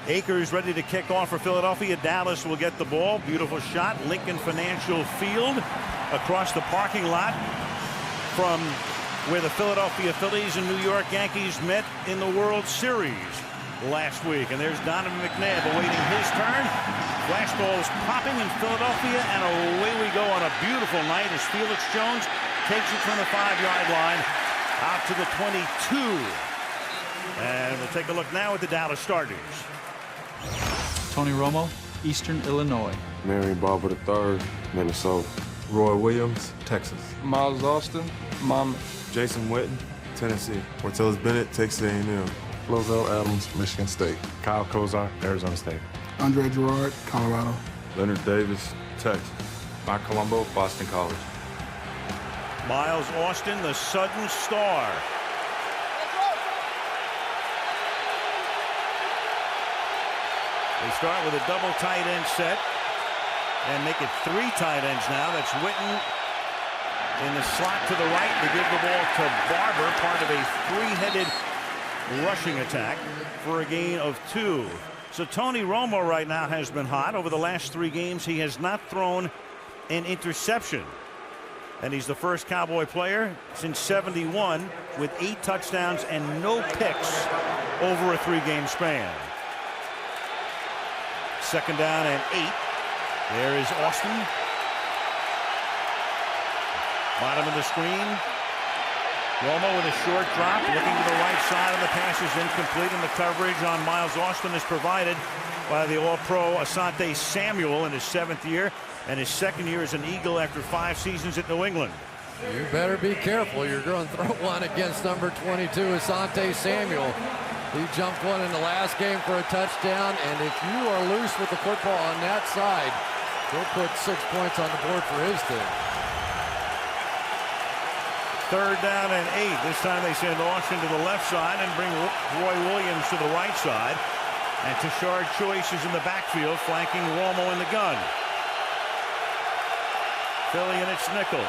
Akers ready to kick off for Philadelphia. Dallas will get the ball. Beautiful shot. Lincoln Financial Field across the parking lot from where the Philadelphia Phillies and New York Yankees met in the World Series last week. And there's Donovan McNabb awaiting his turn. Flashballs popping in Philadelphia, and away we go on a beautiful night as Felix Jones takes it from the 5-yard line out to the 22. And we'll take a look now at the Dallas starters. Tony Romo, Eastern Illinois. Marion Barber III, Minnesota. Roy Williams, Texas. Miles Austin, Monmouth. Jason Witten, Tennessee. Martellus Bennett, Texas A&M. Lozelle Adams, Michigan State. Kyle Kozar, Arizona State. Andre Gerard, Colorado. Leonard Davis, Texas. Mike Colombo, Boston College. Miles Austin, the sudden star. They start with a double tight end set and make it 3 tight ends now. That's Witten in the slot to the right. They give the ball to Barber, part of a 3-headed rushing attack for a gain of 2. So Tony Romo right now has been hot. Over the last 3 games, he has not thrown an interception. And he's the first Cowboy player since '71 with 8 touchdowns and no picks over a 3-game span. Second down and 8. There is Austin. Bottom of the screen. Romo with a short drop, looking to the right side, and the pass is incomplete, and the coverage on Miles Austin is provided by the All-Pro Asante Samuel in his 7th year, and his 2nd year as an Eagle after 5 seasons at New England. You better be careful. You're going to throw one against number 22, Asante Samuel. He jumped one in the last game for a touchdown, and if you are loose with the football on that side, he'll put 6 points on the board for his team. Third down and 8. This time they send Austin to the left side and bring Roy Williams to the right side. And Tashard Choice is in the backfield, flanking Romo in the gun. Philly in its nickel.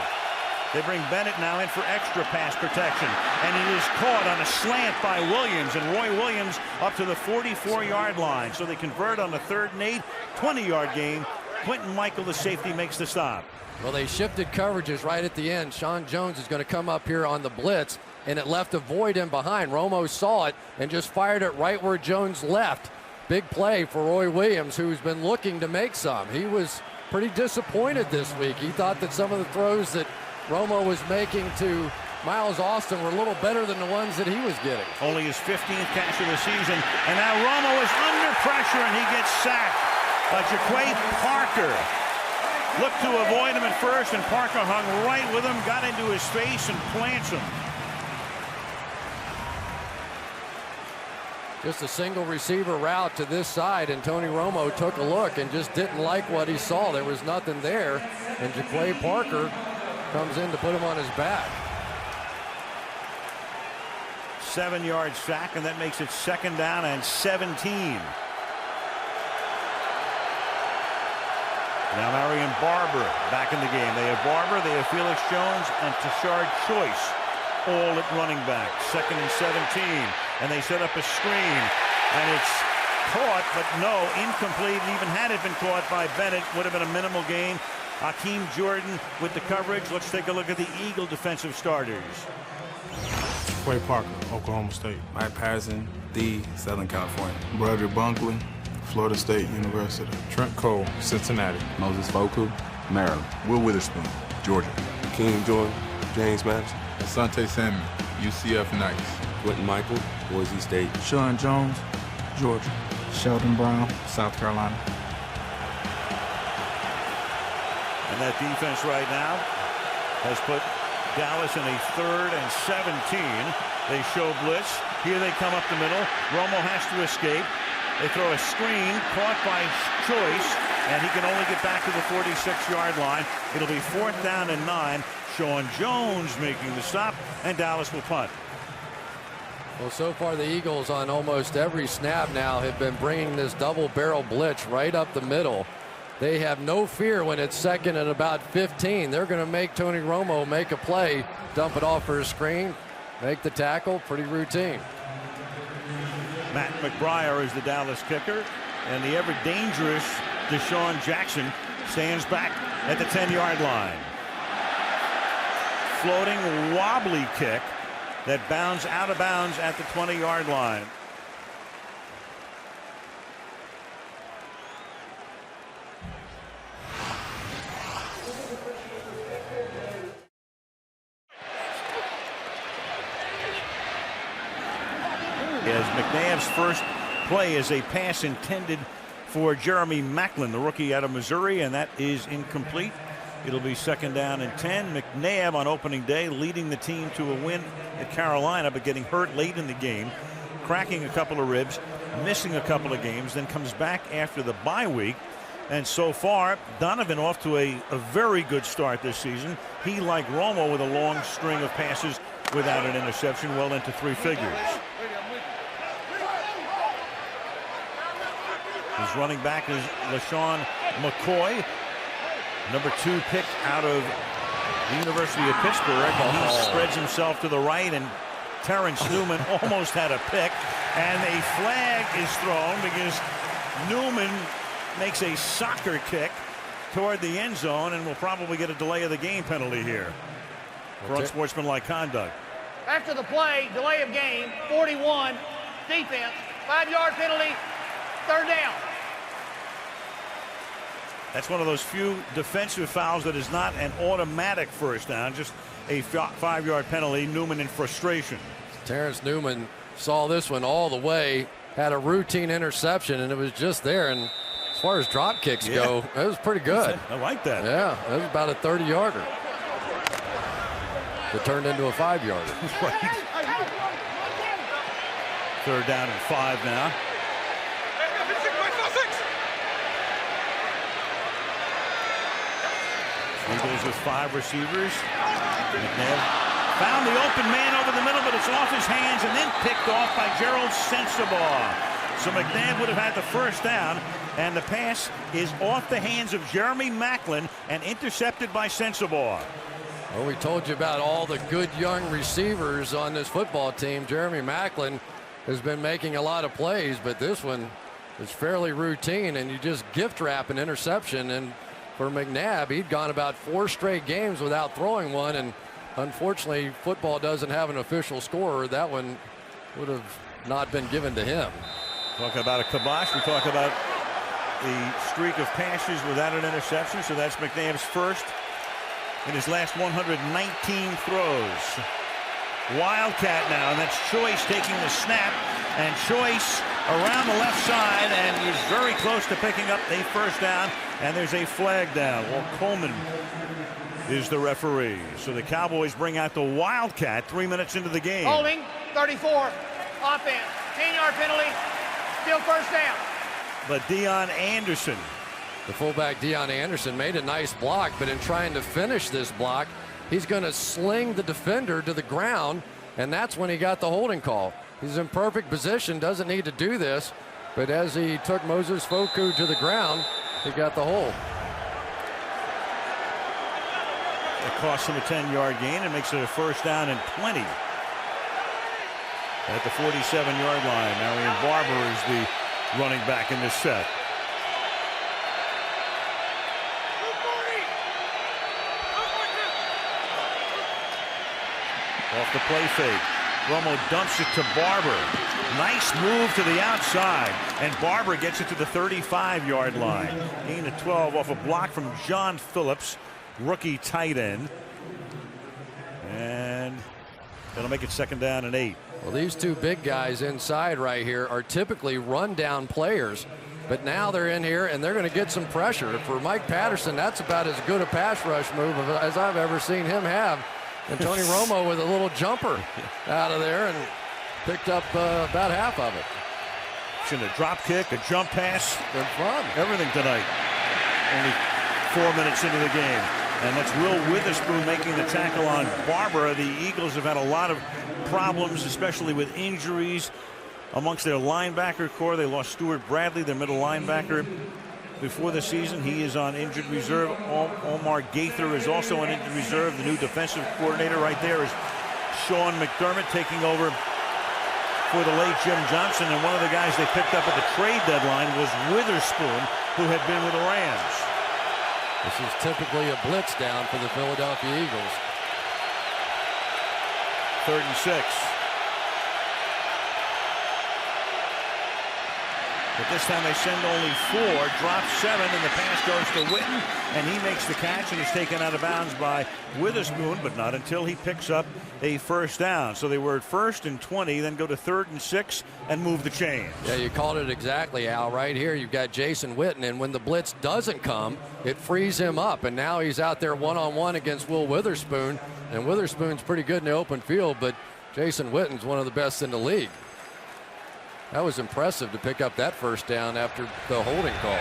They bring Bennett now in for extra pass protection. And he is caught on a slant by Williams. And Roy Williams up to the 44-yard line. So they convert on the 3rd and 8, 20-yard gain. Quentin Michael, the safety, makes the stop. Well, they shifted coverages right at the end. Sean Jones is going to come up here on the blitz, and it left a void in behind. Romo saw it and just fired it right where Jones left. Big play for Roy Williams, who's been looking to make some. He was pretty disappointed this week. He thought that some of the throws that Romo was making to Miles Austin were a little better than the ones that he was getting. Only his 15th catch of the season. And now Romo is under pressure, and he gets sacked by Jaquay Parker. Looked to avoid him at first, and Parker hung right with him, got into his face, and plants him. Just a single receiver route to this side, and Tony Romo took a look and just didn't like what he saw. There was nothing there, and Jaquay Parker comes in to put him on his back. 7-yard sack, and that makes it 2nd down and 17. Now Marion Barber back in the game. They have Barber, they have Felix Jones, and Tashard Choice all at running back. 2nd and 17. And they set up a screen. And it's caught, but no, incomplete. Even had it been caught by Bennett, would have been a minimal gain. Hakeem Jordan with the coverage. Let's take a look at the Eagle defensive starters. Quay Parker, Oklahoma State. Mike Patterson, D, Southern California. Bradley Bunkley, Florida State University. Trent Cole, Cincinnati. Moses Foku, Maryland. Will Witherspoon, Georgia. King Jordan, James Madison. Asante Samuel, UCF Knights. Quentin Michael, Boise State. Sean Jones, Georgia. Sheldon Brown, South Carolina. And that defense right now has put Dallas in a 3rd and 17. They show blitz. Here they come up the middle. Romo has to escape. They throw a screen caught by Choice, and he can only get back to the 46-yard line. It'll be 4th down and 9. Sean Jones making the stop, and Dallas will punt. Well, so far the Eagles on almost every snap now have been bringing this double-barrel blitz right up the middle. They have no fear when it's 2nd and about 15. They're going to make Tony Romo make a play, dump it off for a screen, make the tackle. Pretty routine. Matt McBriar is the Dallas kicker, and the ever dangerous Deshaun Jackson stands back at the 10-yard line. Floating wobbly kick that bounds out of bounds at the 20-yard line. As McNabb's first play is a pass intended for Jeremy Maclin, the rookie out of Missouri, and that is incomplete. It'll be 2nd down and 10. McNabb on opening day leading the team to a win at Carolina, but getting hurt late in the game, cracking a couple of ribs, missing a couple of games, then comes back after the bye week. And so far, Donovan off to a very good start this season. He, like Romo, with a long string of passes without an interception, well into 3 figures. His running back is LaShawn McCoy, number 2 pick out of the University of Pittsburgh. He spreads himself to the right, and Terrence Newman almost had a pick, and a flag is thrown because Newman makes a soccer kick toward the end zone and will probably get a delay of the game penalty here for unsportsmanlike conduct. After the play, delay of game, 41, defense, 5-yard penalty, 3rd down. That's one of those few defensive fouls that is not an automatic first down, just a 5-yard penalty. Newman in frustration. Terrence Newman saw this one all the way, had a routine interception, and it was just there. And as far as drop kicks go, it was pretty good. I like that. Yeah, it was about a 30-yarder. It turned into a 5-yarder. Right. 3rd down and 5 now. Eagles with 5 receivers. McNabb found the open man over the middle, but it's off his hands and then picked off by Gerald Sensabaugh. So McNabb would have had the first down, and the pass is off the hands of Jeremy Maclin and intercepted by Sensabaugh. Well, we told you about all the good young receivers on this football team. Jeremy Maclin has been making a lot of plays, but this one is fairly routine, and you just gift wrap an interception. And for McNabb, he'd gone about 4 straight games without throwing one, and unfortunately football doesn't have an official scorer. That one would have not been given to him. Talk about a kibosh. We talk about the streak of passes without an interception. So that's McNabb's first in his last 119 throws. Wildcat now, and that's Choice taking the snap, and Choice around the left side, and he's very close to picking up a first down, and there's a flag down. Walt Coleman is the referee. So the Cowboys bring out the Wildcat 3 minutes into the game. Holding, 34, offense, 10-yard penalty, still first down. But Deion Anderson, the fullback Deion Anderson, made a nice block, but in trying to finish this block, he's going to sling the defender to the ground, and that's when he got the holding call. He's in perfect position, doesn't need to do this, but as he took Moses Foku to the ground, he got the hold. It costs him a 10-yard gain and makes it a first down and 20 at the 47-yard line. Marion Barber is the running back in this set. Off the play fake. Romo dumps it to Barber. Nice move to the outside, and Barber gets it to the 35-yard line. Gain of 12 off a block from John Phillips, rookie tight end. And that'll make it 2nd down and 8. Well, these two big guys inside right here are typically run-down players, but now they're in here and they're going to get some pressure. For Mike Patterson, that's about as good a pass rush move as I've ever seen him have. And Tony Romo with a little jumper out of there and picked up about half of it. A drop kick, a jump pass, good fun. Everything tonight. Only 4 minutes into the game. And that's Will Witherspoon making the tackle on Barber. The Eagles have had a lot of problems, especially with injuries amongst their linebacker core. They lost Stuart Bradley, their middle linebacker, before the season. He is on injured reserve. Omar Gaither is also on injured reserve. The new defensive coordinator right there is Sean McDermott, taking over for the late Jim Johnson, and one of the guys they picked up at the trade deadline was Witherspoon, who had been with the Rams. This is typically a blitz down for the Philadelphia Eagles. 3rd and 6. But this time they send only 4, drop 7, and the pass goes to Witten, and he makes the catch and is taken out of bounds by Witherspoon, but not until he picks up a first down. So they were at 1st and 20, then go to 3rd and 6 and move the chains. Yeah, you called it exactly, Al. Right here, you've got Jason Witten, and when the blitz doesn't come, it frees him up, and now he's out there one-on-one against Will Witherspoon, and Witherspoon's pretty good in the open field, but Jason Witten's one of the best in the league. That was impressive to pick up that first down after the holding call.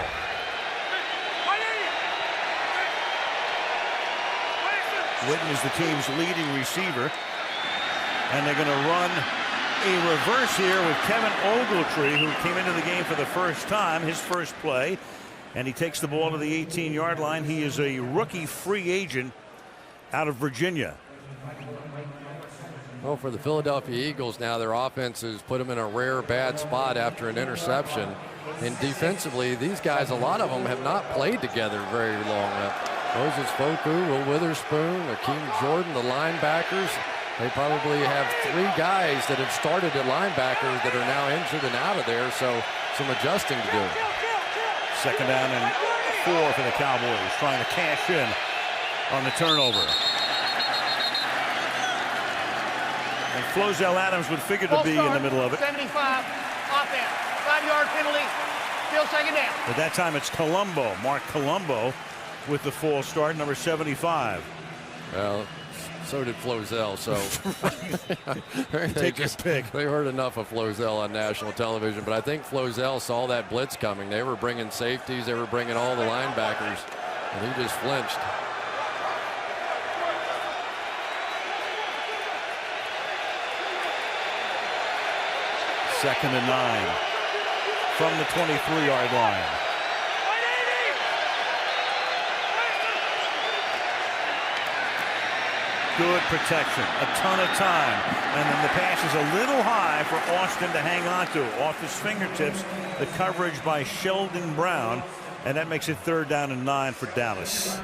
Witten is the team's leading receiver, and they're going to run a reverse here with Kevin Ogletree, who came into the game for the first time, his first play, and he takes the ball to the 18-yard line. He is a rookie free agent out of Virginia. Well, for the Philadelphia Eagles now, their offense has put them in a rare bad spot after an interception. And defensively, these guys, a lot of them have not played together very long. Moses Foku, Will Witherspoon, Akeem Jordan, the linebackers. They probably have 3 guys that have started at linebacker that are now injured and out of there, so some adjusting to do. 2nd down and 4 for the Cowboys, trying to cash in on the turnover. And Flozell Adams would figure to be in the middle of it. 75, offense, 5-yard penalty, still 2nd down. At that time, it's Colombo, Mark Colombo, with the full start, number 75. Well, so did Flozell, so Take your pick. They heard enough of Flozell on national television, but I think Flozell saw that blitz coming. They were bringing safeties, they were bringing all the linebackers, and he just flinched. Second and 9 from the 23-yard line. Good protection, a ton of time, and then the pass is a little high for Austin to hang on to. Off his fingertips, the coverage by Sheldon Brown, and that makes it 3rd down and 9 for Dallas.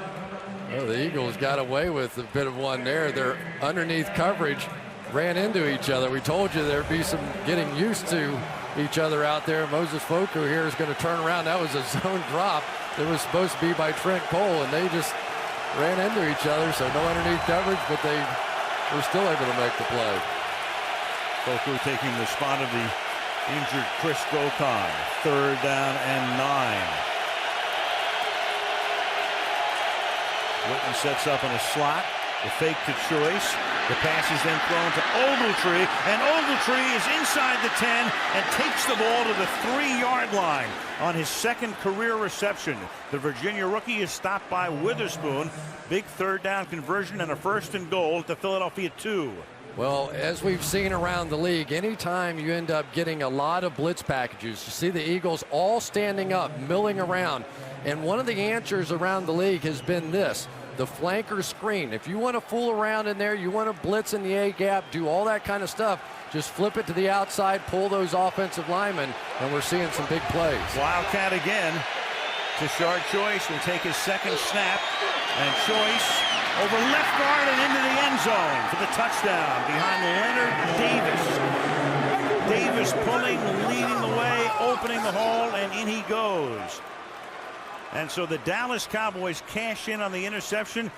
Well, the Eagles got away with a bit of one there. Their underneath coverage ran into each other. We told you there'd be some getting used to each other out there. Moses Foku here is going to turn around. That was a zone drop that was supposed to be by Trent Cole, and they just ran into each other, so no underneath coverage, but they were still able to make the play. Foku taking the spot of the injured Chris Gokon. 3rd down and 9. Witten sets up in a slot. The fake to Choice. The pass is then thrown to Ogletree, and Ogletree is inside the 10 and takes the ball to the 3-yard line on his 2nd career reception. The Virginia rookie is stopped by Witherspoon. Big 3rd down conversion and a 1st and goal at the Philadelphia 2. Well, as we've seen around the league, anytime you end up getting a lot of blitz packages, you see the Eagles all standing up, milling around. And one of the answers around the league has been this: the flanker screen. If you want to fool around in there, you want to blitz in the A-gap, do all that kind of stuff, just flip it to the outside, pull those offensive linemen, and we're seeing some big plays. Wildcat again. Tashard Choice will take his 2nd snap, and Choice over left guard and into the end zone for the touchdown behind Leonard Davis. Davis pulling, leading the way, opening the hole, and in he goes. And so the Dallas Cowboys cash in on the interception.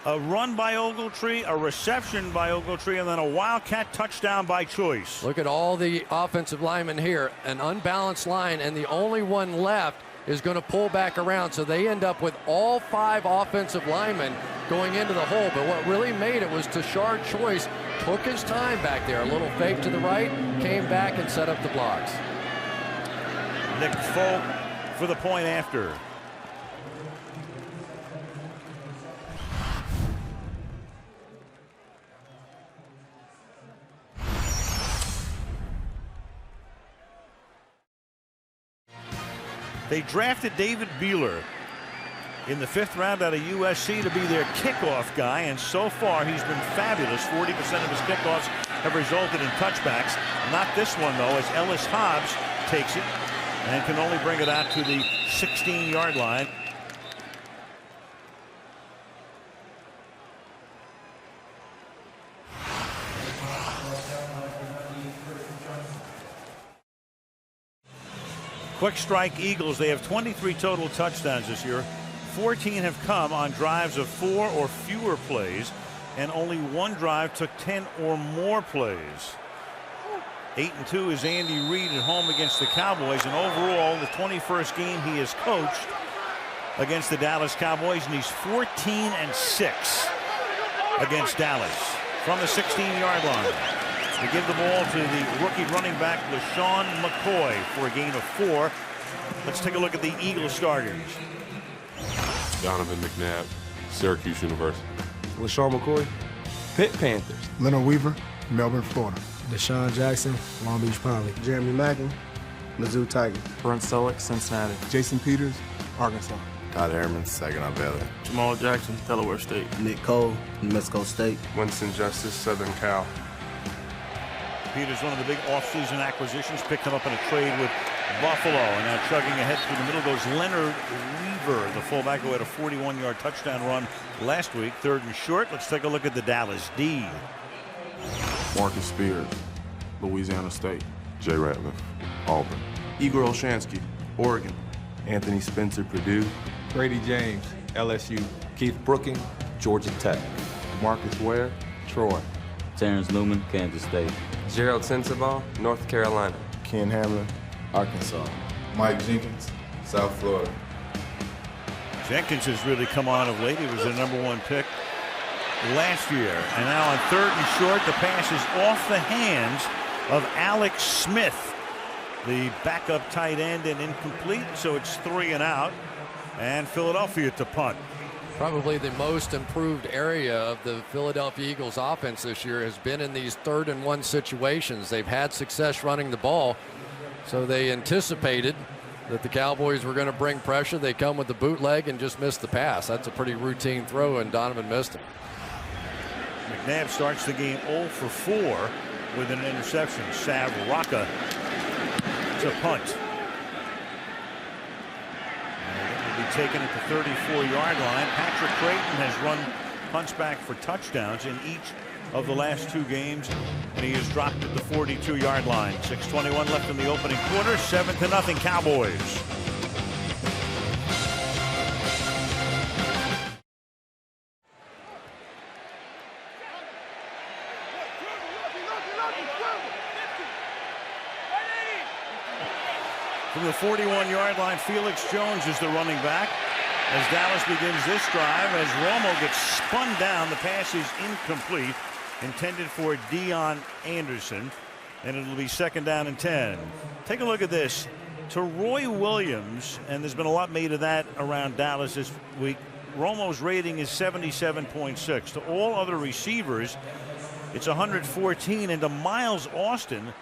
A run by Ogletree, a reception by Ogletree, and then a Wildcat touchdown by Choice. Look at all the offensive linemen here. An unbalanced line, and the only one left is going to pull back around. So they end up with all 5 offensive linemen going into the hole. But what really made it was Tashard Choice took his time back there. A little fake to the right, came back and set up the blocks. Nick Folk for the point after. They drafted David Beeler in the 5th round out of USC to be their kickoff guy, and so far he's been fabulous. 40% of his kickoffs have resulted in touchbacks. Not this one, though, as Ellis Hobbs takes it and can only bring it out to the 16-yard line. Quick strike Eagles, they have 23 total touchdowns this year. 14 have come on drives of 4 or fewer plays, and only one drive took 10 or more plays. 8-2 is Andy Reid at home against the Cowboys, and overall the 21st game he has coached against the Dallas Cowboys, and he's 14-6 against Dallas from the 16-yard line. They give the ball to the rookie running back LaShawn McCoy for a gain of 4. Let's take a look at the Eagles starters. Donovan McNabb, Syracuse University. LaShawn McCoy, Pitt Panthers. Leonard Weaver, Melbourne, Florida. Deshaun Jackson, Long Beach Poly. Jeremy Mackin, Mizzou Tigers. Brent Selleck, Cincinnati. Jason Peters, Arkansas. Todd Herman, Saginaw Valley. Jamal Jackson, Delaware State. Nick Cole, New Mexico State. Winston Justice, Southern Cal. Peters, one of the big offseason acquisitions, picked him up in a trade with Buffalo, and now chugging ahead through the middle goes Leonard Weaver, the fullback who had a 41-yard touchdown run last week. 3rd and short. Let's take a look at the Dallas D. Marcus Spears, Louisiana State. Jay Ratliff, Auburn. Igor Olshansky, Oregon. Anthony Spencer, Purdue. Brady James, LSU. Keith Brooking, Georgia Tech. Marcus Ware, Troy. Terrence Newman, Kansas State. Gerald Sensabaugh, North Carolina. Ken Hamlin, Arkansas. Mike Jenkins, South Florida. Jenkins has really come on of late. He was the #1 pick last year. And now on 3rd and short, the pass is off the hands of Alex Smith, the backup tight end, and incomplete. So it's 3 and out. And Philadelphia to punt. Probably the most improved area of the Philadelphia Eagles offense this year has been in these 3rd and 1 situations. They've had success running the ball, so they anticipated that the Cowboys were going to bring pressure. They come with the bootleg and just missed the pass. That's a pretty routine throw, and Donovan missed it. McNabb starts the game 0 for 4 with an interception. Sav Rocca to punt. Be taken at the 34-yard line. Patrick Creighton has run punts back for touchdowns in each of the last 2 games, and he has dropped at the 42-yard line. 6:21 left in the opening quarter. 7-0 Cowboys. From the 41-yard line, Felix Jones is the running back as Dallas begins this drive. As Romo gets spun down, the pass is incomplete, intended for Dion Anderson, and it'll be 2nd down and 10. Take a look at this. To Roy Williams, and there's been a lot made of that around Dallas this week, Romo's rating is 77.6. To all other receivers, it's 114, and to Miles Austin,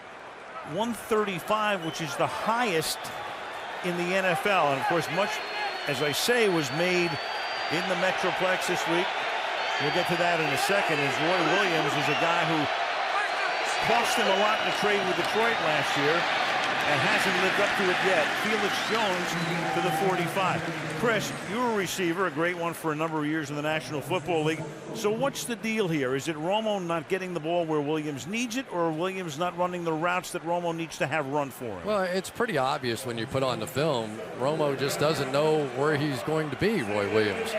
135, which is the highest in the NFL. And of course, much, as I say, was made in the Metroplex this week. We'll get to that in a second, as Roy Williams is a guy who cost him a lot in the trade with Detroit last year and hasn't lived up to it yet. Felix Jones to the 45. Chris, you're a receiver, a great one for a number of years in the National Football League. So what's the deal here? Is it Romo not getting the ball where Williams needs it, or Williams not running the routes that Romo needs to have run for him? Well, it's pretty obvious when you put on the film. Romo just doesn't know where he's going to be, Roy Williams.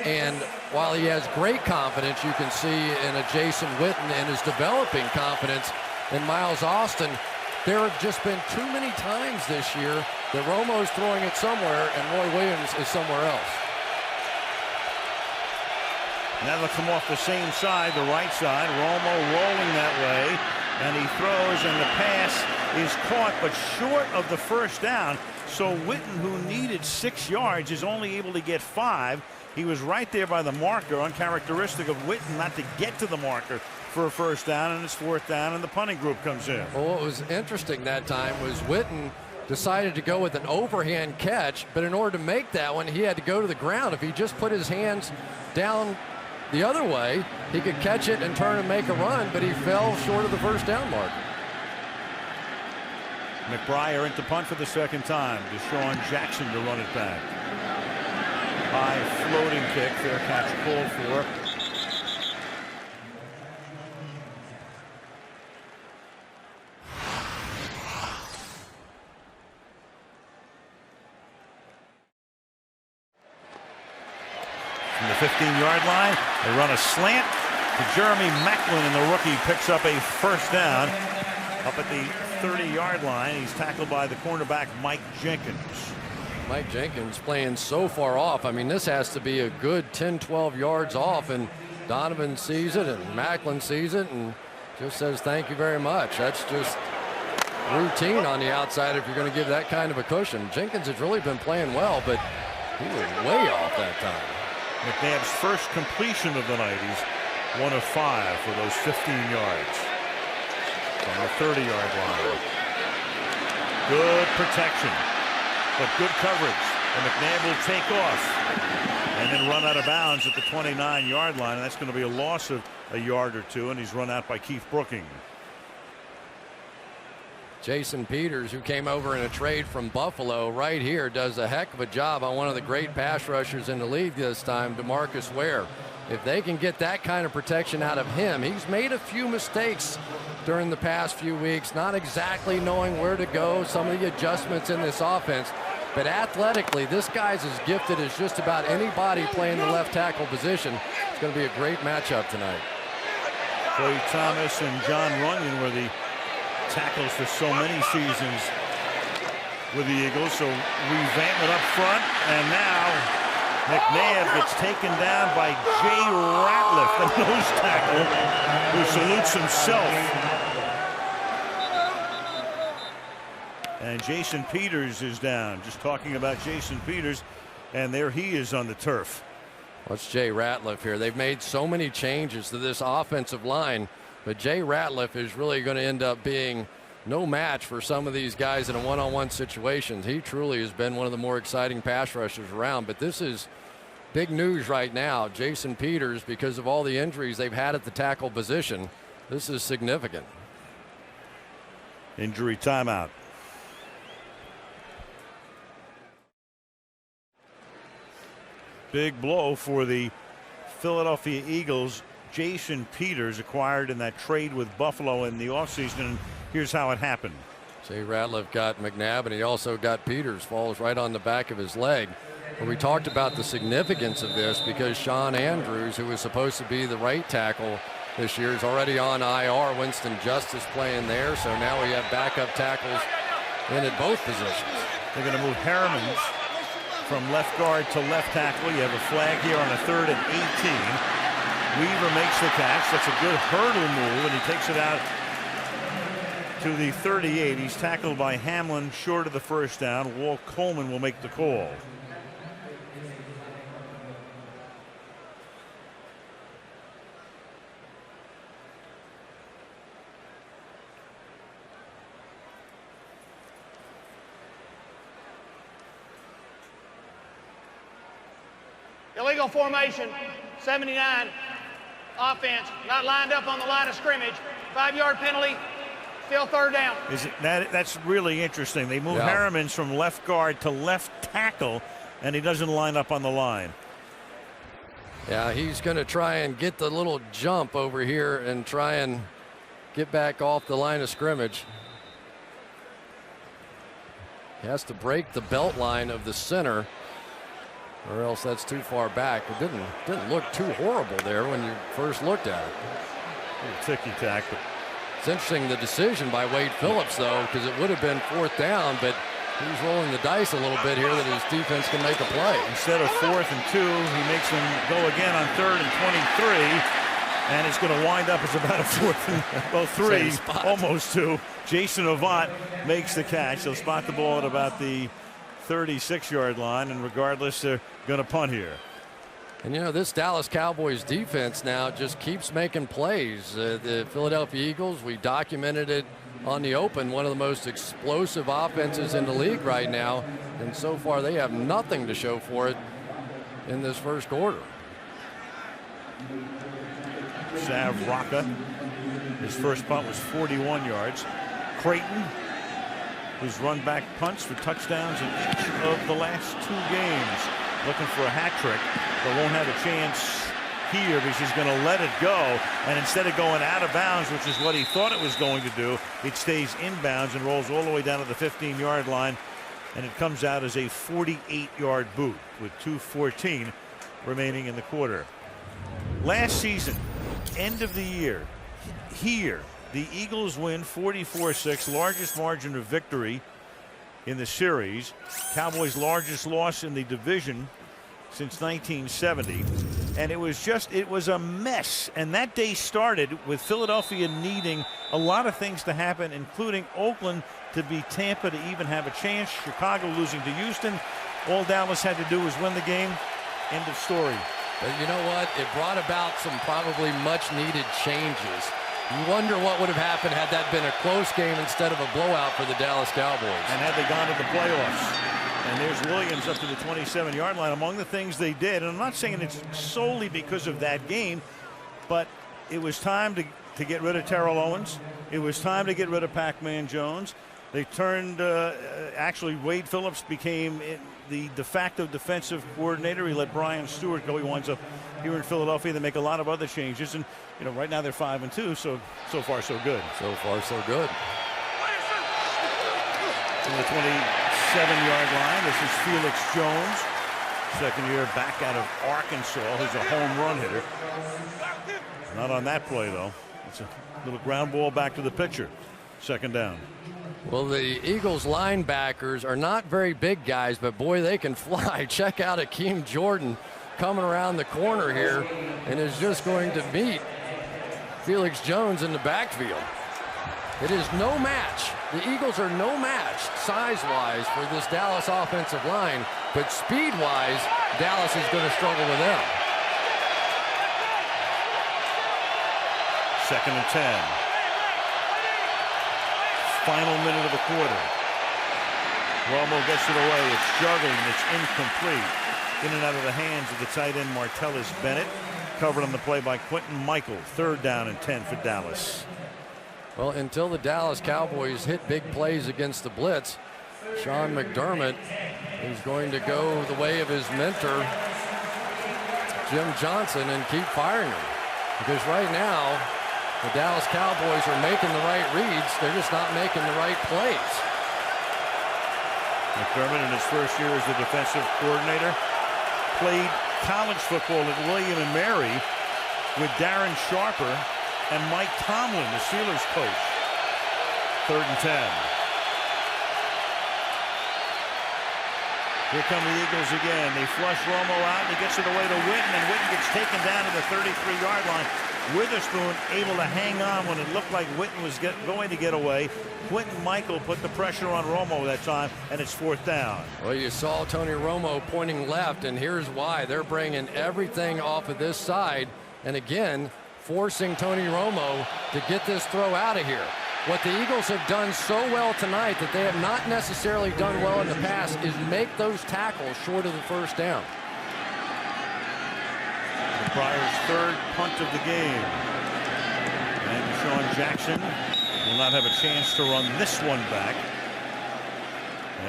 And while he has great confidence, you can see in a Jason Witten and his developing confidence in Miles Austin, there have just been too many times this year that Romo's throwing it somewhere and Roy Williams is somewhere else. Now they'll come off the same side, the right side. Romo rolling that way, and he throws, and the pass is caught, but short of the 1st down. So Witten, who needed 6 yards, is only able to get 5. He was right there by the marker, uncharacteristic of Witten not to get to the marker for a 1st down, and it's 4th down, and the punting group comes in. Well, what was interesting that time was Witten decided to go with an overhand catch, but in order to make that one, he had to go to the ground. If he just put his hands down the other way, he could catch it and turn and make a run, but he fell short of the first down mark. McBriar into punt for the second time. Deshaun Jackson to run it back. High floating kick. Fair catch called for. From the 15-yard line, they run a slant to Jeremy Macklin, and the rookie picks up a first down up at the 30-yard line. He's tackled by the cornerback Mike Jenkins. Mike Jenkins playing so far off. I mean, this has to be a good 10-12 yards off, and Donovan sees it and Macklin sees it and just says thank you very much. That's just routine on the outside if you're going to give that kind of a cushion. Jenkins has really been playing well, but he was way off that time. McNabb's first completion of the night. He's 1 of 5 for those 15 yards from the 30-yard line. Good protection, but good coverage. And McNabb will take off and then run out of bounds at the 29-yard line. And that's going to be a loss of a yard or two, and he's run out by Keith Brooking. Jason Peters, who came over in a trade from Buffalo right here, does a heck of a job on one of the great pass rushers in the league this time, DeMarcus Ware. If they can get that kind of protection out of him, he's made a few mistakes during the past few weeks, not exactly knowing where to go, some of the adjustments in this offense. But athletically, this guy's as gifted as just about anybody playing the left tackle position. It's going to be a great matchup tonight. Clay Thomas and John Runyon were the tackles for so many seasons with the Eagles. So revamp it up front, and now McNabb gets taken down by Jay Ratliff, the nose tackle, who salutes himself. And Jason Peters is down. Just talking about Jason Peters, and there he is on the turf. What's Jay Ratliff here? They've made so many changes to this offensive line, but Jay Ratliff is really going to end up being no match for some of these guys in a one-on-one situations. He truly has been one of the more exciting pass rushers around, but this is big news right now. Jason Peters, because of all the injuries they've had at the tackle position, this is significant. Injury timeout. Big blow for the Philadelphia Eagles. Jason Peters acquired in that trade with Buffalo in the offseason, and here's how it happened. Jay Ratliff got McNabb, and he also got Peters. Falls right on the back of his leg. But we talked about the significance of this because Sean Andrews, who was supposed to be the right tackle this year, is already on IR. Winston Justice playing there, so now we have backup tackles in at both positions. They're going to move Harriman from left guard to left tackle. You have a flag here on a 3rd and 18. Weaver makes the catch. That's a good hurdle move, and he takes it out to the 38. He's tackled by Hamlin short of the first down. Walt Coleman will make the call. Illegal formation, 79. Offense, not lined up on the line of scrimmage. 5-yard penalty, still 3rd down. That's really interesting. They move Harriman from left guard to left tackle, and he doesn't line up on the line. Yeah, he's going to try and get the little jump over here and try and get back off the line of scrimmage. He has to break the belt line of the center, or else that's too far back. It didn't look too horrible there when you first looked at it. Ticky-tack. It's interesting the decision by Wade Phillips, though, because it would have been 4th down, but he's rolling the dice a little bit here that his defense can make a play. Instead of 4th and 2, he makes them go again on 3rd and 23, and it's going to wind up as about a 4th and 3, almost 2. Jason Avant makes the catch. They'll spot the ball at about the 36-yard line, and regardless, they're going to punt here. And you know, this Dallas Cowboys defense now just keeps making plays. The Philadelphia Eagles, we documented it on the open, one of the most explosive offenses in the league right now, and so far they have nothing to show for it in this first quarter. Sav Rocca, his first punt was 41 yards. Creighton, who's run back punts for touchdowns in each of the last 2 games, looking for a hat trick, but won't have a chance here because he's going to let it go, and instead of going out of bounds, which is what he thought it was going to do, it stays inbounds and rolls all the way down to the 15-yard line, and it comes out as a 48-yard boot with 2:14 remaining in the quarter. Last season, end of the year, here, the Eagles win 44-6, largest margin of victory in the series. Cowboys' largest loss in the division since 1970. And it was a mess. And that day started with Philadelphia needing a lot of things to happen, including Oakland to beat Tampa to even have a chance, Chicago losing to Houston. All Dallas had to do was win the game. End of story. But you know what? It brought about some probably much needed changes. You wonder what would have happened had that been a close game instead of a blowout for the Dallas Cowboys. And had they gone to the playoffs. And there's Williams up to the 27-yard line. Among the things they did, and I'm not saying it's solely because of that game, but it was time to get rid of Terrell Owens. It was time to get rid of Pac-Man Jones. They turned, actually, Wade Phillips became the de facto defensive coordinator. He let Brian Stewart go. He winds up here in Philadelphia. They make a lot of other changes. And, you know, right now they're 5-2, so far so good. So far so good. From the 27-yard line, this is Felix Jones, second year back out of Arkansas, who's a home run hitter. Not on that play, though. It's a little ground ball back to the pitcher. Second down. Well, the Eagles linebackers are not very big guys, but boy, they can fly. Check out Akeem Jordan coming around the corner here and is just going to meet Felix Jones in the backfield. It is no match. The Eagles are no match size-wise for this Dallas offensive line, but speed-wise, Dallas is going to struggle with them. Second and 10. Final minute of the quarter. Romo gets it away. It's juggling. It's incomplete. In and out of the hands of the tight end Martellus Bennett. Covered on the play by Quentin Michael. Third down and 10 for Dallas. Well, until the Dallas Cowboys hit big plays against the blitz, Sean McDermott is going to go the way of his mentor, Jim Johnson, and keep firing him. Because right now, the Dallas Cowboys are making the right reads. They're just not making the right plays. McDermott, in his first year as the defensive coordinator, played college football at William & Mary with Darren Sharper and Mike Tomlin, the Steelers coach. Third and 10. Here come the Eagles again. They flush Romo out, and he gets it away to Witten, and Witten gets taken down to the 33-yard line. Witherspoon able to hang on when it looked like Witten was going to get away. Quentin Michael put the pressure on Romo that time, and it's fourth down. Well, you saw Tony Romo pointing left, and here's why. They're bringing everything off of this side, and again, forcing Tony Romo to get this throw out of here. What the Eagles have done so well tonight that they have not necessarily done well in the past is make those tackles short of the first down. The Friars' third punt of the game. And Deshaun Jackson will not have a chance to run this one back,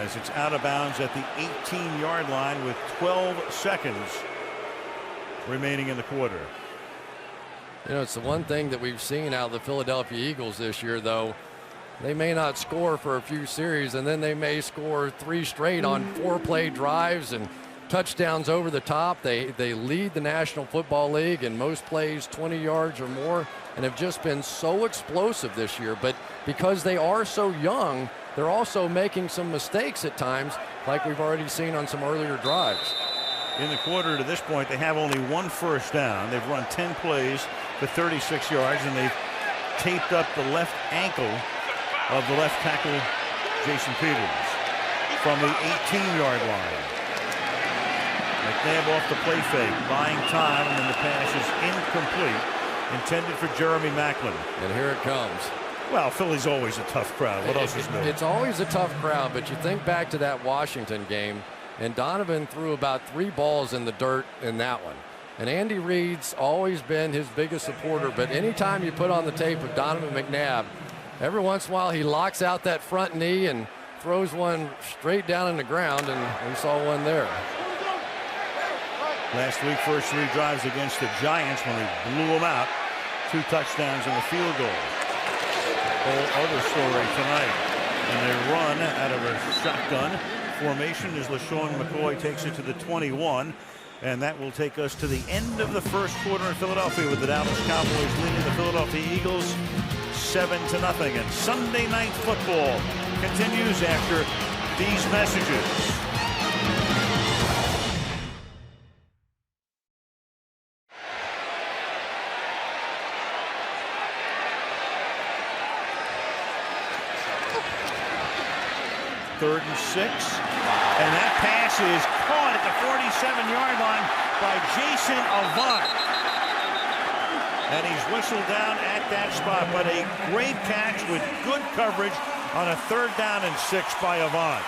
as it's out of bounds at the 18-yard line with 12 seconds remaining in the quarter. You know, it's the one thing that we've seen out of the Philadelphia Eagles this year, though. They may not score for a few series, and then they may score 3 straight on 4-play drives and touchdowns over the top. They lead the National Football League in most plays 20 yards or more, and have just been so explosive this year. But because they are so young, they're also making some mistakes at times, like we've already seen on some earlier drives. In the quarter to this point, they have only 1 first down. They've run 10 plays for 36 yards, and they've taped up the left ankle of the left tackle, Jason Peters, from the 18-yard line. McNabb off the play fake, buying time, and then the pass is incomplete, intended for Jeremy Maclin. And here it comes. Well, Philly's always a tough crowd. What else is new? It's always a tough crowd, but you think back to that Washington game, and Donovan threw about 3 balls in the dirt in that one. And Andy Reid's always been his biggest supporter, but anytime you put on the tape of Donovan McNabb, every once in a while he locks out that front knee and throws one straight down in the ground, and we saw one there. Last week, first 3 drives against the Giants when they blew them out. 2 touchdowns and a field goal. Whole other story tonight. And they run out of a shotgun formation as LaShawn McCoy takes it to the 21. And that will take us to the end of the first quarter in Philadelphia with the Dallas Cowboys leading the Philadelphia Eagles 7-0. And Sunday Night Football continues after these messages. Third and 6, and that pass is caught at the 47-yard line by Jason Avant, and he's whistled down at that spot. But a great catch with good coverage on a 3rd down and 6 by Avant.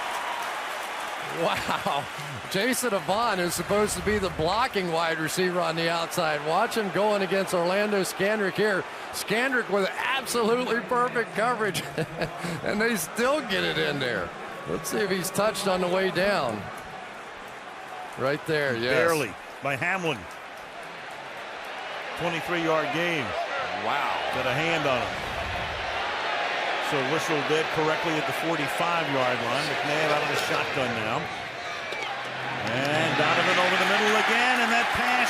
Wow, Jason Avant is supposed to be the blocking wide receiver on the outside. Watch him going against Orlando Scandrick here. Scandrick with absolutely perfect coverage, and they still get it in there. Let's see if he's touched on the way down. Right there, yes. Barely by Hamlin. 23-yard gain. Wow. Got a hand on him. So whistled dead correctly at the 45-yard line. McNabb out of the shotgun now. And Donovan over the middle again, and that pass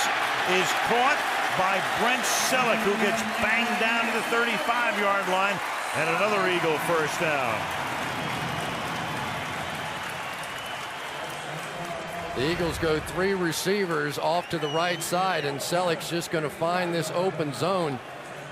is caught by Brent Selleck, who gets banged down to the 35-yard line, and another Eagle first down. The Eagles go 3 receivers off to the right side, and Selleck's just going to find this open zone.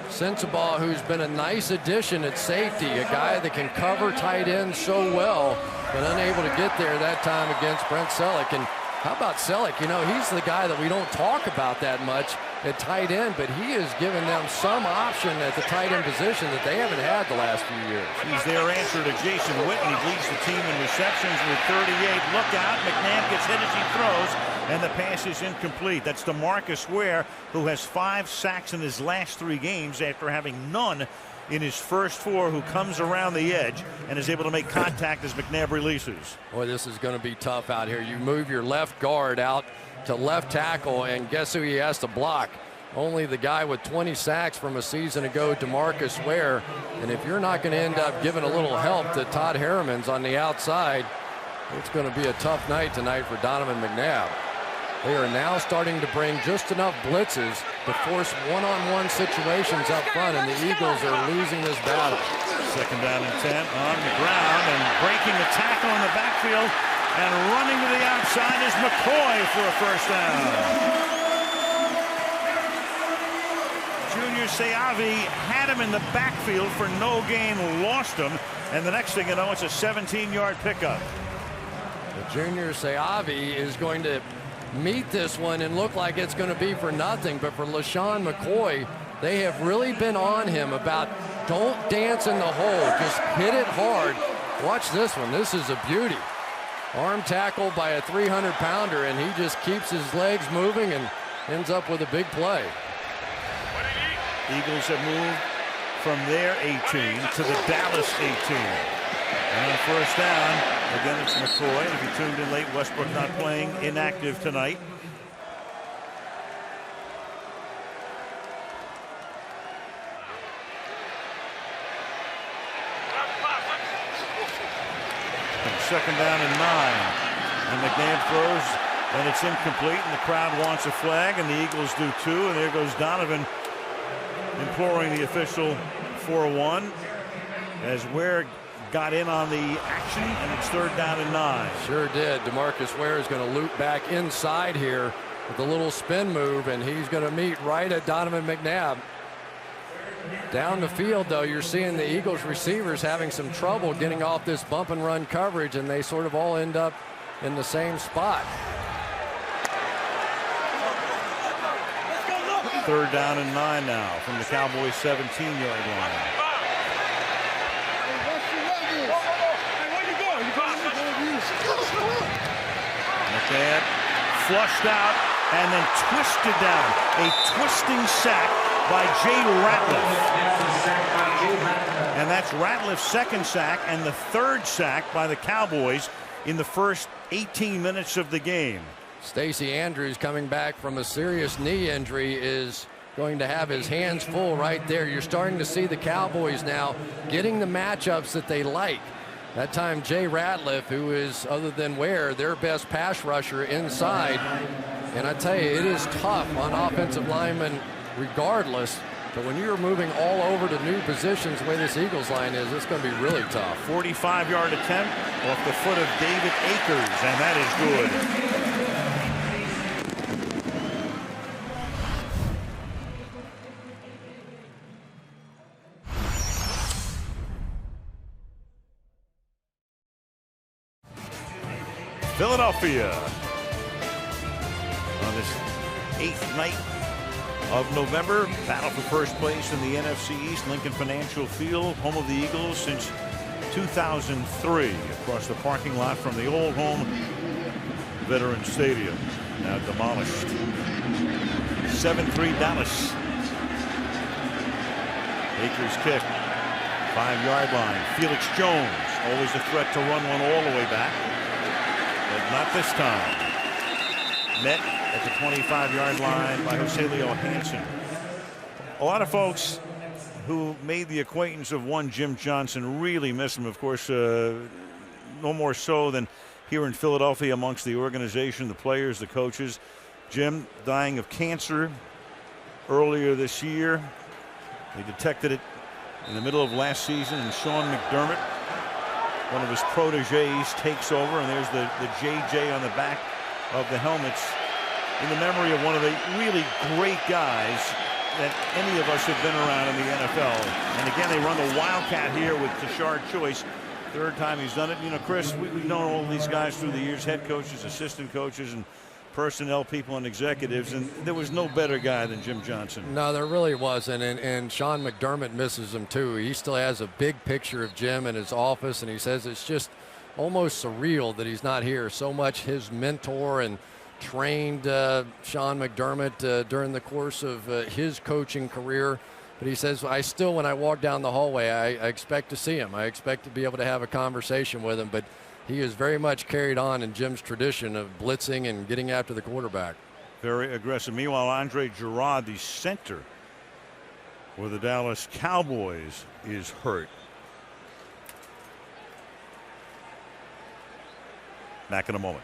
Sensabaugh, who's been a nice addition at safety, a guy that can cover tight ends so well, but unable to get there that time against Brent Selleck. And how about Selleck? You know, he's the guy that we don't talk about that much at tight end, but he has given them some option at the tight end position that they haven't had the last few years. He's their answer to Jason Witten. He leads the team in receptions with 38. Look out, McNabb gets hit as he throws, and the pass is incomplete. That's DeMarcus Ware, who has 5 sacks in his last 3 games after having none in his first 4, who comes around the edge and is able to make contact as McNabb releases. Boy, this is going to be tough out here. You move your left guard out to left tackle, and guess who he has to block? Only the guy with 20 sacks from a season ago, DeMarcus Ware. And if you're not going to end up giving a little help to Todd Harriman's on the outside, it's going to be a tough night tonight for Donovan McNabb. They are now starting to bring just enough blitzes to force one-on-one situations up front, and the Eagles are losing this battle. 2nd down and 10 on the ground, and breaking the tackle in the backfield and running to the outside is McCoy for a first down. Junior Seavi had him in the backfield for no gain, lost him, and the next thing you know, it's a 17-yard pickup. The Junior Seavi is going to meet this one and look like it's going to be for nothing, but for LaShawn McCoy, they have really been on him about don't dance in the hole, just hit it hard. Watch this one. This is a beauty. Arm tackle by a 300-pounder, and he just keeps his legs moving and ends up with a big play. Eagles have moved from their 18 to the Dallas 18. And on first down, again, it's McCoy. If you tuned in late, Westbrook not playing, inactive tonight. And 2nd down and 9. And McNabb throws, and it's incomplete, and the crowd wants a flag, and the Eagles do too. And there goes Donovan imploring the official for 1 as Ware got in on the action, and it's 3rd down and 9. Sure did. DeMarcus Ware is going to loop back inside here with a little spin move, and he's going to meet right at Donovan McNabb. Down the field, though, you're seeing the Eagles receivers having some trouble getting off this bump and run coverage, and they sort of all end up in the same spot. 3rd down and 9 now from the Cowboys' 17-yard line. McNabb flushed out and then twisted down. A twisting sack by Jay Ratliff. And that's Ratliff's second sack and the third sack by the Cowboys in the first 18 minutes of the game. Stacey Andrews, coming back from a serious knee injury, is going to have his hands full right there. You're starting to see the Cowboys now getting the matchups that they like. That time Jay Ratliff, who is, other than Ware, their best pass rusher inside. And I tell you, it is tough on offensive linemen regardless. But when you're moving all over to new positions the way this Eagles line is, it's going to be really tough. 45-yard attempt off the foot of David Akers, and that is good. Philadelphia on this 8th night of November. Battle for first place in the NFC East. Lincoln Financial Field, home of the Eagles since 2003. Across the parking lot from the old home Veterans Stadium, now demolished. 7-3 Dallas. Akers kick, 5-yard line. Felix Jones, always a threat to run one all the way back. But not this time. Met at the 25-yard line by Joselio Hansen. A lot of folks who made the acquaintance of one Jim Johnson really miss him. Of course, no more so than here in Philadelphia amongst the organization, the players, the coaches. Jim dying of cancer earlier this year. They detected it in the middle of last season, and Sean McDermott, one of his proteges, takes over, and there's the JJ on the back of the helmets in the memory of one of the really great guys that any of us have been around in the NFL. And again, they run the Wildcat here with Tashard Choice. Third time he's done it. You know, Chris, we've known all these guys through the years, head coaches, assistant coaches, and personnel people and executives, and there was no better guy than Jim Johnson. No, there really wasn't, and Sean McDermott misses him too. He still has a big picture of Jim in his office, and he says it's just almost surreal that he's not here. So much his mentor and trained Sean McDermott during the course of his coaching career. But he says, I still, when I walk down the hallway, I expect to see him. I expect to be able to have a conversation with him, but he is very much carried on in Jim's tradition of blitzing and getting after the quarterback. Very aggressive. Meanwhile, Andre Gerard, the center for the Dallas Cowboys, is hurt. Back in a moment.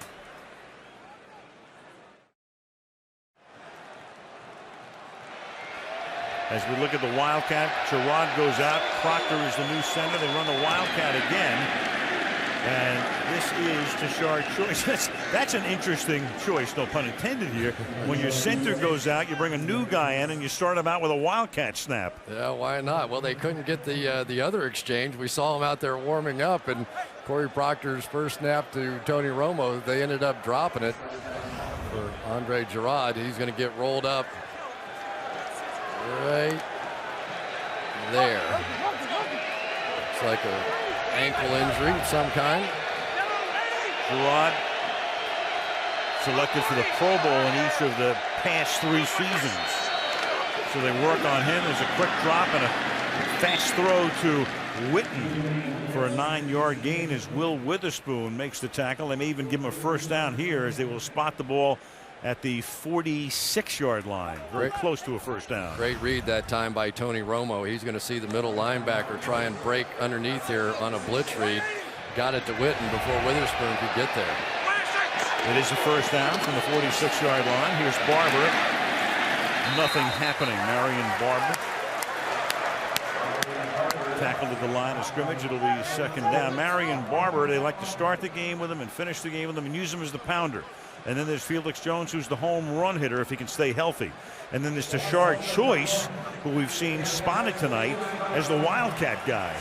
As we look at the Wildcat, Gerard goes out. Proctor is the new center. They run the Wildcat again. And this is Tashard Choice. That's an interesting choice, no pun intended here. When your center goes out, you bring a new guy in and you start him out with a Wildcat snap. Yeah, why not? Well, they couldn't get the other exchange. We saw him out there warming up, and Corey Proctor's first snap to Tony Romo, they ended up dropping it for Andre Gerard. He's going to get rolled up right there. It's like a ankle injury of some kind. Gerard selected for the Pro Bowl in each of the past 3 seasons. So they work on him. There's a quick drop and a fast throw to Witten for a 9-yard gain as Will Witherspoon makes the tackle. They may even give him a first down here as they will spot the ball at the 46-yard line. Very close to a first down. Great read that time by Tony Romo. He's going to see the middle linebacker try and break underneath here on a blitz read. Got it to Witten before Witherspoon could get there. It is a first down from the 46-yard line. Here's Barber. Nothing happening. Marion Barber tackled at the line of scrimmage. It'll be second down. Marion Barber, they like to start the game with him and finish the game with him and use him as the pounder. And then there's Felix Jones, who's the home run hitter if he can stay healthy. And then there's Tashard Choice, who we've seen spotted tonight as the Wildcat guy.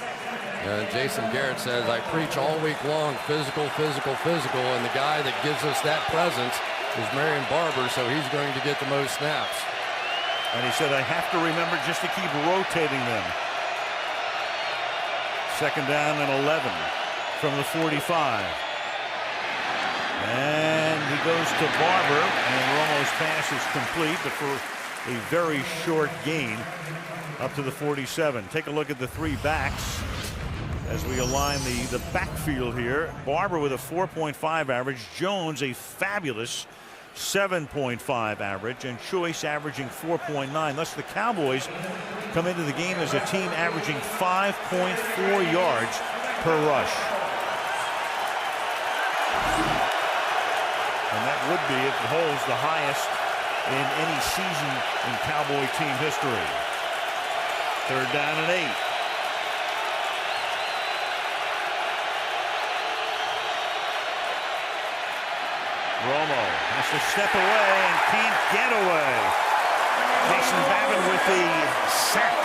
Jason Garrett says, I preach all week long, physical, physical, physical, and the guy that gives us that presence is Marion Barber, so he's going to get the most snaps. And he said, I have to remember just to keep rotating them. Second down and 11 from the 45. And he goes to Barber, and Romo's pass is complete, but for a very short gain up to the 47. Take a look at the three backs as we align the backfield here. Barber with a 4.5 average, Jones a fabulous 7.5 average, and Choice averaging 4.9. Thus the Cowboys come into the game as a team averaging 5.4 yards per rush. And that would be, if it holds, the highest in any season in Cowboy team history. Third down and 8. Romo has to step away and can't get away. Jason Babin with the sack.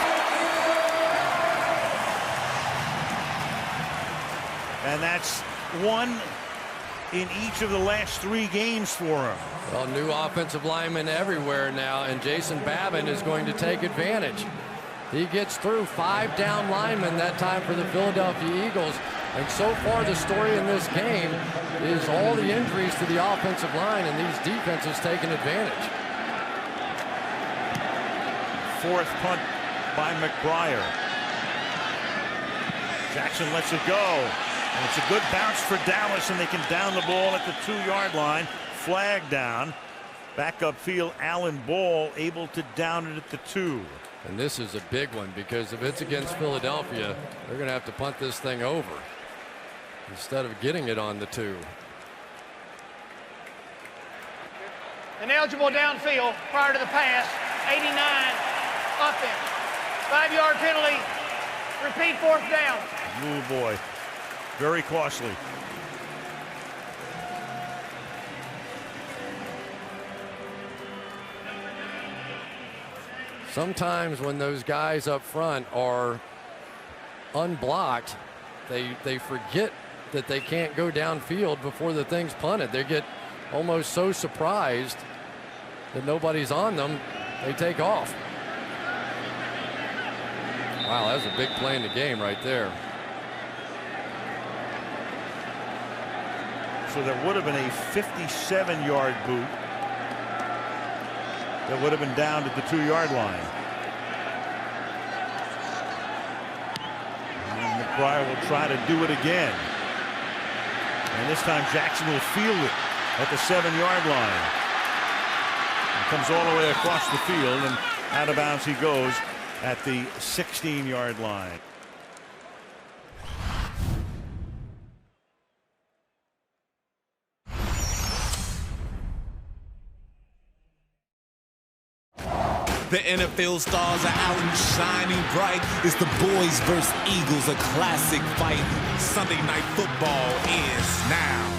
And that's one in each of the last 3 games for him. Well, new offensive linemen everywhere now, and Jason Babin is going to take advantage. He gets through 5 down linemen that time for the Philadelphia Eagles. And so far, the story in this game is all the injuries to the offensive line, and these defenses taking advantage. Fourth punt by McBriar. Jackson lets it go. And it's a good bounce for Dallas, and they can down the ball at the 2-yard line. Flag down. Back upfield, Alan Ball able to down it at the 2. And this is a big one, because if it's against Philadelphia, they're going to have to punt this thing over instead of getting it on the 2. Ineligible downfield prior to the pass. 89 offense. 5-yard penalty. Repeat 4th down. Oh boy. Very costly. Sometimes when those guys up front are unblocked, they forget that they can't go downfield before the thing's punted. They get almost so surprised that nobody's on them, they take off. Wow, that was a big play in the game right there. So there would have been a 57-yard boot that would have been down at the 2-yard line. And McBriar will try to do it again. And this time Jackson will field it at the 7-yard line. And comes all the way across the field, and out of bounds he goes at the 16-yard line. The NFL stars are out and shining bright. It's the boys versus Eagles, a classic fight. Sunday Night Football is now.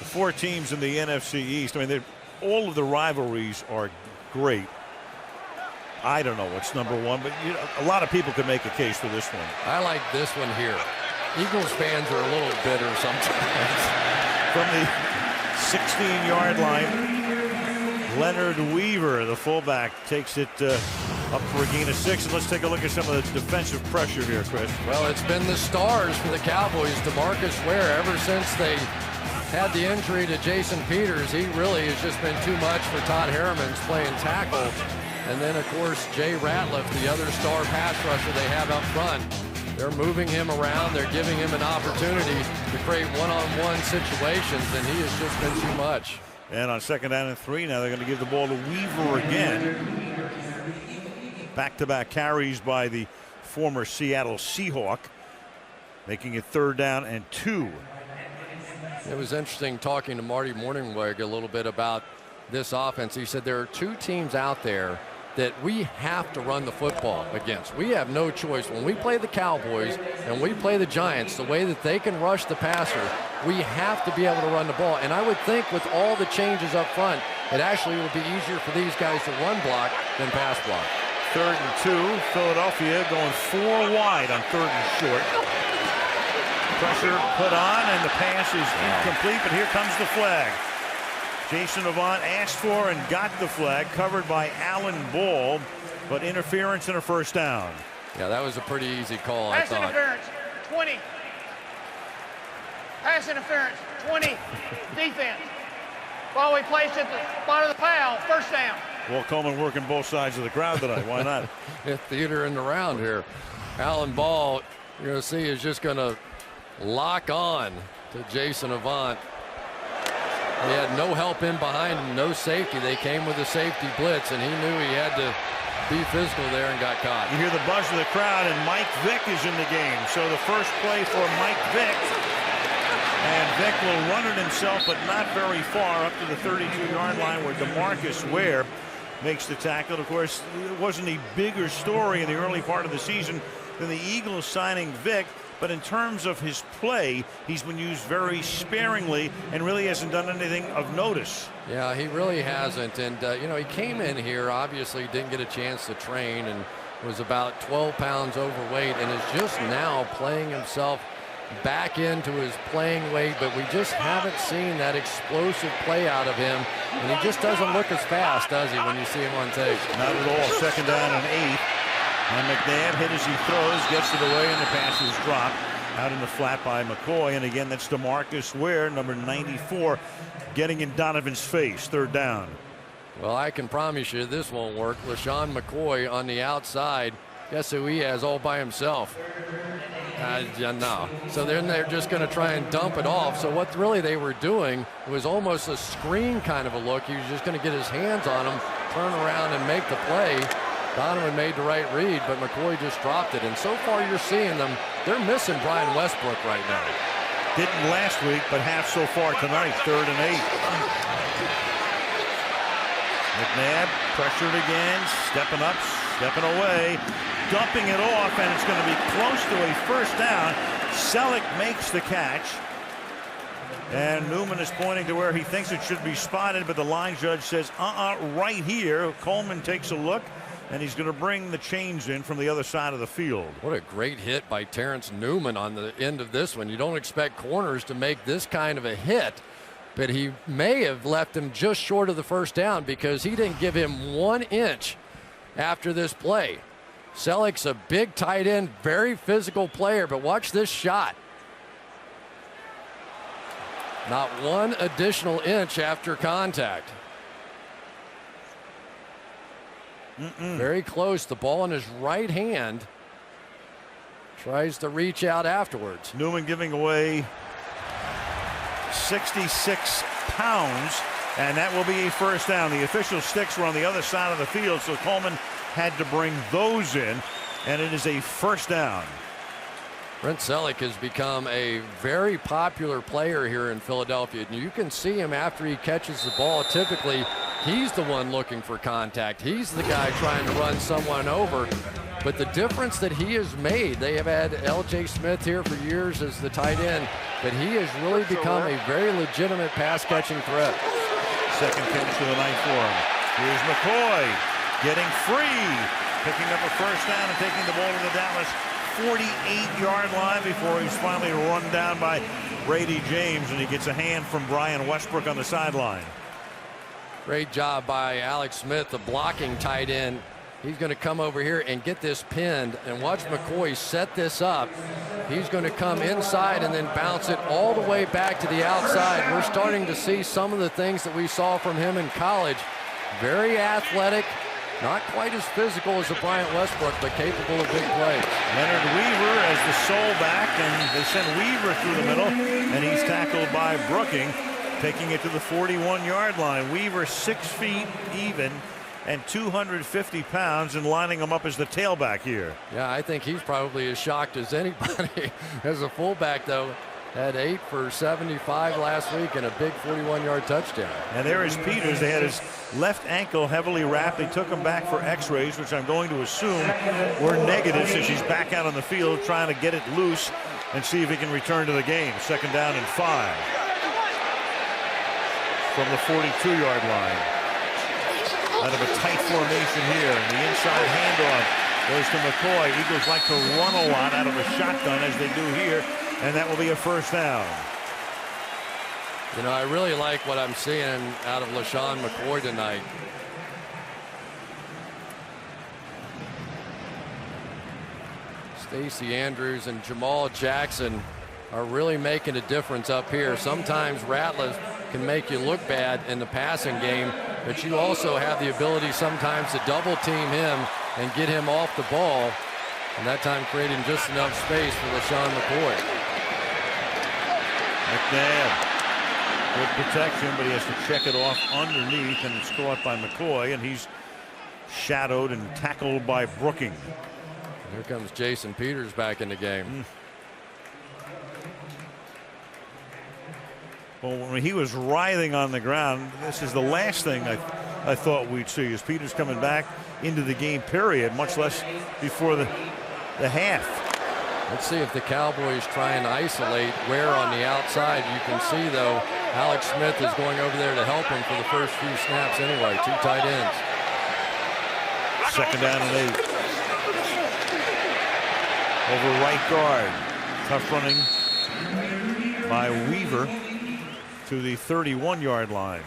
The 4 teams in the NFC East, I mean, all of the rivalries are great. I don't know what's number 1, but a lot of people could make a case for this one. I like this one here. Eagles fans are a little bitter sometimes. From the 16-yard line, Leonard Weaver, the fullback, takes it up for a gain of 6. And let's take a look at some of the defensive pressure here, Chris. Well, it's been the stars for the Cowboys. DeMarcus Ware, ever since they had the injury to Jason Peters, he really has just been too much for Todd Harriman's playing tackle. And then, of course, Jay Ratliff, the other star pass rusher they have up front. They're moving him around. They're giving him an opportunity to create one-on-one situations, and he has just been too much. And on 2nd down and 3, now they're going to give the ball to Weaver again. Back-to-back carries by the former Seattle Seahawk, making it 3rd down and 2. It was interesting talking to Marty Mornhinweg a little bit about this offense. He said there are 2 teams out there that we have to run the football against. We have no choice. When we play the Cowboys and we play the Giants, the way that they can rush the passer, we have to be able to run the ball. And I would think with all the changes up front, it actually would be easier for these guys to run block than pass block. 3rd and 2. Philadelphia going 4 wide on 3rd and short. Pressure put on, and the pass is incomplete, but here comes the flag. Jason Avant asked for and got the flag, covered by Alan Ball, but interference and a 1st down. Yeah, that was a pretty easy call, Pass I thought. interference, 20. Pass interference, 20, defense. Ball we placed at the spot of the foul, first down. Well, Coleman working both sides of the crowd tonight. Why not? Theater in the round here. Alan Ball, you're going to see, is just going to lock on to Jason Avant. He had no help in behind him, no safety. They came with a safety blitz, and he knew he had to be physical there and got caught. You hear the buzz of the crowd, and Mike Vick is in the game. So the first play for Mike Vick. And Vick will run it himself, but not very far, up to the 32-yard line where DeMarcus Ware makes the tackle. Of course, it wasn't a bigger story in the early part of the season than the Eagles signing Vick. But in terms of his play, he's been used very sparingly and really hasn't done anything of notice. Yeah, he really hasn't. And, you know, he came in here, obviously didn't get a chance to train and was about 12 pounds overweight and is just now playing himself back into his playing weight. But we just haven't seen that explosive play out of him. And he just doesn't look as fast, does he, when you see him on tape? Not at all. Second down and 8. And McNabb hit as he throws, gets it away, and the pass is dropped out in the flat by McCoy. And again, that's DeMarcus Ware, number 94, getting in Donovan's face. Third down. Well, I can promise you this won't work. LaShawn McCoy on the outside. Guess who he has all by himself? No. So then they're just going to try and dump it off. So what really they were doing was almost a screen kind of a look. He was just going to get his hands on him, turn around, and make the play. Donovan made the right read, but McCoy just dropped it. And so far you're seeing them, they're missing Brian Westbrook right now. Didn't last week, but half so far tonight. Third and 8. McNabb pressured again, stepping up, stepping away, dumping it off, and it's going to be close to a first down. Selleck makes the catch. And Newman is pointing to where he thinks it should be spotted, but the line judge says, right here. Coleman takes a look, and he's going to bring the chains in from the other side of the field. What a great hit by Terrence Newman on the end of this one. You don't expect corners to make this kind of a hit, but he may have left him just short of the first down because he didn't give him 1 inch after this play. Selleck's a big tight end, very physical player, but watch this shot. Not 1 additional inch after contact. Very close. The ball in his right hand. Tries to reach out afterwards. Newman giving away 66 pounds, and that will be a first down. The official sticks were on the other side of the field, so Coleman had to bring those in, and it is a first down. Brent Selleck has become a very popular player here in Philadelphia. And you can see him after he catches the ball. Typically, he's the one looking for contact. He's the guy trying to run someone over. But the difference that he has made, they have had L.J. Smith here for years as the tight end, but he has really become a very legitimate pass-catching threat. Second catch of the night for him. Here's McCoy getting free, picking up a first down and taking the ball to the Dallas 48-yard line before he's finally run down by Brady James, and he gets a hand from Brian Westbrook on the sideline. Great job by Alex Smith, the blocking tight end. He's going to come over here and get this pinned, and watch McCoy set this up. He's going to come inside and then bounce it all the way back to the outside. We're starting to see some of the things that we saw from him in college. Very athletic, not quite as physical as a Bryant Westbrook, but capable of big plays. Leonard Weaver as the sole back, and they send Weaver through the middle, and he's tackled by Brooking, taking it to the 41-yard line. Weaver 6 feet even and 250 pounds, and lining him up as the tailback here. Yeah, I think he's probably as shocked as anybody. As a fullback, though, had 8 for 75 last week and a big 41-yard touchdown. And there is Peters. They had his left ankle heavily wrapped. They took him back for x-rays, which I'm going to assume were negative, since he's back out on the field trying to get it loose and see if he can return to the game. Second down and 5 from the 42-yard line. Out of a tight formation here, and the inside handoff goes to McCoy. Eagles like to run a lot out of a shotgun, as they do here, and that will be a first down. You know, I really like what I'm seeing out of LaShawn McCoy tonight. Stacey Andrews and Jamal Jackson are really making a difference up here. Sometimes Ratliff can make you look bad in the passing game, but you also have the ability sometimes to double team him and get him off the ball, and that time creating just enough space for LaShawn McCoy. McNabb, good protection, but he has to check it off underneath, and it's caught by McCoy, and he's shadowed and tackled by Brooking. Here comes Jason Peters back in the game. Well, when he was writhing on the ground, this is the last thing I thought we'd see, is Peters coming back into the game period, much less before the half. Let's see if the Cowboys try and isolate Ware on the outside. You can see, though, Alex Smith is going over there to help him for the first few snaps anyway. 2 tight ends. 2nd down and 8. Over right guard. Tough running by Weaver to the 31-yard line.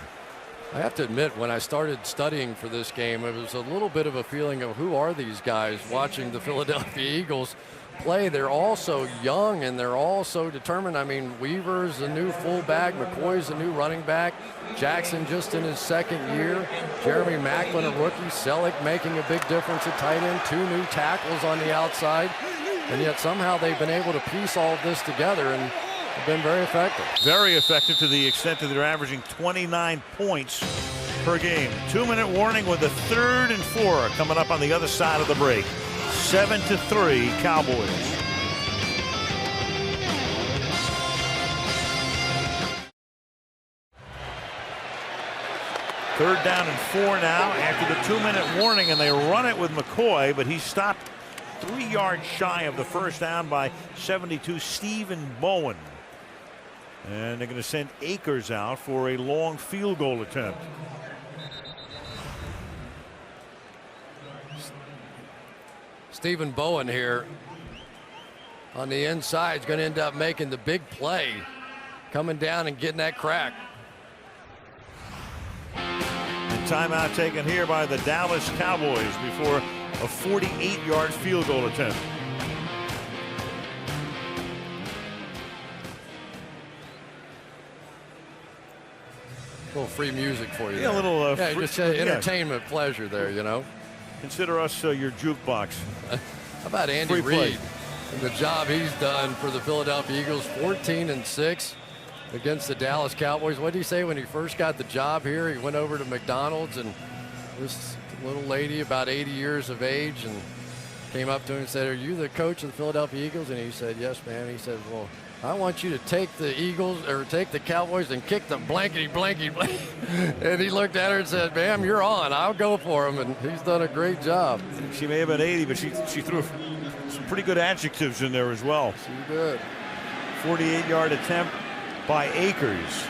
I have to admit, when I started studying for this game, it was a little bit of a feeling of who are these guys watching the Philadelphia Eagles play. They're all so young and they're all so determined. I mean, Weaver's a new fullback, McCoy's a new running back, Jackson just in his 2nd year, Jeremy Maclin a rookie, Selleck making a big difference at tight end, 2 new tackles on the outside, and yet somehow they've been able to piece all of this together and have been very effective. Very effective to the extent that they're averaging 29 points per game. 2-minute warning with the 3rd and 4 coming up on the other side of the break. 7-3 Cowboys. Third down and 4 now after the 2-minute warning, and they run it with McCoy, but he stopped 3 yards shy of the first down by 72 Stephen Bowen. And they're going to send Akers out for a long field goal attempt. Stephen Bowen here on the inside is going to end up making the big play, coming down and getting that crack. And timeout taken here by the Dallas Cowboys before a 48-yard field goal attempt. A little free music for you. Yeah, a little just entertainment pleasure there, you know. Consider us your jukebox. How about Andy Reid and the job he's done for the Philadelphia Eagles? 14-6 against the Dallas Cowboys. What did he say when he first got the job here? He went over to McDonald's, and this little lady about 80 years of age and came up to him and said, "Are you the coach of the Philadelphia Eagles?" And he said, "Yes, ma'am." He said, "Well, I want you to take the Eagles or take the Cowboys and kick the blankety. And he looked at her and said, "Ma'am, you're on. I'll go for him." And he's done a great job. She may have been 80, but she threw some pretty good adjectives in there as well. She did. 48-yard attempt by Akers.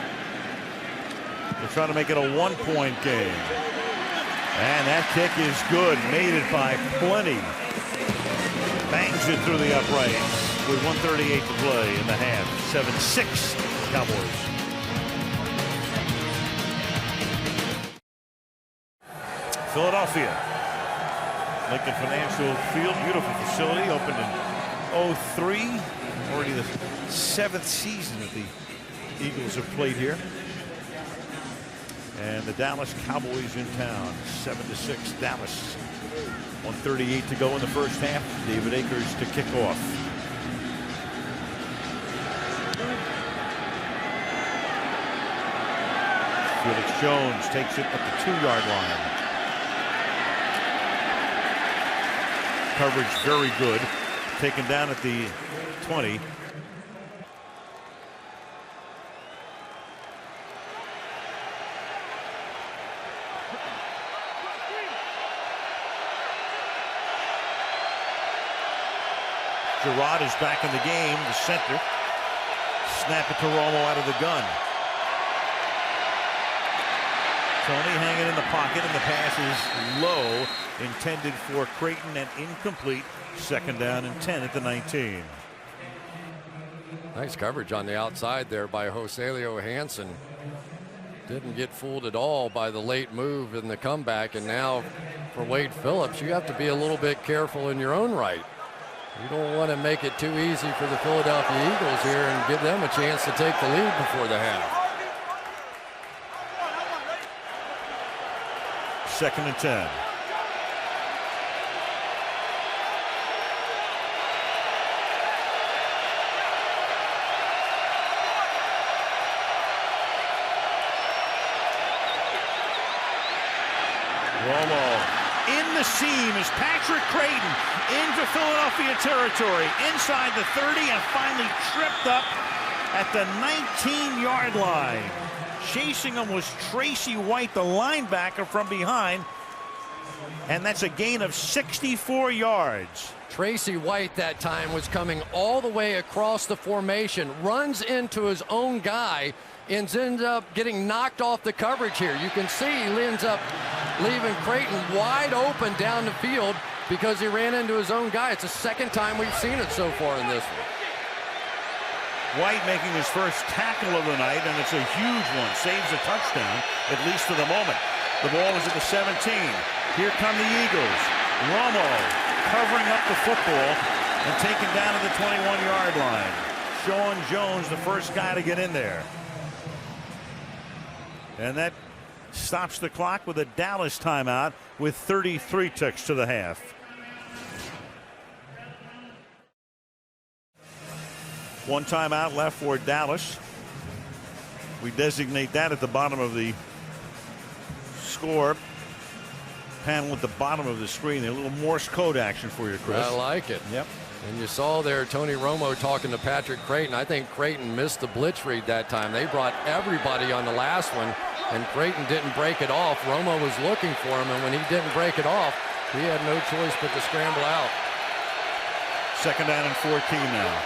They're trying to make it a 1-point game. And that kick is good. Made it by plenty. Bangs it through the uprights with 1:38 to play in the half. 7-6 Cowboys. Philadelphia. Lincoln Financial Field, beautiful facility, opened in 2003. Already the 7th season that the Eagles have played here. And the Dallas Cowboys in town. 7-6 Dallas. 1:38 to go in the first half. David Akers to kick off. Felix Jones takes it at the 2-yard line. Coverage very good. Taken down at the 20. Gerard is back in the game, the center. Snap it to Romo out of the gun. Tony hanging in the pocket, and the pass is low, intended for Creighton and incomplete. 2nd down and 10 at the 19. Nice coverage on the outside there by Joselio Hansen. Didn't get fooled at all by the late move in the comeback, and now for Wade Phillips, you have to be a little bit careful in your own right. You don't want to make it too easy for the Philadelphia Eagles here and give them a chance to take the lead before the half. 2nd and 10. Romo in the seam is Patrick Creighton into Philadelphia territory, inside the 30, and finally tripped up at the 19-yard line. Chasing him was Tracy White, the linebacker, from behind, and that's a gain of 64 yards. Tracy White that time was coming all the way across the formation, runs into his own guy, and ends up getting knocked off the coverage here. You can see he ends up leaving Creighton wide open down the field because he ran into his own guy. It's the second time we've seen it so far in this one. White making his first tackle of the night, and it's a huge one. Saves a touchdown, at least for the moment. The ball is at the 17. Here come the Eagles. Romo covering up the football and taken down to the 21-yard line. Sean Jones, the first guy to get in there. And that stops the clock with a Dallas timeout with 33 ticks to the half. One timeout left for Dallas. We designate that at the bottom of the score panel at the bottom of the screen. A little Morse code action for you, Chris. I like it. Yep. And you saw there Tony Romo talking to Patrick Creighton. I think Creighton missed the blitz read that time. They brought everybody on the last one, and Creighton didn't break it off. Romo was looking for him, and when he didn't break it off, he had no choice but to scramble out. 2nd down and 14 now.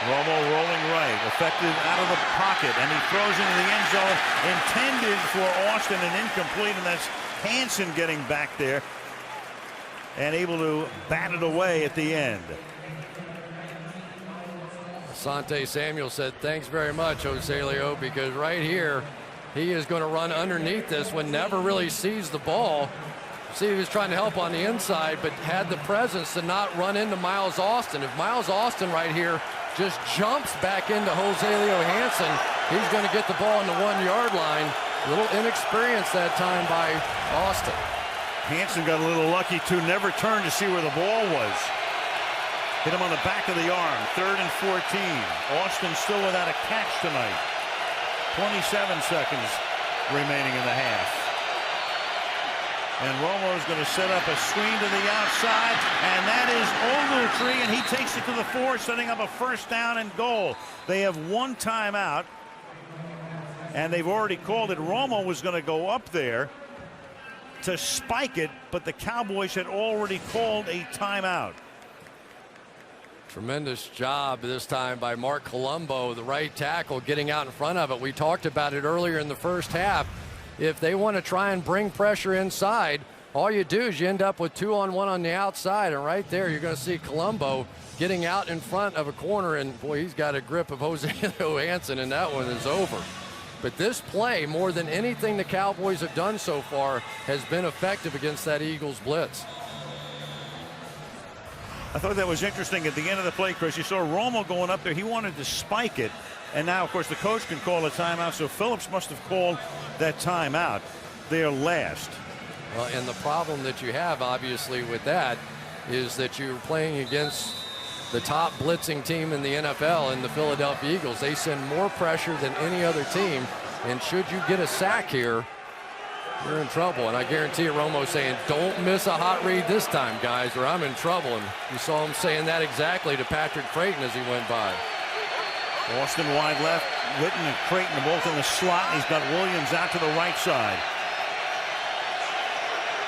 Romo rolling right, effective out of the pocket, and he throws into the end zone, intended for Austin and incomplete, and that's Hansen getting back there and able to bat it away at the end. Asante Samuel said, thanks very much, Jose Leo, because right here, he is going to run underneath this one, never really sees the ball. See, he was trying to help on the inside, but had the presence to not run into Miles Austin. If Miles Austin right here just jumps back into Jose Leo Hansen, he's going to get the ball on the 1-yard line. A little inexperienced that time by Austin. Hansen got a little lucky, too. Never turned to see where the ball was. Hit him on the back of the arm. 3rd and 14. Austin still without a catch tonight. 27 seconds remaining in the half. And Romo's going to set up a screen to the outside, and that is Ogletree, and he takes it to the 4, setting up a 1st down and goal. They have one timeout, and they've already called it. Romo was going to go up there to spike it, but the Cowboys had already called a timeout. Tremendous job this time by Mark Colombo, the right tackle, getting out in front of it. We talked about it earlier in the first half. If they want to try and bring pressure inside, all you do is you end up with 2-on-1 on the outside, and right there you're going to see Colombo getting out in front of a corner, and boy, he's got a grip of Jose Leo Hansen, and that one is over. But this play, more than anything the Cowboys have done so far, has been effective against that Eagles blitz. I thought that was interesting at the end of the play, Chris. You saw Romo going up there. He wanted to spike it. And now, of course, the coach can call a timeout, so Phillips must have called that timeout there last. Well, and the problem that you have, obviously, with that is that you're playing against the top blitzing team in the NFL in the Philadelphia Eagles. They send more pressure than any other team, and should you get a sack here, you're in trouble. And I guarantee you, Romo's saying, don't miss a hot read this time, guys, or I'm in trouble. And you saw him saying that exactly to Patrick Creighton as he went by. Austin wide left, Witten and Creighton are both in the slot. He's got Williams out to the right side.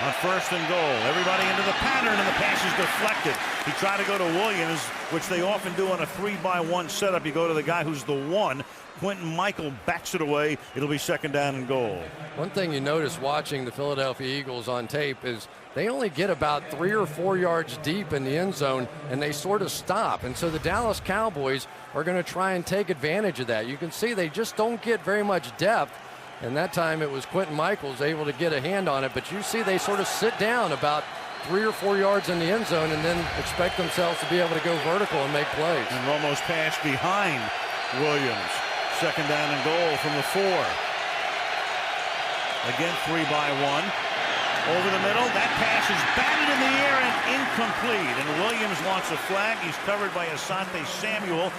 On 1st and goal, everybody into the pattern, and the pass is deflected. He tried to go to Williams, which they often do on a 3-by-1 setup. You go to the guy who's the 1. Quentin Michael backs it away. It'll be 2nd down and goal. One thing you notice watching the Philadelphia Eagles on tape is they only get about 3 or 4 yards deep in the end zone, and they sort of stop. And so the Dallas Cowboys are going to try and take advantage of that. You can see they just don't get very much depth And that time it was Quentin Michaels able to get a hand on it. But you see they sort of sit down about 3 or 4 yards in the end zone and then expect themselves to be able to go vertical and make plays. And Romo's pass behind Williams. 2nd down and goal from the 4. Again, 3 by 1. Over the middle. That pass is batted in the air and incomplete. And Williams wants a flag. He's covered by Asante Samuel.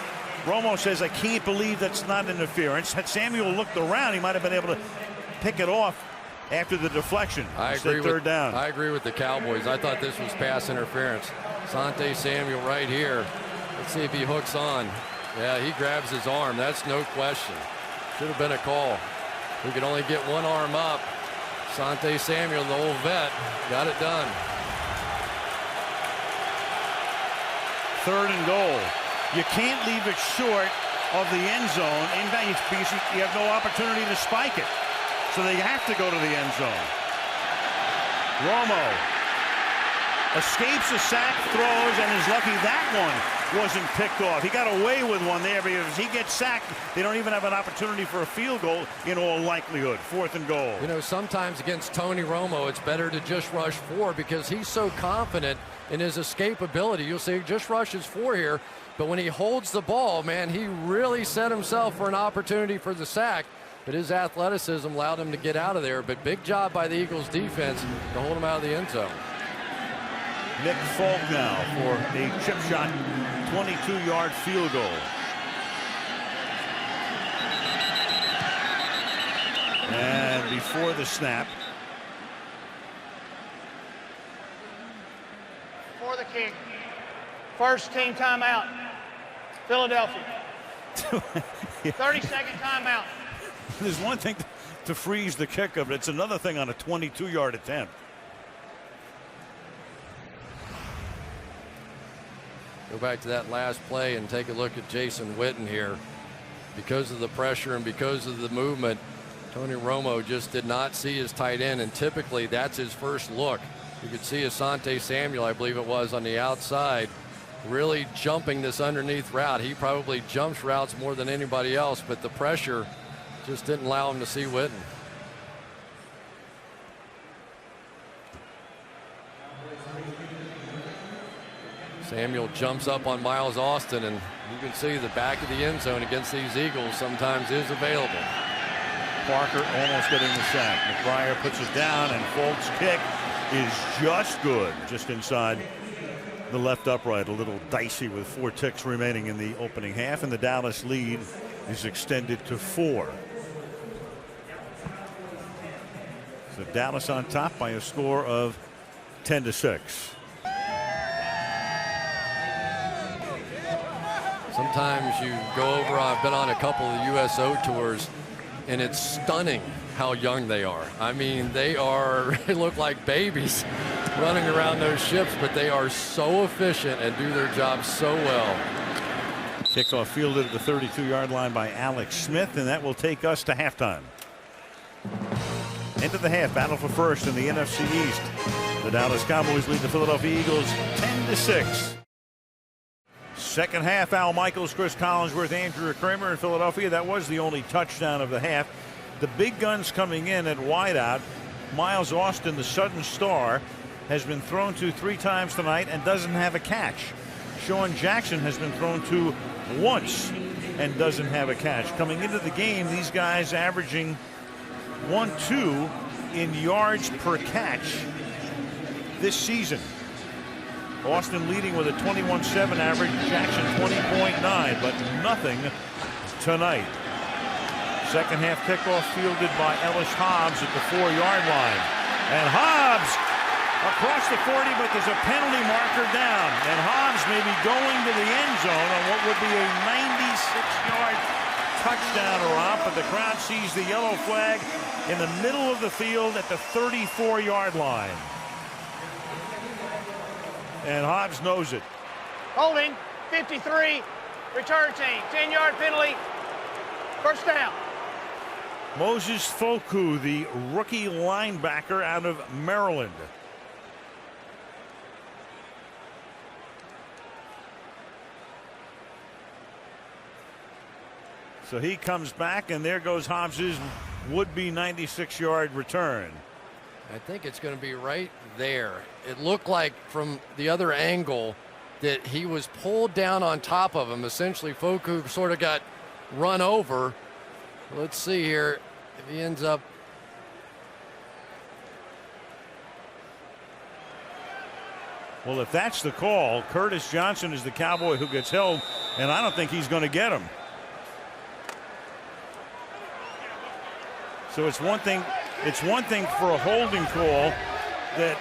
Romo says, I can't believe that's not interference. Had Samuel looked around, he might have been able to pick it off after the deflection. I agree. Third down. I agree with the Cowboys. I thought this was pass interference. Asante Samuel right here. Let's see if he hooks on. Yeah, he grabs his arm. That's no question. Should have been a call. He could only get one arm up. Asante Samuel, the old vet, got it done. 3rd and goal. You can't leave it short of the end zone. In fact, you have no opportunity to spike it. So they have to go to the end zone. Romo escapes a sack, throws, and is lucky that one wasn't picked off. He got away with one there because he gets sacked. They don't even have an opportunity for a field goal in all likelihood. 4th and goal. You know, sometimes against Tony Romo, it's better to just rush 4 because he's so confident in his escape ability. You'll see he just rushes 4 here. But when he holds the ball, man, he really set himself for an opportunity for the sack. But his athleticism allowed him to get out of there. But big job by the Eagles defense to hold him out of the end zone. Nick Folk now for a chip shot 22-yard field goal. And before the snap. Before the kick. First team timeout. Philadelphia. 30-second timeout. There's one thing to freeze the kicker, but it's another thing on a 22-yard attempt. Go back to that last play and take a look at Jason Witten here. Because of the pressure and because of the movement, Tony Romo just did not see his tight end, and typically that's his first look. You could see Asante Samuel, I believe it was, on the outside, really jumping this underneath route. He probably jumps routes more than anybody else, but the pressure just didn't allow him to see Witten. Samuel jumps up on Miles Austin, and you can see the back of the end zone against these Eagles sometimes is available. Parker almost getting the sack. McBriar puts it down, and Folk's kick is just good, just inside the left upright. A little dicey with 4 ticks remaining in the opening half, and the Dallas lead is extended to 4. So Dallas on top by a score of 10-6. Sometimes you go over, I've been on a couple of USO tours, and it's stunning how young they are. I mean, they look like babies running around those ships, but they are so efficient and do their job so well. Kickoff fielded at the 32-yard line by Alex Smith, and that will take us to halftime. End of the half, battle for first in the NFC East. The Dallas Cowboys lead the Philadelphia Eagles 10-6. Second half, Al Michaels, Chris Collinsworth, Andrew Kramer in Philadelphia. That was the only touchdown of the half. The big guns coming in at wideout. Miles Austin, the sudden star, has been thrown to 3 times tonight and doesn't have a catch. Sean Jackson has been thrown to once and doesn't have a catch. Coming into the game, these guys averaging 1-2 in yards per catch this season. Austin leading with a 21-7 average, Jackson 20.9, but nothing tonight. Second half kickoff fielded by Ellis Hobbs at the 4-yard line. And Hobbs across the 40, but there's a penalty marker down. And Hobbs may be going to the end zone on what would be a 96-yard touchdown romp, but the crowd sees the yellow flag in the middle of the field at the 34-yard line. And Hobbs knows it. Holding, 53, return team, 10-yard penalty, first down. Moses Foku, the rookie linebacker out of Maryland. So he comes back, and there goes Hobbs's would-be 96-yard return. I think it's going to be right there. It looked like from the other angle that he was pulled down on top of him. Essentially, Foku sort of got run over. Let's see here if he ends up. Well, if that's the call, Curtis Johnson is the Cowboy who gets held, and I don't think he's going to get him. So it's one thing for a holding call that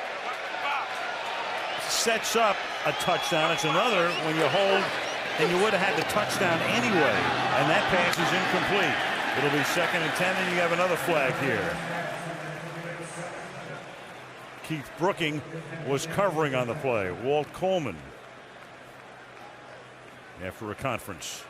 sets up a touchdown. It's another when you hold and you would have had the touchdown anyway, and that pass is incomplete. It'll be 2nd and 10, and you have another flag here. Keith Brooking was covering on the play. Walt Coleman after a conference.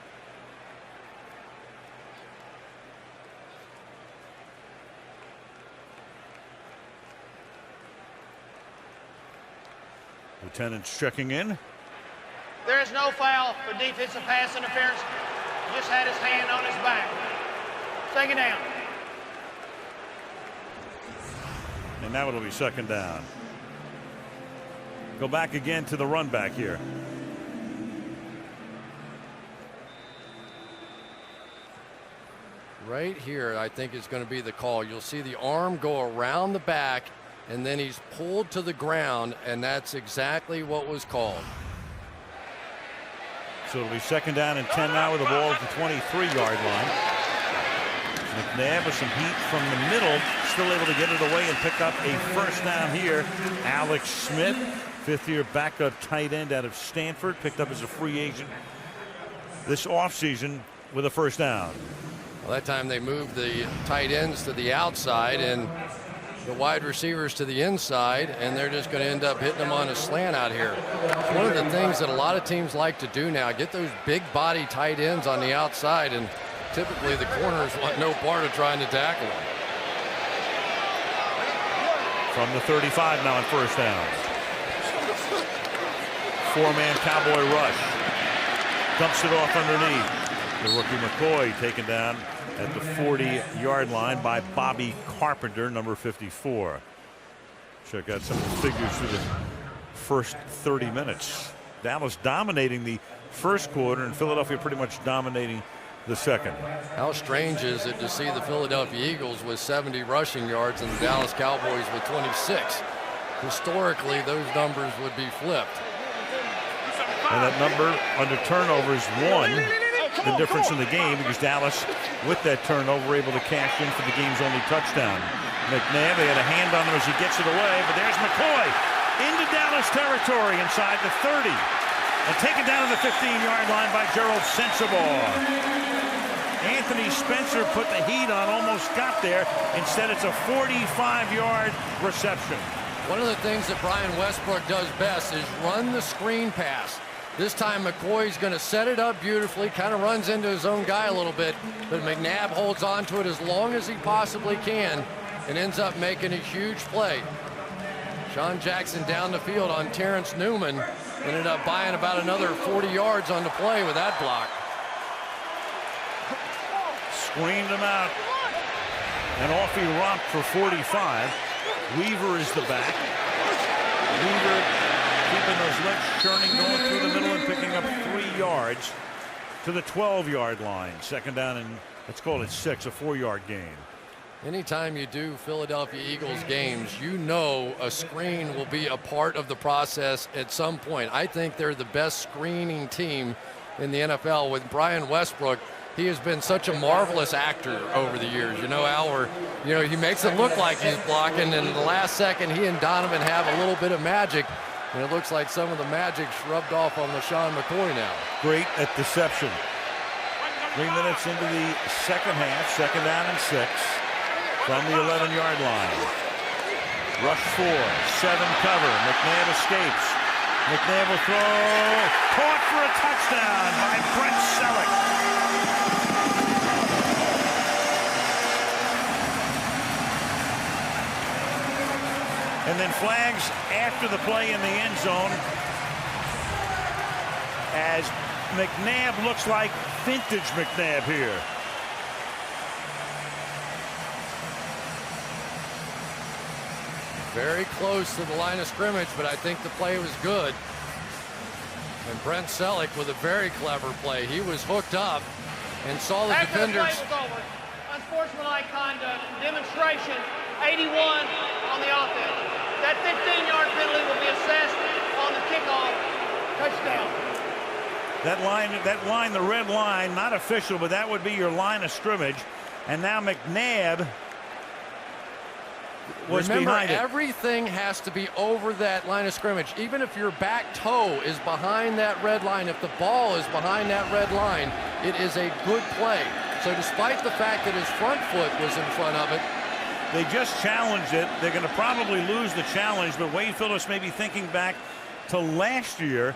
Lieutenant's checking in. There is no foul for defensive pass interference. He just had his hand on his back. Take it down. And now it'll be 2nd down. Go back again to the run back here. Right here, I think is going to be the call. You'll see the arm go around the back, and then he's pulled to the ground, and that's exactly what was called. So it'll be 2nd down and 10 now with the ball at the 23-yard line. McNabb with some heat from the middle, still able to get it away and pick up a 1st down here. Alex Smith, 5th-year backup tight end out of Stanford, picked up as a free agent this offseason with a 1st down. Well, that time they moved the tight ends to the outside and the wide receivers to the inside, and they're just going to end up hitting them on a slant out here. It's one of the things that a lot of teams like to do now, get those big body tight ends on the outside, and typically the corners want no part of trying to tackle them. From the 35 now on 1st down. 4-man Cowboy rush. Dumps it off underneath. The rookie McCoy taken down at the 40-yard line by Bobby Carpenter, number 54. Check out some of the figures through the first 30 minutes. Dallas dominating the first quarter, and Philadelphia pretty much dominating the second. How strange is it to see the Philadelphia Eagles with 70 rushing yards and the Dallas Cowboys with 26? Historically, those numbers would be flipped. And that number under turnovers won the difference in the game, because Dallas, with that turnover, able to cash in for the game's only touchdown. McNabb, they had a hand on him as he gets it away, but there's McCoy into Dallas territory inside the 30. And taken down to the 15-yard line by Gerald Sensabaugh. Anthony Spencer put the heat on, almost got there. Instead, it's a 45-yard reception. One of the things that Brian Westbrook does best is run the screen pass. This time McCoy's going to set it up beautifully, kind of runs into his own guy a little bit, but McNabb holds on to it as long as he possibly can and ends up making a huge play. Sean Jackson down the field on Terrence Newman, ended up buying about another 40 yards on the play with that block. Screened him out, and off he romped for 45. Weaver is the back. Weaver keeping those legs churning, going through the middle and picking up 3 yards to the 12-yard line. 2nd down and let's call it 6, a 4-yard gain. Anytime you do Philadelphia Eagles games, you know a screen will be a part of the process at some point. I think they're the best screening team in the NFL with Brian Westbrook. He has been such a marvelous actor over the years. You know, Al, where, you know, he makes it look like he's blocking, and in the last second, he and Donovan have a little bit of magic, and it looks like some of the magic's rubbed off on LaShawn McCoy now. Great at deception. 3 minutes into the second half, 2nd down and 6 from the 11-yard line. Rush 4, 7 cover. McNabb escapes. McNabb will throw. Caught for a touchdown by Brent Selleck. And then flags after the play in the end zone as McNabb looks like vintage McNabb here. Very close to the line of scrimmage, but I think the play was good. And Brent Selleck with a very clever play. He was hooked up and saw the After defenders. the play was over, unsportsmanlike conduct, demonstration, 81 on the offense. That 15-yard penalty will be assessed on the kickoff. Touchdown. That line, the red line, not official, but that would be your line of scrimmage. And now McNabb was Remember, behind it. everything has to be over that line of scrimmage. Even if your back toe is behind that red line, if the ball is behind that red line, it is a good play. So despite the fact that his front foot was in front of it, they just challenged it. They're going to probably lose the challenge, but Wade Phillips may be thinking back to last year.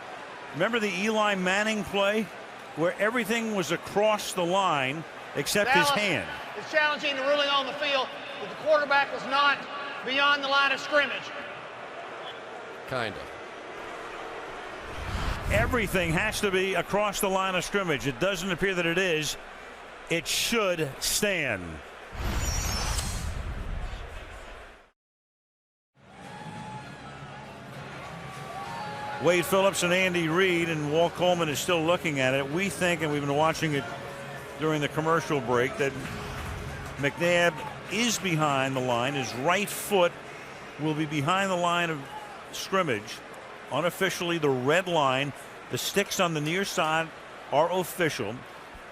Remember the Eli Manning play where everything was across the line except his hand? Is challenging the ruling on the field that the quarterback was not beyond the line of scrimmage. kind of. Everything has to be across the line of scrimmage. It doesn't appear that it is. It should stand. Wade Phillips and Andy Reid, and Walt Coleman is still looking at it. We think, and we've been watching it during the commercial break, that McNabb is behind the line. His right foot will be behind the line of scrimmage. Unofficially, the red line, the sticks on the near side are official.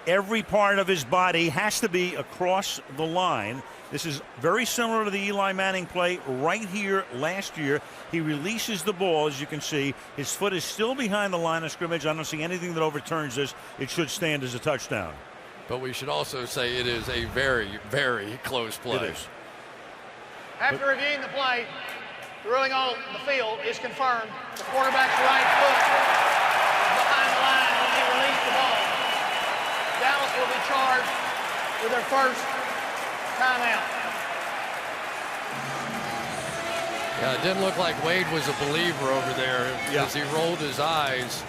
Every part of his body has to be across the line. This is very similar to the Eli Manning play right here last year. He releases the ball, as you can see. His foot is still behind the line of scrimmage. I don't see anything that overturns this. It should stand as a touchdown. But we should also say it is a very, very close play. It is. After reviewing the play, the ruling on the field is confirmed. The quarterback's right foot is behind the line when he released the ball. Dallas will be charged with their first timeout. Yeah, it didn't look like Wade was a believer over there as he rolled his eyes.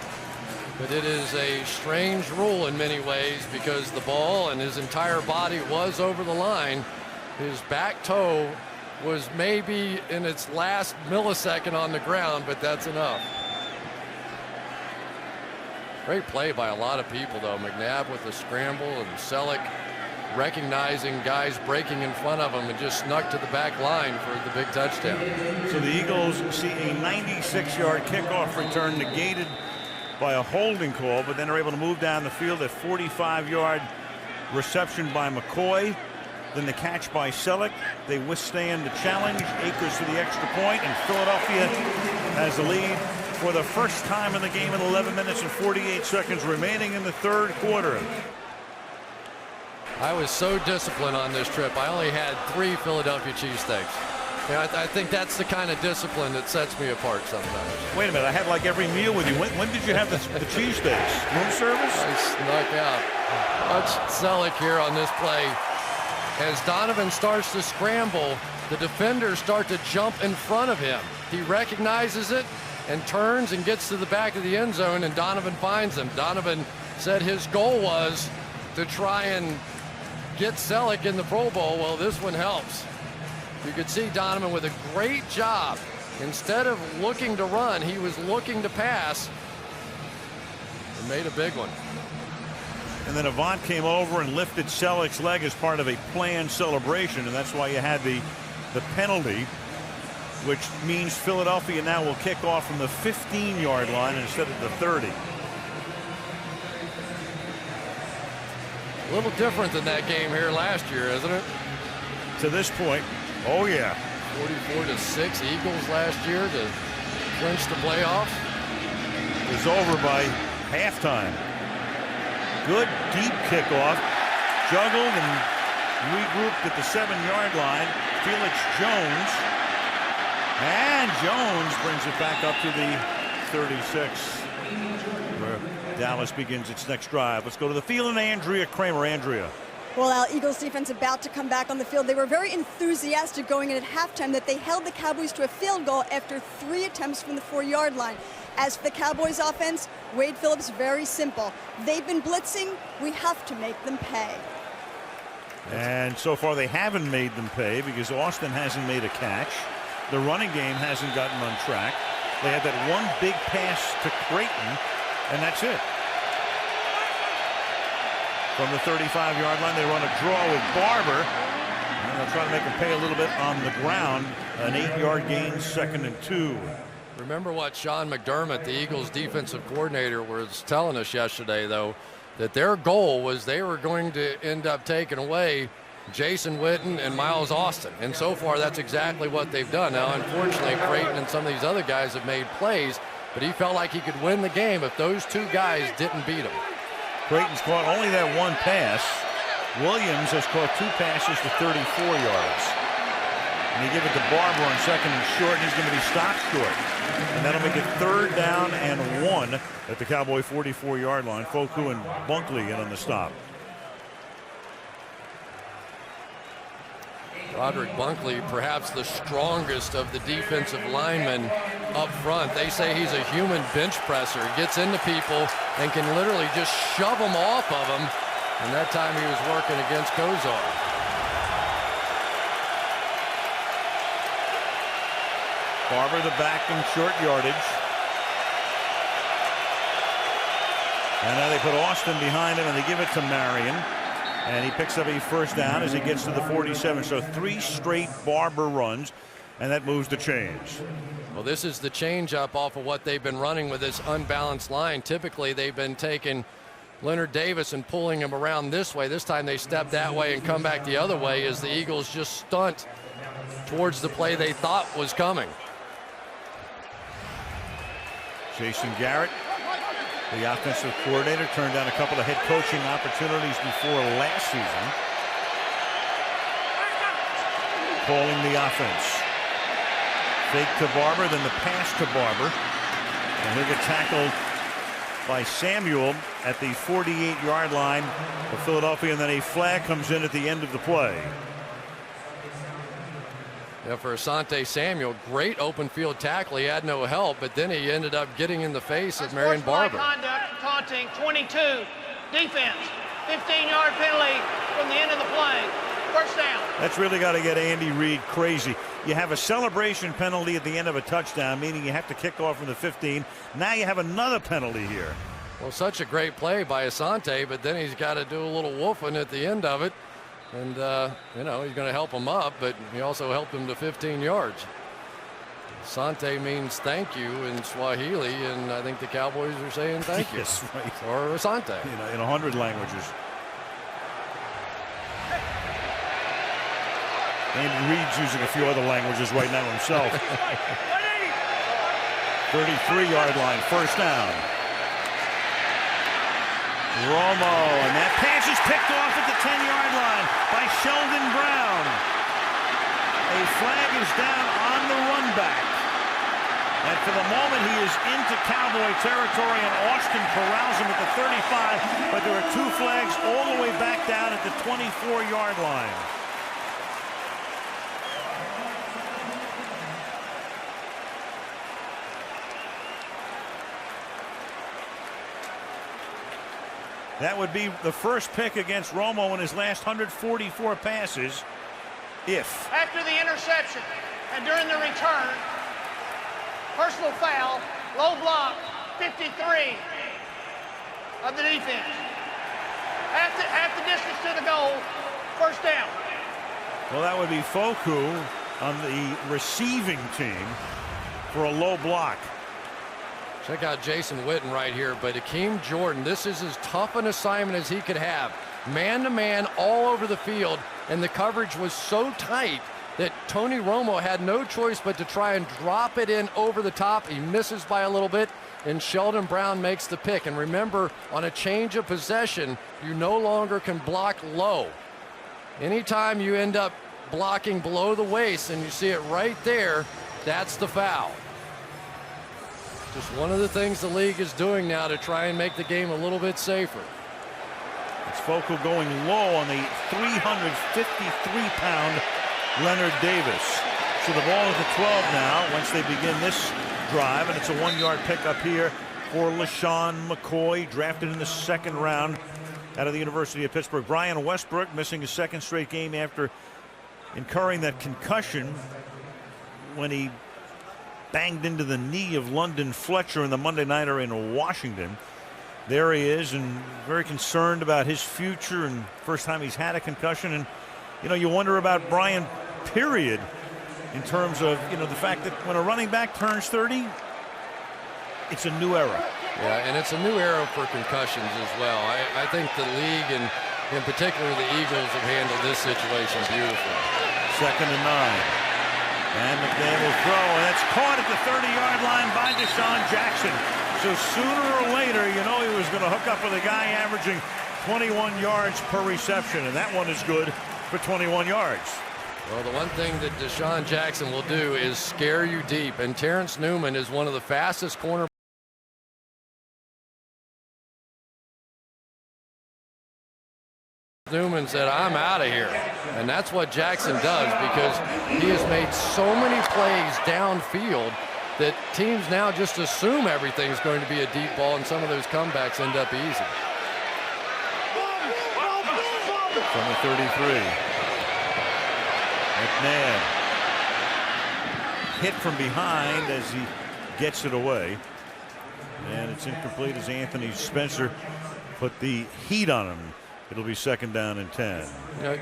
But it is a strange rule in many ways because the ball and his entire body was over the line. His back toe was maybe in its last millisecond on the ground, but that's enough. Great play by a lot of people, though. McNabb with the scramble and Selleck recognizing guys breaking in front of him and just snuck to the back line for the big touchdown. So the Eagles see a 96-yard kickoff return negated by a holding call, but then are able to move down the field. A 45-yard reception by McCoy. Then the catch by Selleck. They withstand the challenge. Akers to the extra point, and Philadelphia has the lead for the first time in the game in 11 minutes and 48 seconds remaining in the third quarter. I was so disciplined on this trip. I only had 3 Philadelphia cheesesteaks. Yeah, I think that's the kind of discipline that sets me apart sometimes. Wait a minute, I had like every meal with you. When did you have the cheesesteaks? Room service? I snuck out. Watch Selleck here on this play. As Donovan starts to scramble, the defenders start to jump in front of him. He recognizes it and turns and gets to the back of the end zone, and Donovan finds him. Donovan said his goal was to try and get Selleck in the Pro Bowl. Well, this one helps. You could see Donovan with a great job. Instead of looking to run, he was looking to pass and made a big one. And then Avant came over and lifted Selleck's leg as part of a planned celebration, and that's why you had the penalty, which means Philadelphia now will kick off from the 15-yard line instead of the 30. A little different than that game here last year, isn't it? To this point, oh yeah. 44-6 Eagles last year to clinch the playoff. It was over by halftime. Good deep kickoff, juggled and regrouped at the 7-yard line. Felix Jones, and Jones brings it back up to the 36, where Dallas begins its next drive. Let's go to the field and Andrea Kramer. Andrea. Well, Al, Eagles defense about to come back on the field. They were very enthusiastic going in at halftime that they held the Cowboys to a field goal after 3 attempts from the 4-yard line. As for the Cowboys offense, Wade Phillips, very simple. They've been blitzing. We have to make them pay. And so far they haven't made them pay because Austin hasn't made a catch. the running game hasn't gotten on track. They had that one big pass to Creighton, and that's it. From the 35-yard line, they run a draw with Barber, and they'll try to make him pay a little bit on the ground. An 8-yard gain, 2nd and 2. Remember what Sean McDermott, the Eagles defensive coordinator, was telling us yesterday, though, that their goal was they were going to end up taking away Jason Witten and Miles Austin. And so far, that's exactly what they've done. Now, unfortunately, Creighton and some of these other guys have made plays, but he felt like he could win the game if those two guys didn't beat him. Creighton's caught only that one pass. Williams has caught 2 passes for 34 yards. And they give it to Barber on 2nd and short, and he's going to be stopped short. And that'll make it 3rd down and 1 at the Cowboy 44-yard line. Foku and Bunkley in on the stop. Roderick Bunkley, perhaps the strongest of the defensive linemen up front. They say he's a human bench presser. He gets into people and can literally just shove them off of them. And that time he was working against Kozar. Barber the back in short yardage. And now they put Austin behind him and they give it to Marion. And he picks up a 1st down as he gets to the 47. So 3 straight Barber runs, and that moves the chains. Well, this is the change up off of what they've been running with this unbalanced line. Typically, they've been taking Leonard Davis and pulling him around this way. This time they step that way and come back the other way as the Eagles just stunt towards the play they thought was coming. Jason Garrett, the offensive coordinator, turned down a couple of head coaching opportunities before last season. Calling the offense. Fake to Barber, then the pass to Barber. And he'll get tackled by Samuel at the 48-yard line of Philadelphia, and then a flag comes in at the end of the play. Yeah, for Asante Samuel, great open field tackle. He had no help, but then he ended up getting in the face of Marion Barber. Conduct, taunting, 22, defense, 15-yard penalty from the end of the play. 1st down. That's really got to get Andy Reid crazy. You have a celebration penalty at the end of a touchdown, meaning you have to kick off from the 15. Now you have another penalty here. Well, such a great play by Asante, but then he's got to do a little woofing at the end of it. And, you know, he's going to help him up, but he also helped him to 15 yards. Asante means thank you in Swahili, and I think the Cowboys are saying thank you. Yes, right. Or Asante. You know, in 100 languages. Andy Reid's using a few other languages right now himself. 33-yard line, 1st down. Romo, and that pass is picked off at the 10-yard line by Sheldon Brown. A flag is down on the run back. And for the moment, he is into Cowboy territory, and Austin corrals him at the 35, but there are 2 flags all the way back down at the 24-yard line. That would be the first pick against Romo in his last 144 passes. If. After the interception and during the return, personal foul, low block, 53 of the defense. Half the distance to the goal, 1st down. Well, that would be Foku on the receiving team for a low block. Check out Jason Witten right here, but Akeem Jordan, this is as tough an assignment as he could have. Man-to-man all over the field, and the coverage was so tight that Tony Romo had no choice but to try and drop it in over the top. He misses by a little bit, and Sheldon Brown makes the pick. And remember, on a change of possession, you no longer can block low. Anytime you end up blocking below the waist, and you see it right there, that's the foul. Just one of the things the league is doing now to try and make the game a little bit safer. It's Foku going low on the 353-pound Leonard Davis. So the ball is at 12 now once they begin this drive, and it's a 1-yard pickup here for LaShawn McCoy, drafted in the 2nd round out of the University of Pittsburgh. Brian Westbrook missing his 2nd straight game after incurring that concussion when he banged into the knee of London Fletcher in the Monday Nighter in Washington. There he is, and very concerned about his future, and first time he's had a concussion. And you wonder about Brian, period, in terms of the fact that when a running back turns 30, it's a new era. Yeah, and it's a new era for concussions as well. I think the league, and in particular the Eagles, have handled this situation beautifully. 2nd and 9. And McNabb will throw, and it's caught at the 30-yard line by Deshaun Jackson. So sooner or later, he was going to hook up with a guy averaging 21 yards per reception, and that one is good for 21 yards. Well, the one thing that Deshaun Jackson will do is scare you deep, and Terrence Newman is one of the fastest cornerbacks. Newman said, "I'm out of here." And that's what Jackson does, because he has made so many plays downfield that teams now just assume everything's going to be a deep ball, and some of those comebacks end up easy. From the 33. McNabb hit from behind as he gets it away. And it's incomplete as Anthony Spencer put the heat on him. It'll be 2nd down and 10.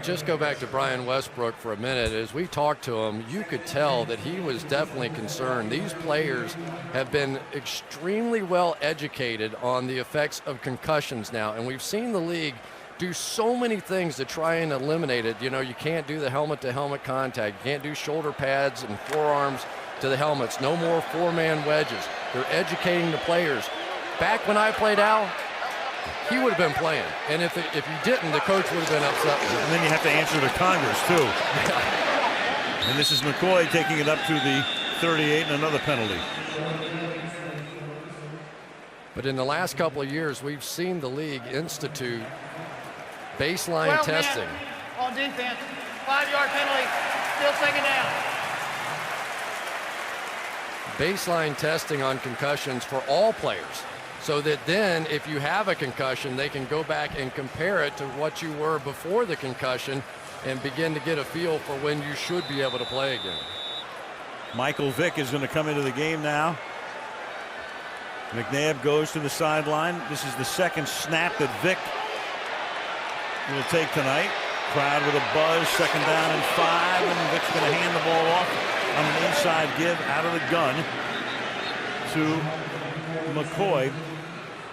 Just go back to Brian Westbrook for a minute. As we talked to him, you could tell that he was definitely concerned. These players have been extremely well educated on the effects of concussions now, and we've seen the league do so many things to try and eliminate it. You can't do the helmet-to-helmet contact. You can't do shoulder pads and forearms to the helmets. No more 4-man wedges. They're educating the players. Back when I played, Al, he would have been playing, and if you didn't, the coach would have been upset with him. And then you have to answer to Congress too. And this is McCoy taking it up to the 38 and another penalty. But in the last couple of years, we've seen the league institute baseline testing. On defense, 5-yard penalty, still 2nd down. Baseline testing on concussions for all players, so that then if you have a concussion, they can go back and compare it to what you were before the concussion and begin to get a feel for when you should be able to play again. Michael Vick is going to come into the game now. McNabb goes to the sideline. This is the 2nd snap that Vick will take tonight. Crowd with a buzz. 2nd down and 5, and Vick's going to hand the ball off on an inside give out of the gun to McCoy.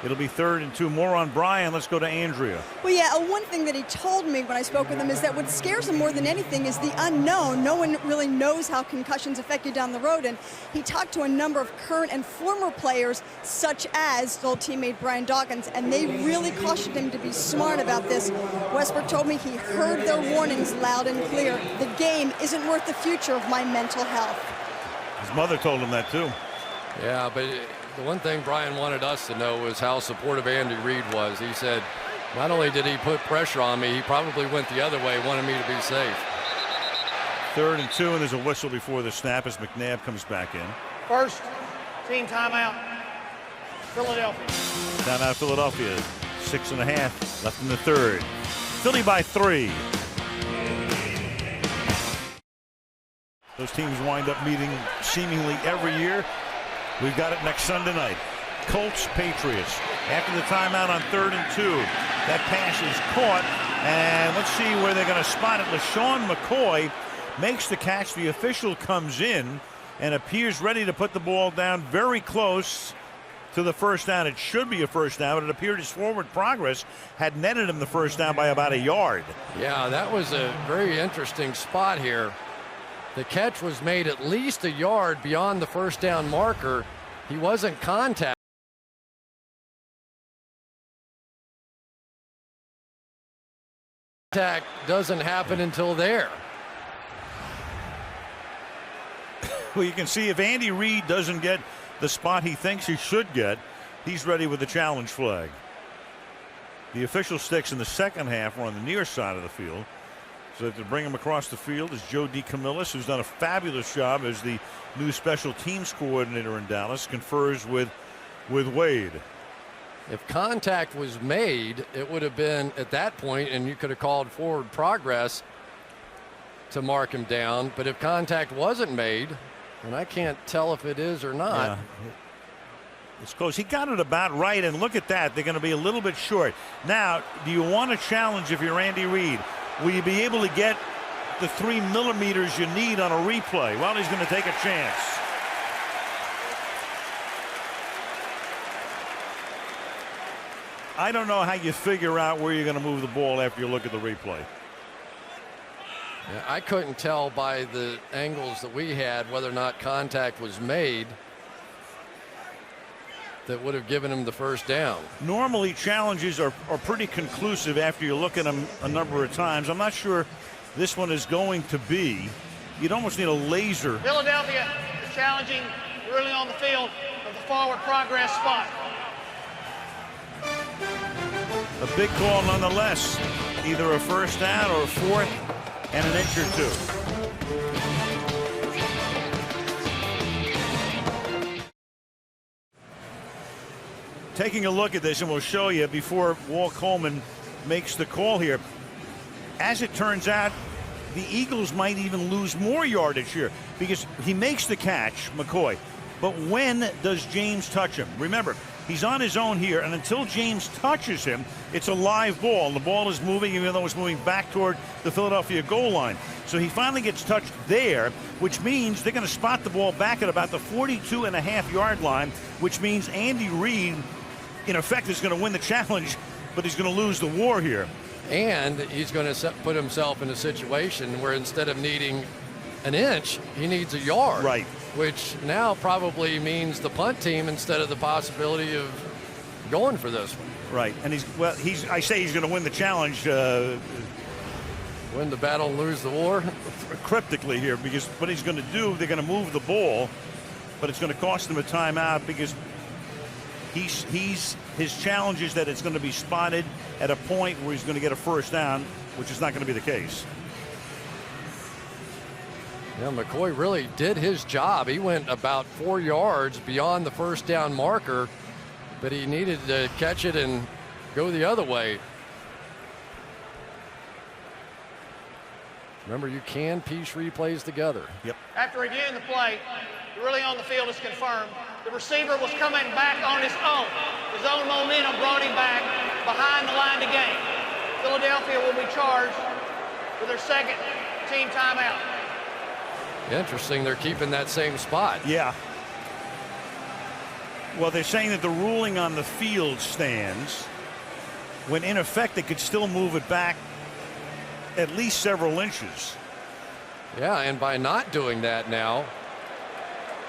It'll be 3rd and 2. More on Brian. Let's go to Andrea. Well, yeah, one thing that he told me when I spoke with him is that what scares him more than anything is the unknown. No one really knows how concussions affect you down the road, and he talked to a number of current and former players, such as his old teammate Brian Dawkins, and they really cautioned him to be smart about this. Westbrook told me he heard their warnings loud and clear. The game isn't worth the future of my mental health. His mother told him that too. Yeah, but the one thing Brian wanted us to know was how supportive Andy Reid was. He said, not only did he put pressure on me, he probably went the other way, wanted me to be safe. 3rd and 2, and there's a whistle before the snap as McNabb comes back in. First team timeout, Philadelphia. Timeout Philadelphia. 6.5 left in the 3rd. Philly by 3. Those teams wind up meeting seemingly every year. We've got it next Sunday night. Colts, Patriots. After the timeout on 3rd and 2. That pass is caught. And let's see where they're going to spot it. LaShawn McCoy makes the catch. The official comes in and appears ready to put the ball down very close to the first down. It should be a first down, but it appeared his forward progress had netted him the first down by about a yard. Yeah, that was a very interesting spot here. The catch was made at least a yard beyond the first down marker. He wasn't contacted. Contact doesn't happen until there. Well, you can see if Andy Reid doesn't get the spot he thinks he should get, he's ready with the challenge flag. The official sticks in the second half are on the near side of the field. So to bring him across the field is Joe DeCamillis, who's done a fabulous job as the new special teams coordinator in Dallas, confers with Wade. If contact was made, it would have been at that point, and you could have called forward progress to mark him down. But if contact wasn't made, And I can't tell if it is or not. Yeah. It's close. He got it about right, and look at that. They're going to be a little bit short. Now, do you want a challenge if you're Andy Reid? Will you be able to get the 3 millimeters you need on a replay? Well, he's going to take a chance. I don't know how you figure out where you're going to move the ball after you look at the replay. Yeah, I couldn't tell by the angles that we had whether or not contact was made that would have given him the first down. Normally, challenges are pretty conclusive after you look at them a number of times. I'm not sure this one is going to be. You'd almost need a laser. Philadelphia is challenging ruling on the field of the forward progress spot. A big call nonetheless. Either a first down or a fourth and an inch or two. Taking a look at this, and we'll show you before Walt Coleman makes the call here. As it turns out, the Eagles might even lose more yardage here because he makes the catch, McCoy. But when does James touch him? Remember, he's on his own here, and until James touches him, it's a live ball. And the ball is moving, even though it's moving back toward the Philadelphia goal line. So he finally gets touched there, which means they're going to spot the ball back at about the 42.5-yard line, which means Andy Reid, in effect, is going to win the challenge, but he's going to lose the war here. And he's going to put himself in a situation where instead of needing an inch, he needs a yard. Right. Which now probably means the punt team instead of the possibility of going for this one. Right. And I say he's going to win the challenge. Win the battle and lose the war. Cryptically here, because what he's going to do, they're going to move the ball, but it's going to cost him a timeout because his challenge is that it's going to be spotted at a point where he's going to get a first down, which is not going to be the case. Yeah, McCoy really did his job. He went about 4 yards beyond the first down marker, but he needed to catch it and go the other way. Remember, you can piece replays together. Yep. After reviewing the play, the ruling on the field is confirmed. The receiver was coming back on his own. His own momentum brought him back behind the line to gain. Philadelphia will be charged with their second team timeout. Interesting, they're keeping that same spot. Yeah. Well, they're saying that the ruling on the field stands when in effect they could still move it back at least several inches. Yeah, and by not doing that now,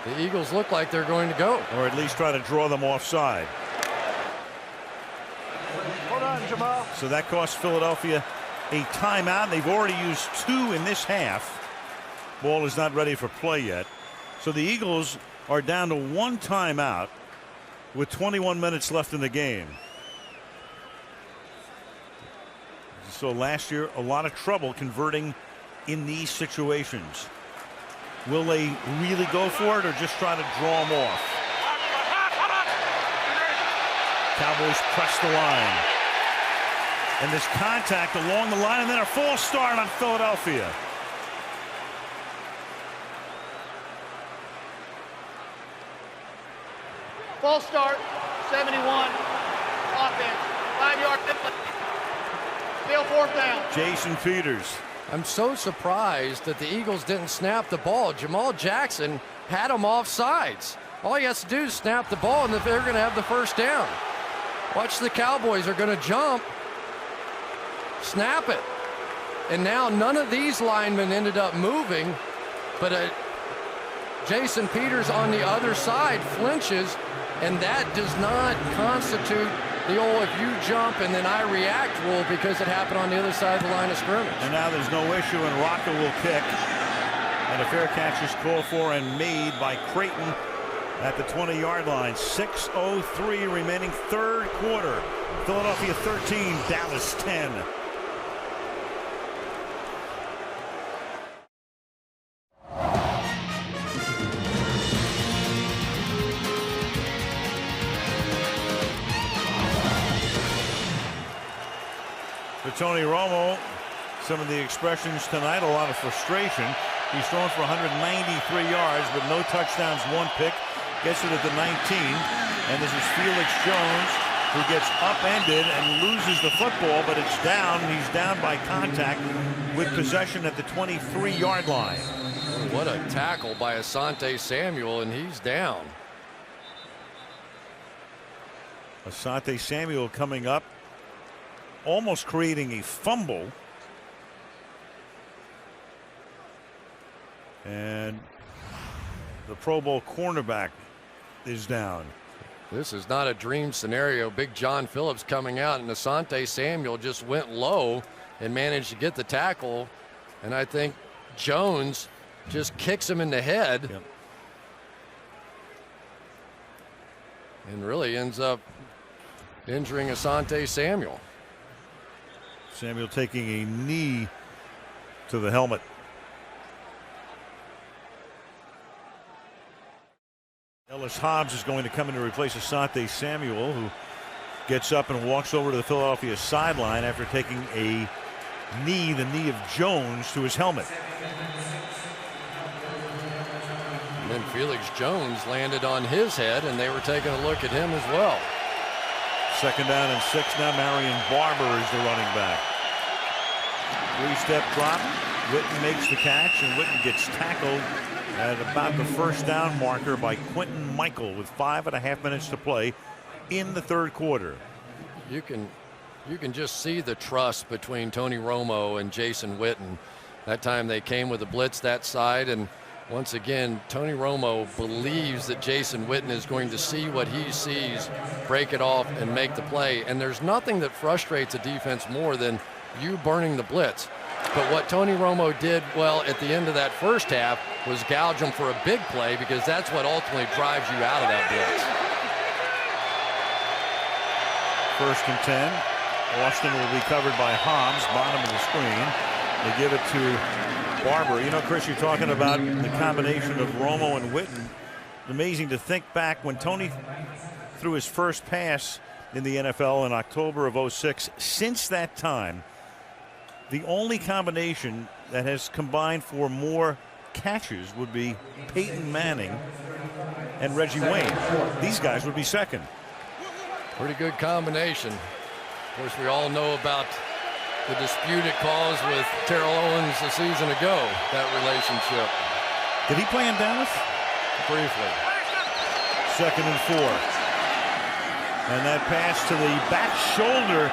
the Eagles look like they're going to go. Or at least try to draw them offside. Hold on, Jamal. So that costs Philadelphia a timeout. They've already used 2 in this half. Ball is not ready for play yet. So the Eagles are down to 1 timeout with 21 minutes left in the game. So last year, a lot of trouble converting in these situations. Will they really go for it or just try to draw them off? Cowboys press the line. And this contact along the line, and then a false start on Philadelphia. False start, 71, offense, 5-yard penalty. Still fourth down. Jason Peters. I'm so surprised that the Eagles didn't snap the ball. Jamal Jackson had him off sides. All he has to do is snap the ball, and they're going to have the first down. Watch, the Cowboys are going to jump, snap it. And now none of these linemen ended up moving, but Jason Peters on the other side flinches, and that does not constitute the old if you jump and then I react rule because it happened on the other side of the line of scrimmage. And now there's no issue, and Rocca will kick. And a fair catch is called for and made by Creighton at the 20-yard line. 6:03 remaining, third quarter. Philadelphia 13, Dallas 10. For Tony Romo, some of the expressions tonight, a lot of frustration. He's thrown for 193 yards, but no touchdowns, 1 pick. Gets it at the 19. And this is Felix Jones, who gets upended and loses the football, but it's down. He's down by contact with possession at the 23-yard line. What a tackle by Asante Samuel, and he's down. Asante Samuel coming up, almost creating a fumble. And the Pro Bowl cornerback is down. This is not a dream scenario. Big John Phillips coming out, and Asante Samuel just went low and managed to get the tackle. And I think Jones just kicks him in the head. Yep. And really ends up injuring Asante Samuel. Samuel taking a knee to the helmet. Ellis Hobbs is going to come in to replace Asante Samuel, who gets up and walks over to the Philadelphia sideline after taking a knee, the knee of Jones, to his helmet. And then Felix Jones landed on his head, and they were taking a look at him as well. 2nd down and 6 now. Marion Barber is the running back. 3-step drop. Witten makes the catch, and Witten gets tackled at about the 1st down marker by Quentin Michael with 5.5 minutes to play in the 3rd quarter. You can just see the trust between Tony Romo and Jason Witten. That time they came with a blitz that side, and once again, Tony Romo believes that Jason Witten is going to see what he sees, break it off, and make the play. And there's nothing that frustrates a defense more than you burning the blitz. But what Tony Romo did well at the end of that 1st half was gouge them for a big play, because that's what ultimately drives you out of that blitz. 1st and 10. Austin will be covered by Hobbs, bottom of the screen. They give it to Barber. You know, Chris, you're talking about the combination of Romo and Witten. Amazing to think back when Tony threw his first pass in the NFL in October of 06. Since that time, the only combination that has combined for more catches would be Peyton Manning and Reggie Wayne. These guys would be second. Pretty good combination. Of course, we all know about the dispute it caused with Terrell Owens a season ago, that relationship. Did he play in Dallas? Briefly. 2nd and 4. And that pass to the back shoulder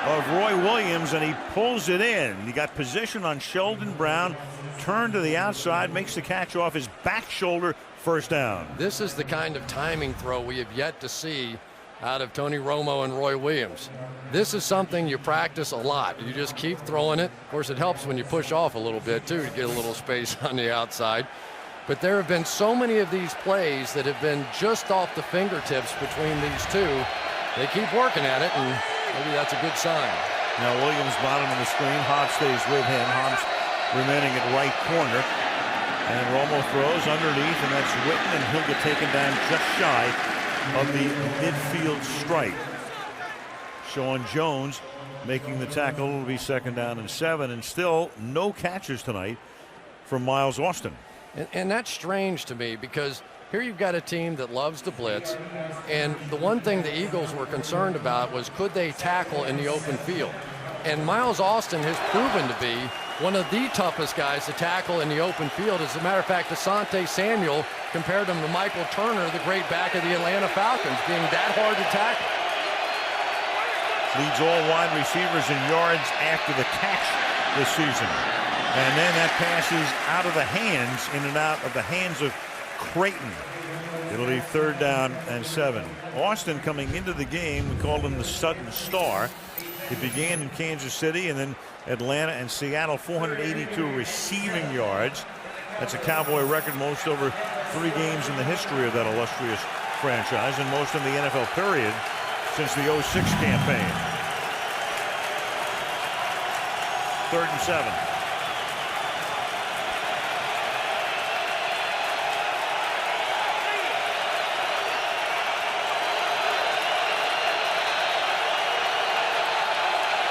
of Roy Williams, and he pulls it in. He got position on Sheldon Brown, turned to the outside, makes the catch off his back shoulder, 1st down. This is the kind of timing throw we have yet to see out of Tony Romo and Roy Williams. This is something you practice a lot. You just keep throwing it. Of course, it helps when you push off a little bit, too, to get a little space on the outside. But there have been so many of these plays that have been just off the fingertips between these two. They keep working at it, and maybe that's a good sign. Now Williams bottom of the screen. Hobbs stays with him. Hobbs remaining at right corner. And Romo throws underneath, and that's Witten, and he'll get taken down just shy of the midfield stripe. Sean Jones making the tackle. Will be 2nd down and 7, and still no catches tonight from Miles Austin. And that's strange to me, because here you've got a team that loves to blitz, and the one thing the Eagles were concerned about was could they tackle in the open field. And Miles Austin has proven to be one of the toughest guys to tackle in the open field. As a matter of fact, Asante Samuel compared him to Michael Turner, the great back of the Atlanta Falcons, being that hard to tackle. Leads all wide receivers in yards after the catch this season. And then that pass is out of the hands, in and out of the hands of Creighton. It'll be 3rd down and 7. Austin coming into the game, we called him the sudden star. It began in Kansas City and then Atlanta and Seattle. 482 receiving yards. That's a Cowboy record, most over 3 games in the history of that illustrious franchise, and most in the NFL period since the 06 campaign. 3rd and 7.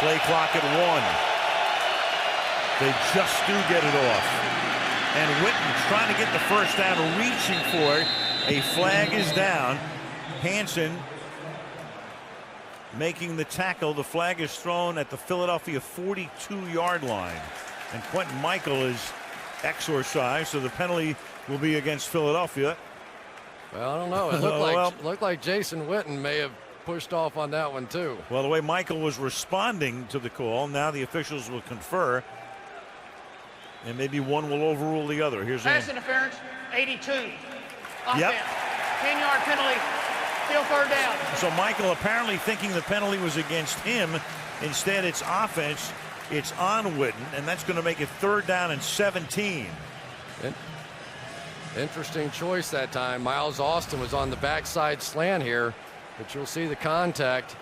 Play clock at 1. They just do get it off. And Witten's trying to get the first down, reaching for it. A flag is down. Hansen making the tackle. The flag is thrown at the Philadelphia 42-yard line. And Quentin Michael is exorcised, so the penalty will be against Philadelphia. Well, I don't know. It looked like Jason Witten may have pushed off on that one too. Well, the way Michael was responding to the call, now the officials will confer, and maybe one will overrule the other. Here's pass interference, 82. Offense. Yep. 10-yard penalty, still third down. So Michael apparently thinking the penalty was against him. Instead, it's offense. It's on Witten, and that's going to make it 3rd down and 17. Interesting choice that time. Miles Austin was on the backside slant here, but you'll see the contact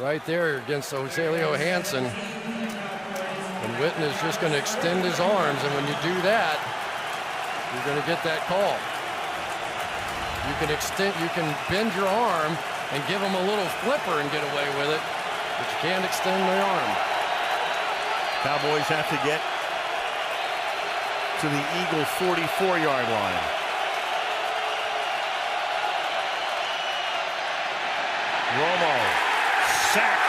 right there against Osalio Hansen. And Witten is just going to extend his arms, and when you do that, you're going to get that call. You can bend your arm and give him a little flipper and get away with it, but you can't extend the arm. Cowboys have to get to the Eagle 44-yard line. Romo sacked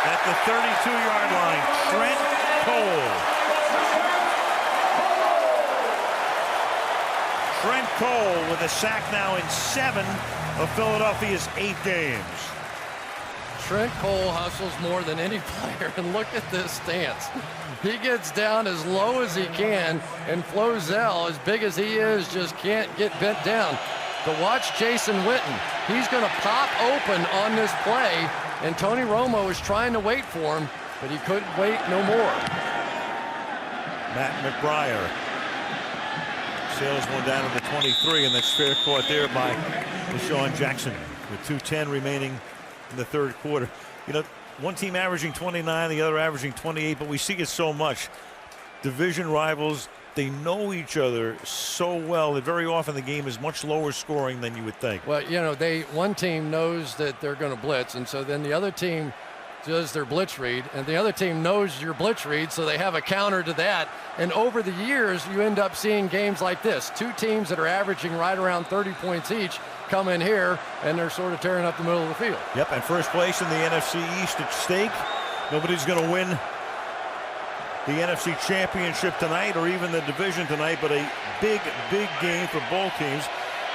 at the 32-yard line. Trent Cole. Trent Cole with a sack now in 7 of Philadelphia's 8 games. Trent Cole hustles more than any player, and look at this stance. He gets down as low as he can, and Flozell, as big as he is, just can't get bent down. But watch Jason Witten. He's going to pop open on this play, and Tony Romo is trying to wait for him, but he couldn't wait no more. Matt McBriar sails one down to the 23, and that's fair caught there by Deshaun Jackson with 2:10 remaining in the 3rd quarter. You know, one team averaging 29, the other averaging 28, but we see it so much. Division rivals, they know each other so well that very often the game is much lower scoring than you would think. Well, you know, one team knows that they're going to blitz, and so then the other team does their blitz read, and the other team knows your blitz read, so they have a counter to that. And over the years, you end up seeing games like this. 2 teams that are averaging right around 30 points each come in here, and they're sort of tearing up the middle of the field. Yep, and first place in the NFC East at stake. Nobody's going to win the NFC Championship tonight or even the division tonight, but a big, big game for both teams.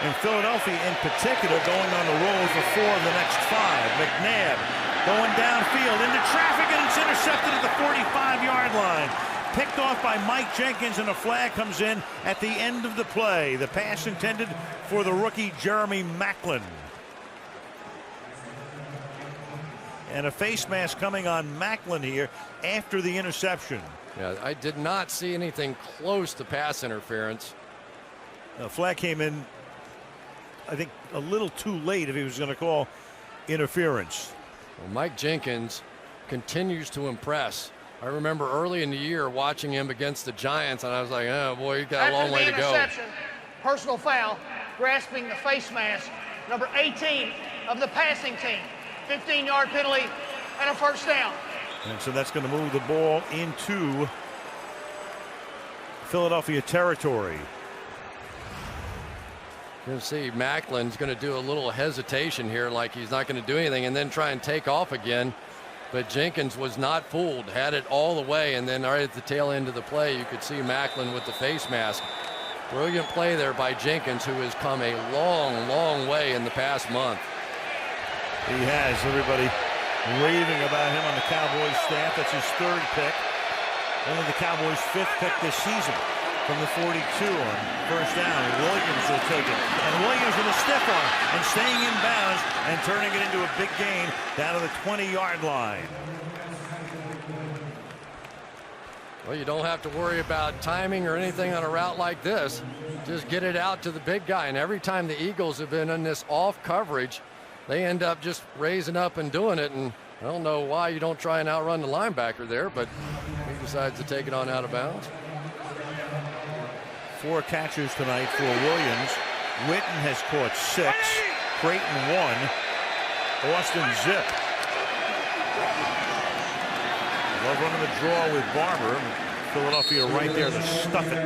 And Philadelphia in particular going on the road for 4 of the next 5. McNabb going downfield into traffic, and it's intercepted at the 45-yard line. Picked off by Mike Jenkins, and a flag comes in at the end of the play. The pass intended for the rookie Jeremy Maclin. And a face mask coming on Maclin here after the interception. Yeah, I did not see anything close to pass interference. The flag came in, I think, a little too late if he was going to call interference. Well, Mike Jenkins continues to impress. I remember early in the year watching him against the Giants, and I was like, oh boy, he's got a long way to go. Personal foul, grasping the face mask, number 18 of the passing team. 15-yard penalty and a first down. And so that's going to move the ball into Philadelphia territory. You'll see Macklin's going to do a little hesitation here, like he's not going to do anything, and then try and take off again. But Jenkins was not fooled, had it all the way, and then right at the tail end of the play, you could see Maclin with the face mask. Brilliant play there by Jenkins, who has come a long, long way in the past month. He has. Everybody raving about him on the Cowboys staff. That's his 3rd pick. Only the Cowboys' 5th pick this season. From the 42 on first down, Williams will take it. And Williams with a stiff arm and staying in bounds and turning it into a big gain down to the 20-yard line. Well, you don't have to worry about timing or anything on a route like this. Just get it out to the big guy. And every time the Eagles have been in this off coverage, they end up just raising up and doing it. And I don't know why you don't try and outrun the linebacker there, but he decides to take it on out of bounds. 4 catches tonight for Williams. Witten has caught 6. Creighton 1. Austin zip. Love running the draw with Barber. Philadelphia right there to stuff it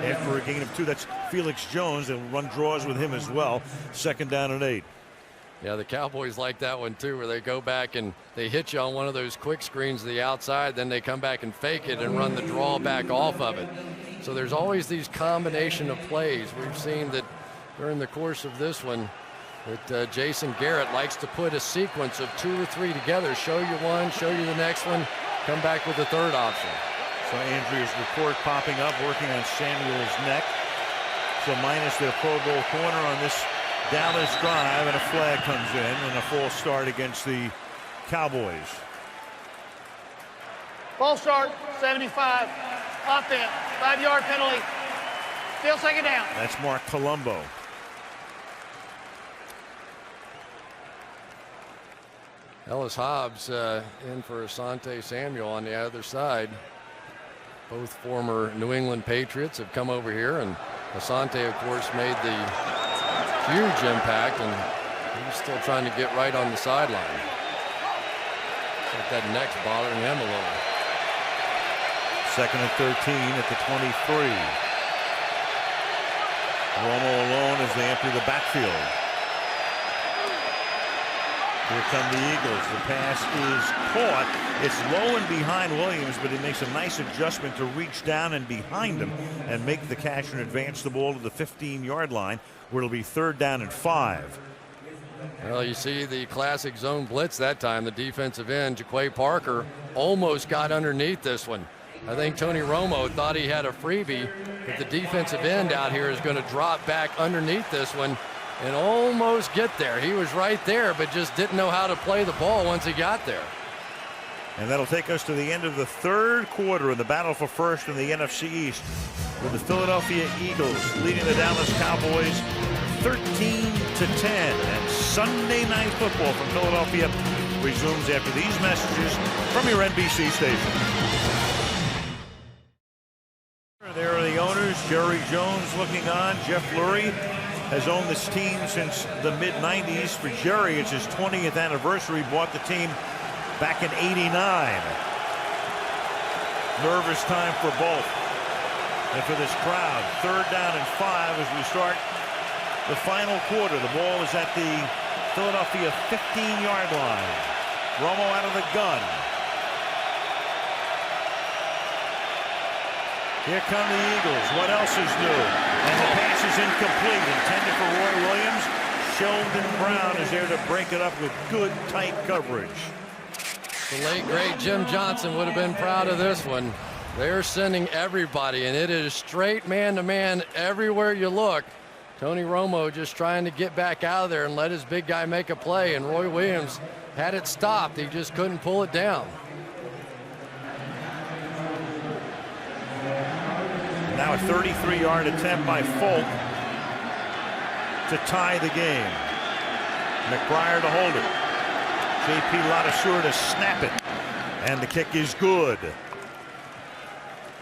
after a gain of 2. That's Felix Jones, and run draws with him as well. 2nd down and 8. Yeah, the Cowboys like that one too, where they go back and they hit you on one of those quick screens to the outside, then they come back and fake it and run the draw back off of it. So there's always these combination of plays. We've seen that during the course of this one that Jason Garrett likes to put a sequence of 2 or 3 together, show you one, show you the next one, come back with the third option. So Andrea's report popping up, working on Samuel's neck. So minus their Pro Bowl corner on this Dallas drive, and a flag comes in and a false start against the Cowboys. False start, 75. Offense, 5-yard penalty. Still 2nd down. That's Mark Colombo. Ellis Hobbs in for Asante Samuel on the other side. Both former New England Patriots have come over here, and Asante, of course, made the huge impact, and he's still trying to get right on the sideline. Like that neck's bothering him a little. 2nd and 13 at the 23. Romo alone as they empty the backfield. Here come the Eagles. The pass is caught. It's low and behind Williams, but he makes a nice adjustment to reach down and behind him and make the catch and advance the ball to the 15-yard line, where it'll be 3rd down and 5. Well, you see the classic zone blitz that time. The defensive end, Jaquay Parker, almost got underneath this one. I think Tony Romo thought he had a freebie, but the defensive end out here is going to drop back underneath this one and almost get there. He was right there, but just didn't know how to play the ball once he got there. And that'll take us to the end of the 3rd quarter in the battle for first in the NFC East, with the Philadelphia Eagles leading the Dallas Cowboys 13-10. And Sunday Night Football from Philadelphia resumes after these messages from your NBC station. There are the owners. Jerry Jones looking on. Jeff Lurie has owned this team since the mid-90s. For Jerry, it's his 20th anniversary. Bought the team back in '89. Nervous time for both. And for this crowd, 3rd down and 5 as we start the final quarter. The ball is at the Philadelphia 15-yard line. Romo out of the gun. Here come the Eagles. What else is new? And the pass is incomplete. Intended for Roy Williams. Sheldon Brown is there to break it up with good, tight coverage. The late, great Jim Johnson would have been proud of this one. They're sending everybody, and it is straight man-to-man everywhere you look. Tony Romo just trying to get back out of there and let his big guy make a play, and Roy Williams had it stopped. He just couldn't pull it down. Now a 33-yard attempt by Folk to tie the game. McBriar to hold it. J.P. Ladouceur to snap it. And the kick is good.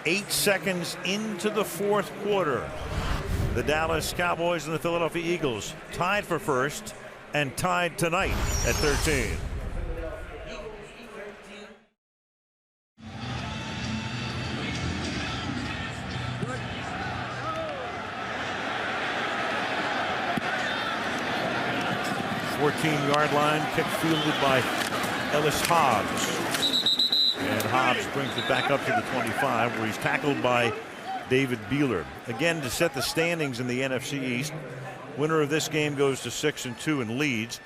8 seconds into the 4th quarter. The Dallas Cowboys and the Philadelphia Eagles tied for first and tied tonight at 13. The 14-yard line, kick fielded by Ellis Hobbs. And Hobbs brings it back up to the 25, where he's tackled by David Beeler. Again, to set the standings in the NFC East, winner of this game goes to 6-2 and leads.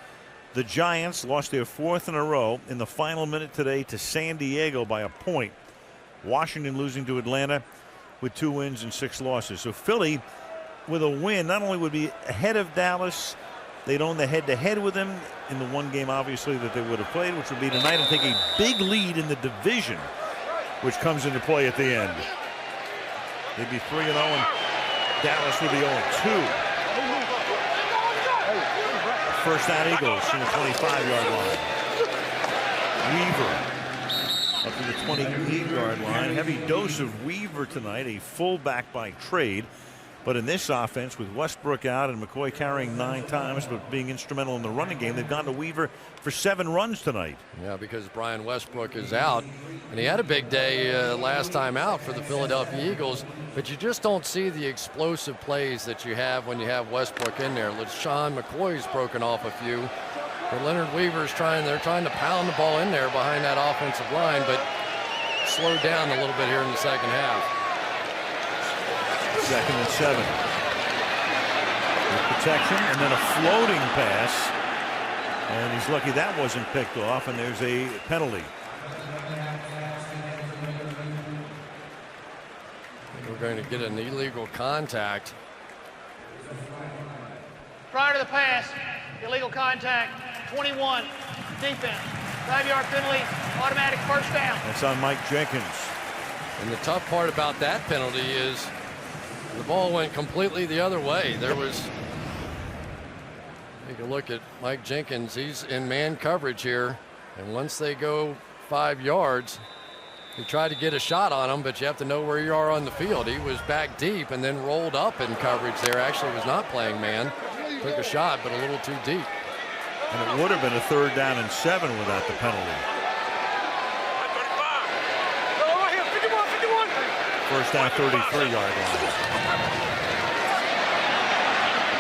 The Giants lost their 4th in a row in the final minute today to San Diego by a point. Washington losing to Atlanta with 2 wins and 6 losses. So Philly, with a win, not only would be ahead of Dallas, they'd own the head-to-head with them in the one game, obviously, that they would have played, which would be tonight, and take a big lead in the division, which comes into play at the end. They'd be 3-0, and Dallas would be 0-2. First down Eagles from the 25-yard line. Weaver up to the 28-yard line. Heavy dose of Weaver tonight, a fullback by trade. But in this offense, with Westbrook out and McCoy carrying 9 times, but being instrumental in the running game, they've gone to Weaver for 7 runs tonight. Yeah, because Brian Westbrook is out. And he had a big day last time out for the Philadelphia Eagles. But you just don't see the explosive plays that you have when you have Westbrook in there. LaShawn McCoy's broken off a few. But Leonard Weaver's they're trying to pound the ball in there behind that offensive line, but slowed down a little bit here in the second half. 2nd and 7. With protection and then a floating pass. And he's lucky that wasn't picked off, and there's a penalty. We're going to get an illegal contact. Prior to the pass, illegal contact, 21, defense. 5-yard penalty, automatic first down. That's on Mike Jenkins. And the tough part about that penalty is the ball went completely the other way. There was, take a look at Mike Jenkins. He's in man coverage here. And once they go 5 yards, he tried to get a shot on him, but you have to know where you are on the field. He was back deep and then rolled up in coverage there. Actually was not playing man. Took a shot, but a little too deep. And it would have been a 3rd down and 7 without the penalty. First down, 33-yard line.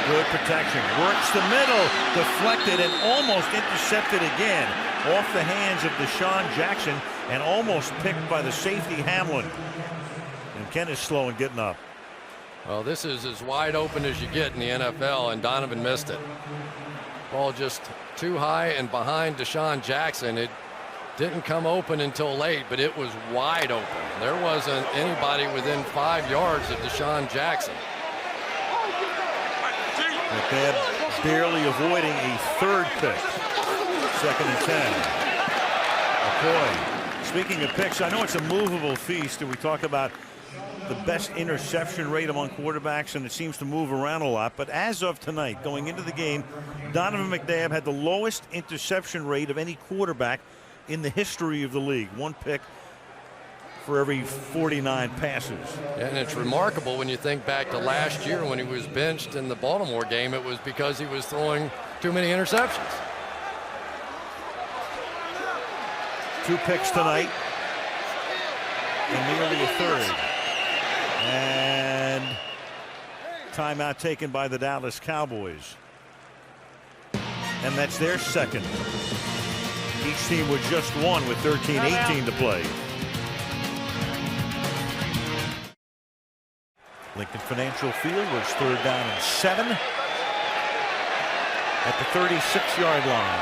Good protection. Works the middle. Deflected and almost intercepted again. Off the hands of Deshaun Jackson and almost picked by the safety Hamlin. And Ken is slow in getting up. Well, this is as wide open as you get in the NFL, and Donovan missed it. Ball just too high and behind Deshaun Jackson. It didn't come open until late, but it was wide open. There wasn't anybody within 5 yards of Deshaun Jackson. McNabb barely avoiding a 3rd pick. 2nd and 10. McCoy. Speaking of picks, I know it's a movable feast, and we talk about the best interception rate among quarterbacks, and it seems to move around a lot. But as of tonight, going into the game, Donovan McNabb had the lowest interception rate of any quarterback in the history of the league. 1 pick for every 49 passes. And it's remarkable when you think back to last year when he was benched in the Baltimore game. It was because he was throwing too many interceptions. 2 picks tonight and nearly a 3rd. And timeout taken by the Dallas Cowboys. And that's their 2nd. Each team with just 1 with 13-18 to play. Lincoln Financial Field was 3rd down and 7 at the 36-yard line.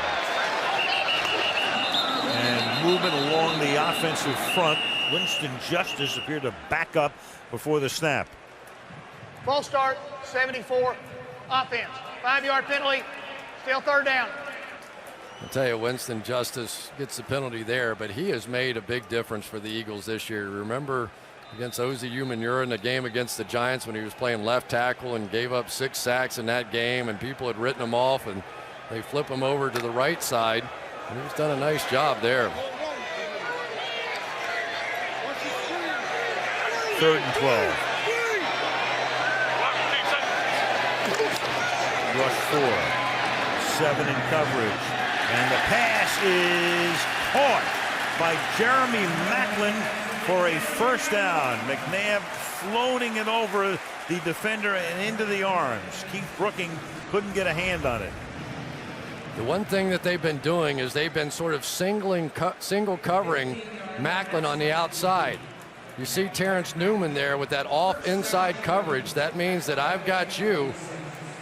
And movement along the offensive front. Winston Justice appeared to back up before the snap. False start, 74, offense. 5-yard penalty, still 3rd down. I'll tell you, Winston Justice gets the penalty there, but he has made a big difference for the Eagles this year. Remember against Ozzie Umenyiora in the game against the Giants when he was playing left tackle and gave up 6 sacks in that game, and people had written him off, and they flip him over to the right side, and he's done a nice job there. 3rd and 12. Rush 4. 7 in coverage. And the pass is caught by Jeremy Maclin for a 1st down. McNabb floating it over the defender and into the arms. Keith Brooking couldn't get a hand on it. The one thing that they've been doing is they've been sort of single covering Maclin on the outside. You see Terrence Newman there with that off inside coverage. That means that I've got you.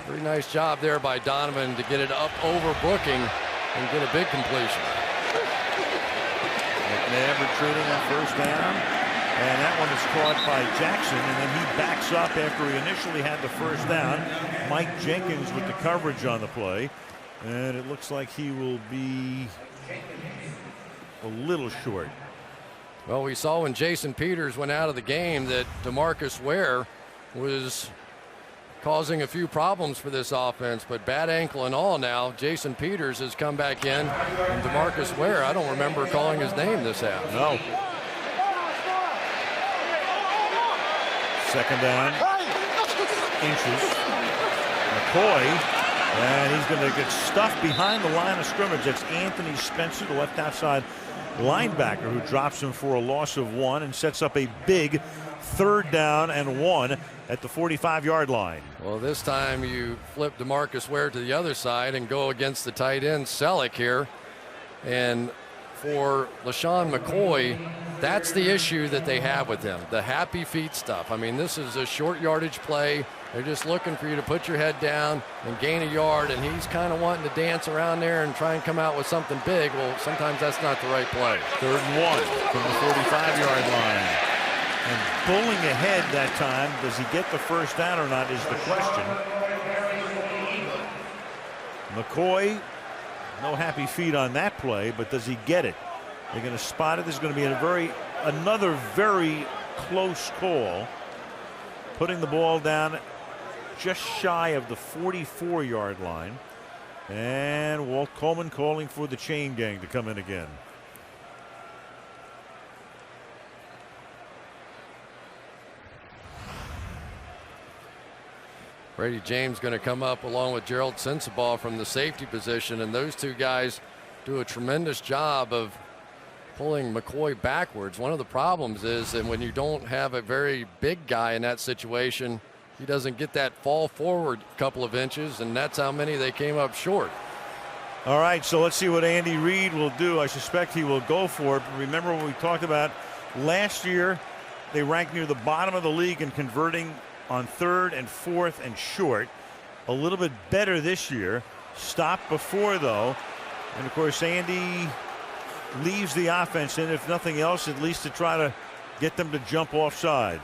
Pretty nice job there by Donovan to get it up over Brooking and get a big completion. McNabb retreating on 1st down. And that one is caught by Jackson, and then he backs up after he initially had the 1st down. Mike Jenkins with the coverage on the play. And it looks like he will be a little short. Well, we saw when Jason Peters went out of the game that DeMarcus Ware was causing a few problems for this offense, but bad ankle and all now, Jason Peters has come back in, and DeMarcus Ware, I don't remember calling his name this half. No. 2nd down inches. McCoy, and he's going to get stuffed behind the line of scrimmage. That's Anthony Spencer, the left outside linebacker, who drops him for a loss of 1 and sets up a big 3rd down and 1 at the 45-yard line. Well, this time you flip DeMarcus Ware to the other side and go against the tight end Selleck here. And for LaShawn McCoy, that's the issue that they have with him, the happy feet stuff. I mean, this is a short yardage play. They're just looking for you to put your head down and gain a yard, and he's kind of wanting to dance around there and try and come out with something big. Well, sometimes that's not the right play. 3rd and 1 from the 45-yard line. And bowling ahead that time, does he get the 1st down or not is the question. McCoy, no happy feet on that play, but does he get it? They're going to spot it. This is going to be another very close call. Putting the ball down just shy of the 44-yard line. And Walt Coleman calling for the chain gang to come in again. Brady James going to come up along with Gerald Sensabaugh from the safety position, and those two guys do a tremendous job of pulling McCoy backwards. One of the problems is that when you don't have a very big guy in that situation, he doesn't get that fall forward a couple of inches, and that's how many they came up short. All right, so let's see what Andy Reid will do. I suspect he will go for it. But remember what we talked about last year, they ranked near the bottom of the league in converting on 3rd and 4th and short. A little bit better this year. Stopped before, though. And, of course, Andy leaves the offense in, if nothing else, at least to try to get them to jump offside.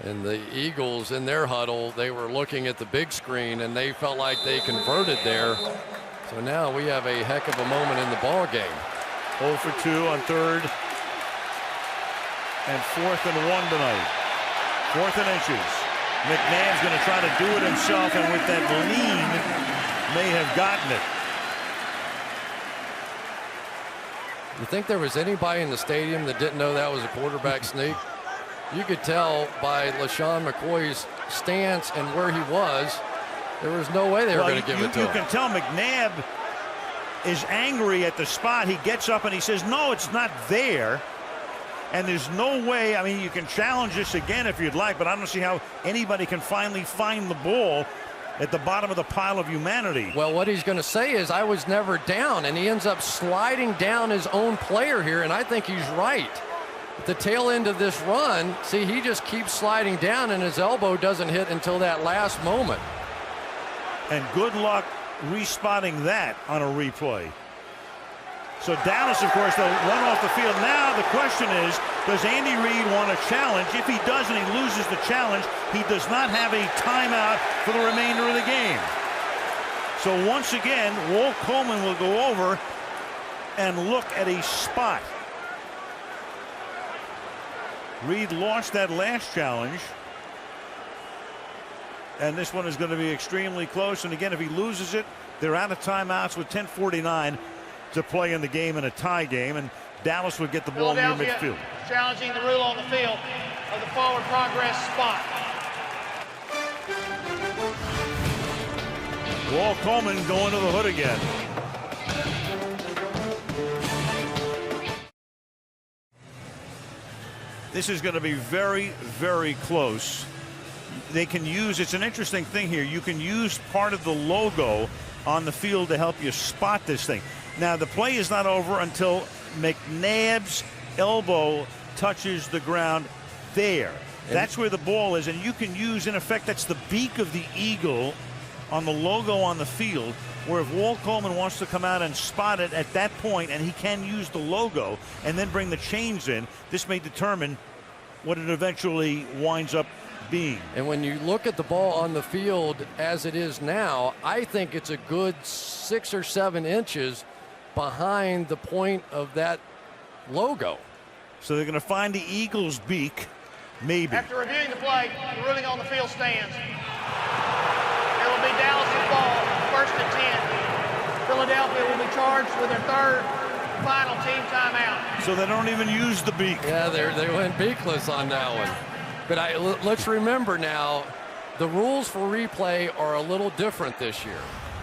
And the Eagles in their huddle, they were looking at the big screen, and they felt like they converted there. So now we have a heck of a moment in the ball game. 0 for 2 on 3rd and 4th and 1 tonight. 4th and inches. McNabb's going to try to do it himself, and with that lean, may have gotten it. You think there was anybody in the stadium that didn't know that was a quarterback sneak? You could tell by LaShawn McCoy's stance and where he was, there was no way they were going to give it to him. You can tell McNabb is angry at the spot. He gets up and he says, no, it's not there. And there's no way, I mean, you can challenge this again if you'd like, but I don't see how anybody can finally find the ball at the bottom of the pile of humanity. Well, what he's going to say is, I was never down, and he ends up sliding down his own player here, and I think he's right. At the tail end of this run, see, he just keeps sliding down, and his elbow doesn't hit until that last moment. And good luck respotting that on a replay. So Dallas, of course, they'll run off the field. Now the question is, does Andy Reid want a challenge? If he does and he loses the challenge, he does not have a timeout for the remainder of the game. So once again, Walt Coleman will go over and look at a spot. Reid lost that last challenge. And this one is going to be extremely close. And again, if he loses it, they're out of timeouts with 10:49 to play in the game, in a tie game, and Dallas would get the ball near midfield. Challenging the rule on the field of the forward progress spot. Walt Coleman going to the hood again. This is going to be very, very close. They can use, it's an interesting thing here, you can use part of the logo on the field to help you spot this thing. Now, the play is not over until McNabb's elbow touches the ground there. That's where the ball is, and you can use, in effect, that's the beak of the eagle on the logo on the field, where if Walt Coleman wants to come out and spot it at that point, and he can use the logo and then bring the chains in, this may determine what it eventually winds up being. And when you look at the ball on the field as it is now, I think it's a good 6 or 7 inches behind the point of that logo. So they're going to find the Eagles' beak, maybe. After reviewing the play, the ruling on the field stands. It will be Dallas' ball, 1st and 10. Philadelphia will be charged with their 3rd final team timeout. So they don't even use the beak. Yeah, they went beakless on that one. But let's remember now, the rules for replay are a little different this year.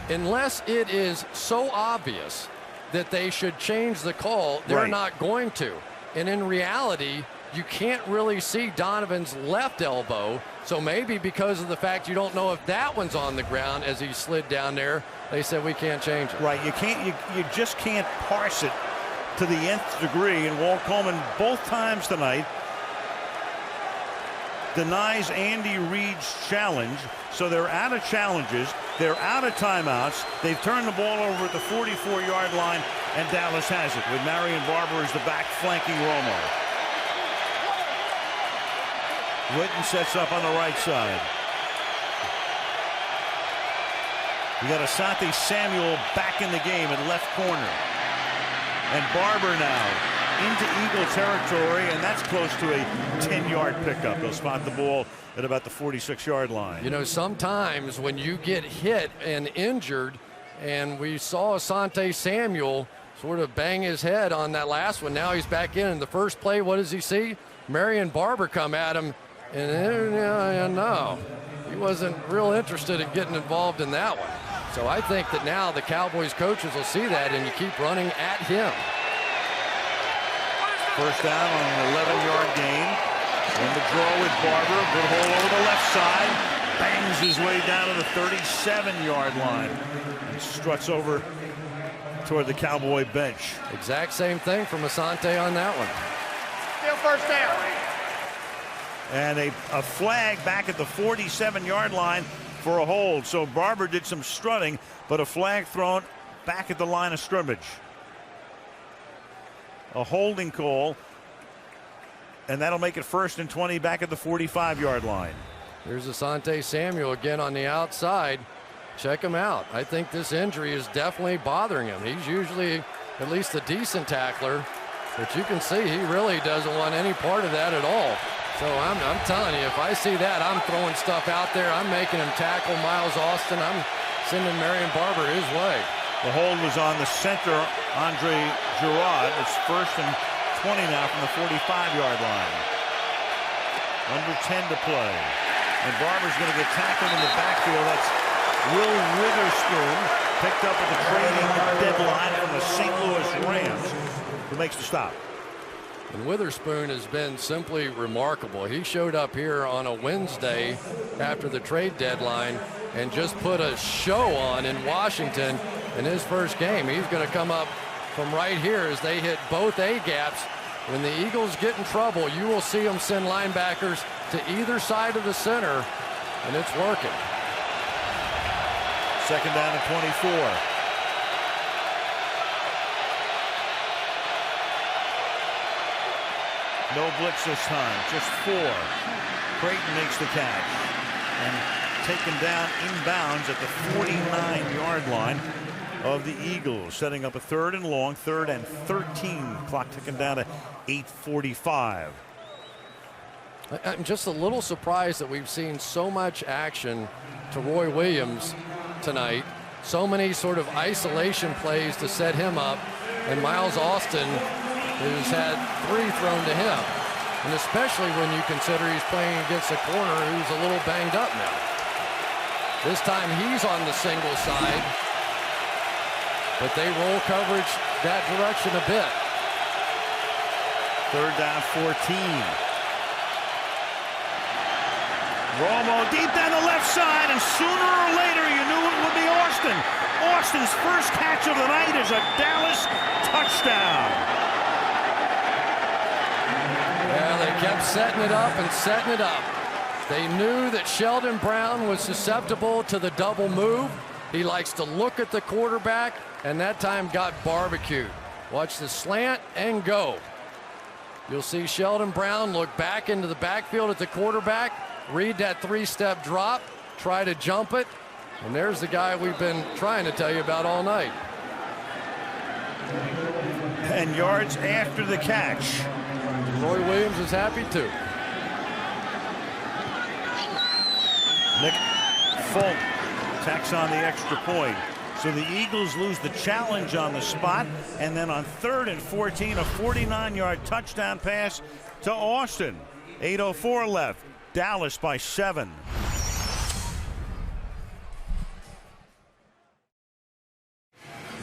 Unless it is so obvious that they should change the call, they're not going to. And in reality, you can't really see Donovan's left elbow. So maybe because of the fact you don't know if that one's on the ground as he slid down there, they said we can't change it. Right, you just can't parse it to the nth degree. And Walt Coleman both times tonight denies Andy Reid's challenge. So they're out of challenges. They're out of timeouts. They've turned the ball over at the 44-yard line, and Dallas has it with Marion Barber as the back flanking Romo. Witten sets up on the right side. We got Asante Samuel back in the game at left corner. And Barber now into Eagle territory, and that's close to a 10-yard pickup. They'll spot the ball at about the 46-yard line. You know, sometimes when you get hit and injured, and we saw Asante Samuel sort of bang his head on that last one. Now he's back in the first play. What does he see? Marion Barber come at him, and no, he wasn't real interested in getting involved in that one. So I think that now the Cowboys coaches will see that, and you keep running at him. First down on an 11-yard gain. In the draw with Barber. Good hole over the left side. Bangs his way down to the 37-yard line. And struts over toward the Cowboy bench. Exact same thing from Asante on that one. Still first down. And a flag back at the 47-yard line for a hold. So Barber did some strutting, but a flag thrown back at the line of scrimmage. A holding call, and that'll make it 1st and 20 back at the 45-yard line. Here's Asante Samuel again on the outside. Check him out. I think this injury is definitely bothering him. He's usually at least a decent tackler, but you can see he really doesn't want any part of that at all. So I'm telling you, if I see that, I'm throwing stuff out there. I'm making him tackle Miles Austin. I'm sending Marion Barber his way. The hold was on the center, Andre Girard. It's 1st and 20 now from the 45-yard line. Under 10 to play. And Barber's going to get tackled in the backfield. That's Will Witherspoon, picked up at the trading deadline from the St. Louis Rams, who makes the stop. And Witherspoon has been simply remarkable. He showed up here on a Wednesday after the trade deadline and just put a show on in Washington in his first game. He's going to come up from right here as they hit both A-gaps. When the Eagles get in trouble, you will see them send linebackers to either side of the center, and it's working. 2nd down and 24. No blitz this time, just 4. Creighton makes the catch and taken down inbounds at the 49-yard line of the Eagles, setting up a 3rd and long, 3rd and 13. Clock ticking down to 8:45. I'm just a little surprised that we've seen so much action to Roy Williams tonight. So many sort of isolation plays to set him up, and Miles Austin has had 3 thrown to him. And especially when you consider he's playing against a corner who's a little banged up now. This time he's on the single side, but they roll coverage that direction a bit. 3rd down, 14. Romo deep down the left side, and sooner or later you knew it would be Austin. Austin's first catch of the night is a Dallas touchdown. Yeah, they kept setting it up and setting it up. They knew that Sheldon Brown was susceptible to the double move. He likes to look at the quarterback, and that time got barbecued. Watch the slant and go. You'll see Sheldon Brown look back into the backfield at the quarterback, read that 3-step drop, try to jump it, and there's the guy we've been trying to tell you about all night. And yards after the catch. Roy Williams is happy too. Nick Folk tacks on the extra point. So the Eagles lose the challenge on the spot, and then on 3rd and 14, a 49-yard touchdown pass to Austin. 8:04 left. Dallas by 7.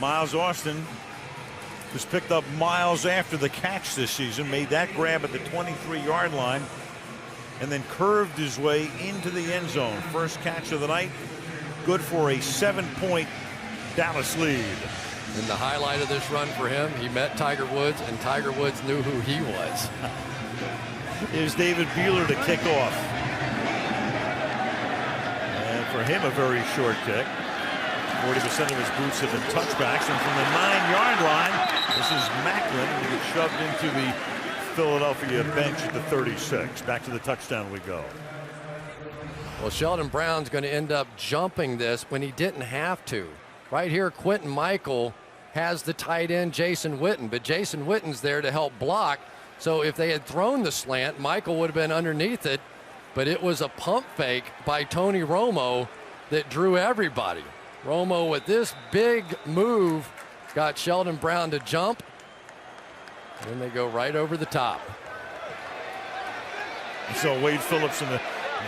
Miles Austin was picked up miles after the catch this season, made that grab at the 23-yard line, and then curved his way into the end zone. First catch of the night, good for a 7-point Dallas lead. And the highlight of this run for him, he met Tiger Woods, and Tiger Woods knew who he was. Here's David Buehler to kick off. And for him, a very short kick. 40% of his boots have been touchbacks. And from the 9-yard line, this is Macklin, and he gets shoved into the Philadelphia bench at the 36. Back to the touchdown we go. Well, Sheldon Brown's going to end up jumping this when he didn't have to. Right here, Quentin Michael has the tight end Jason Witten, but Jason Witten's there to help block. So if they had thrown the slant, Michael would have been underneath it, but it was a pump fake by Tony Romo that drew everybody. Romo with this big move got Sheldon Brown to jump, and then they go right over the top. You saw Wade Phillips in the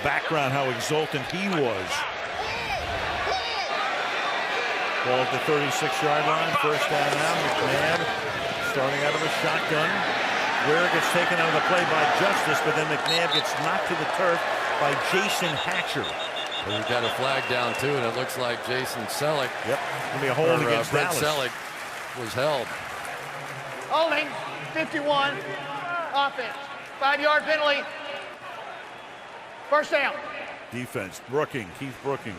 background, how exultant he was. Ball at the 36-yard line, first down now. McNabb starting out of a shotgun. Ware gets taken out of the play by Justice, but then McNabb gets knocked to the turf by Jason Hatcher. Well, we've got a flag down too, and it looks like Jason Selleck. Yep, gonna be a hold against Brett Dallas. Selleck was held. Holding, 51, offense, 5-yard penalty. First down. Defense, Brooking, Keith Brooking.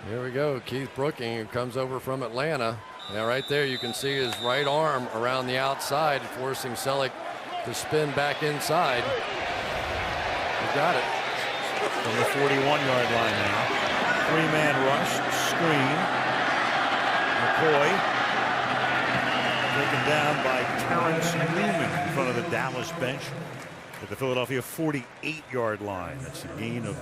Here we go, Keith Brooking, who comes over from Atlanta. Now right there you can see his right arm around the outside, forcing Selleck to spin back inside. He got it. From the 41-yard line now. 3-man rush, screen. McCoy taken down by Terrence Newman in front of the Dallas bench at the Philadelphia 48-yard line. That's a gain of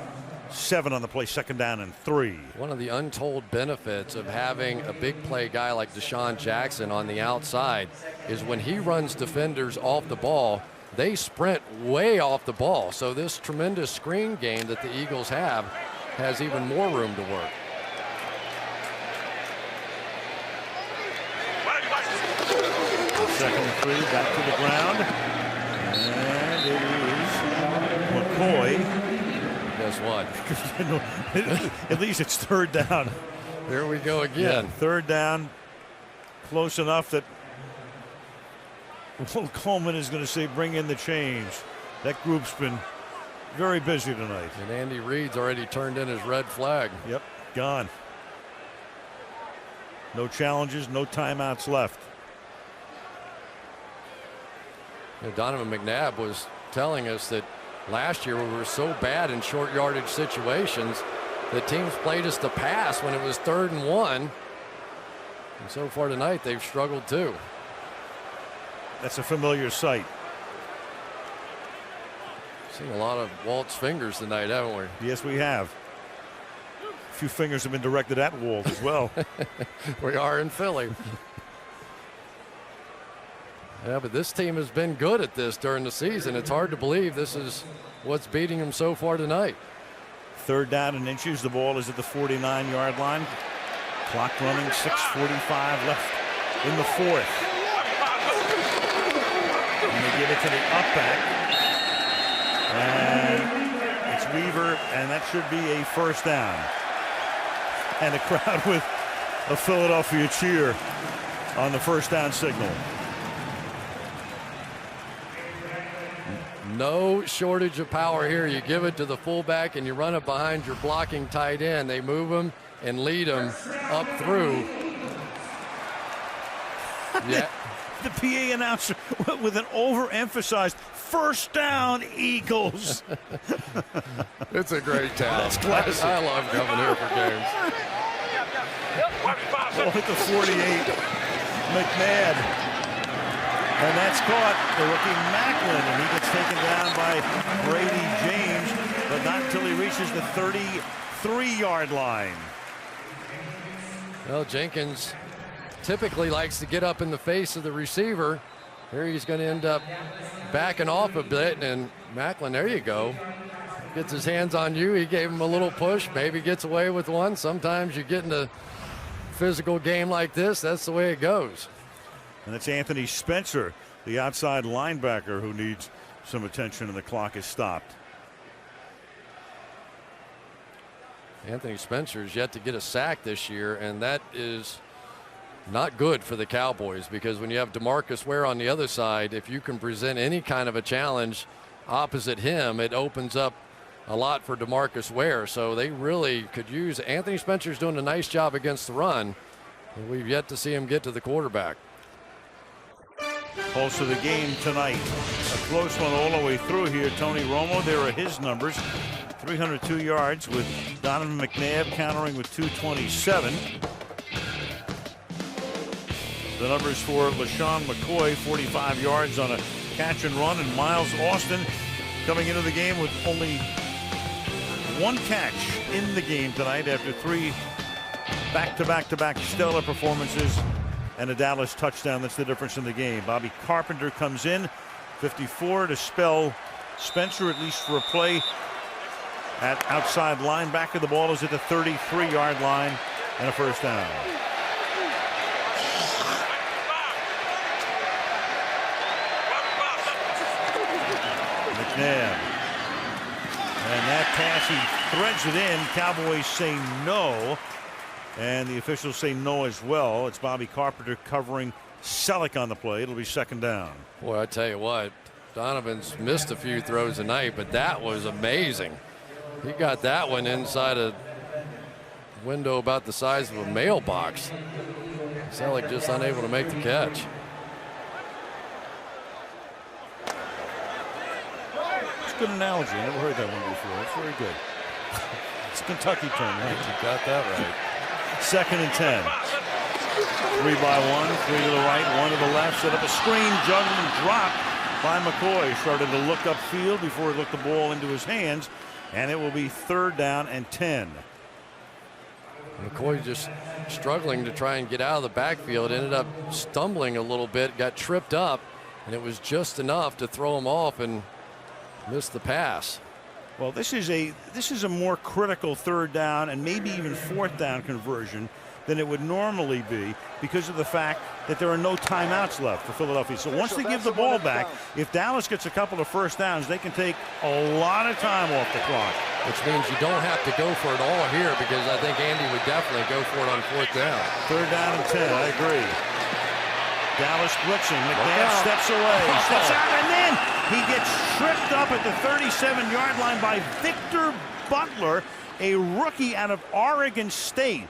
7 on the play, second down and 3. One of the untold benefits of having a big play guy like Deshaun Jackson on the outside is when he runs defenders off the ball, they sprint way off the ball. So this tremendous screen game that the Eagles have has even more room to work. Second and 3, back to the ground. And it is McCoy. Guess what? At least it's third down. There we go again. Yeah, third down, close enough that Will Coleman is going to say, bring in the change. That group's been very busy tonight. And Andy Reid's already turned in his red flag. Yep, gone. No challenges, no timeouts left. You know, Donovan McNabb was telling us that last year we were so bad in short yardage situations that teams played us to pass when it was 3rd and 1. And so far tonight they've struggled too. That's a familiar sight. Seen a lot of Walt's fingers tonight, haven't we? Yes, we have. A few fingers have been directed at Walt as well. We are in Philly. Yeah, but this team has been good at this during the season. It's hard to believe this is what's beating them so far tonight. Third down and inches. The ball is at the 49-yard line. Clock running, 6:45 left in the fourth. And they give it to the up back. And it's Weaver, and that should be a first down. And a crowd with a Philadelphia cheer on the first down signal. No shortage of power here. You give it to the fullback and you run it behind your blocking tight end. They move him and lead him up through. Yeah. The PA announcer with an overemphasized first down Eagles. It's a great town. That's classic. I love coming here for games. Ball hit the 48. McNabb. And that's caught the rookie Macklin, and he gets taken down by Brady James, but not until he reaches the 33-yard line. Well, Jenkins typically likes to get up in the face of the receiver. Here he's going to end up backing off a bit, and Macklin, there you go. gets his hands on you. He gave him a little push, maybe gets away with one. Sometimes you get in a physical game like this, that's the way it goes. And it's Anthony Spencer, the outside linebacker, who needs some attention, and the clock is stopped. Anthony Spencer's yet to get a sack this year, and that is not good for the Cowboys, because when you have DeMarcus Ware on the other side, if you can present any kind of a challenge opposite him, it opens up a lot for DeMarcus Ware. So they really could use Anthony Spencer's doing a nice job against the run, and we've yet to see him get to the quarterback. Pulse of the game tonight. A close one all the way through here. Tony Romo, there are his numbers. 302 yards with Donovan McNabb countering with 227. The numbers for LaShawn McCoy, 45 yards on a catch and run, and Miles Austin coming into the game with only one catch in the game tonight after 3 back-to-back-to-back stellar performances and a Dallas touchdown. That's the difference in the game. Bobby Carpenter comes in, 54, to spell Spencer, at least for a play at outside linebacker. The ball is at the 33-yard line and a first down. McNabb. And that pass, he threads it in. Cowboys say no, and the officials say no as well. It's Bobby Carpenter covering Selleck on the play. It'll be second down. Boy, I tell you what, Donovan's missed a few throws tonight, but that was amazing. He got that one inside a window about the size of a mailbox. Selleck just unable to make the catch. Good analogy. I never heard that one before. It's very good. It's a Kentucky term, right? You got that right. Second and 10. 3 by 1, 3 to the right, 1 to the left. Set up a screen, juggled and dropped by McCoy. Started to look upfield before he looked the ball into his hands, and it will be third down and 10. McCoy just struggling to try and get out of the backfield. Ended up stumbling a little bit, got tripped up, and it was just enough to throw him off and missed the pass. Well, this is a more critical third down and maybe even fourth down conversion than it would normally be, because of the fact that there are no timeouts left for Philadelphia. So once they give the ball back, if Dallas gets a couple of first downs, they can take a lot of time off the clock. Which means you don't have to go for it all here, because I think Andy would definitely go for it on fourth down. Third down and 10, I agree. Dallas blitzing. McNabb steps away, steps out, and then he gets tripped up at the 37-yard line by Victor Butler, a rookie out of Oregon State,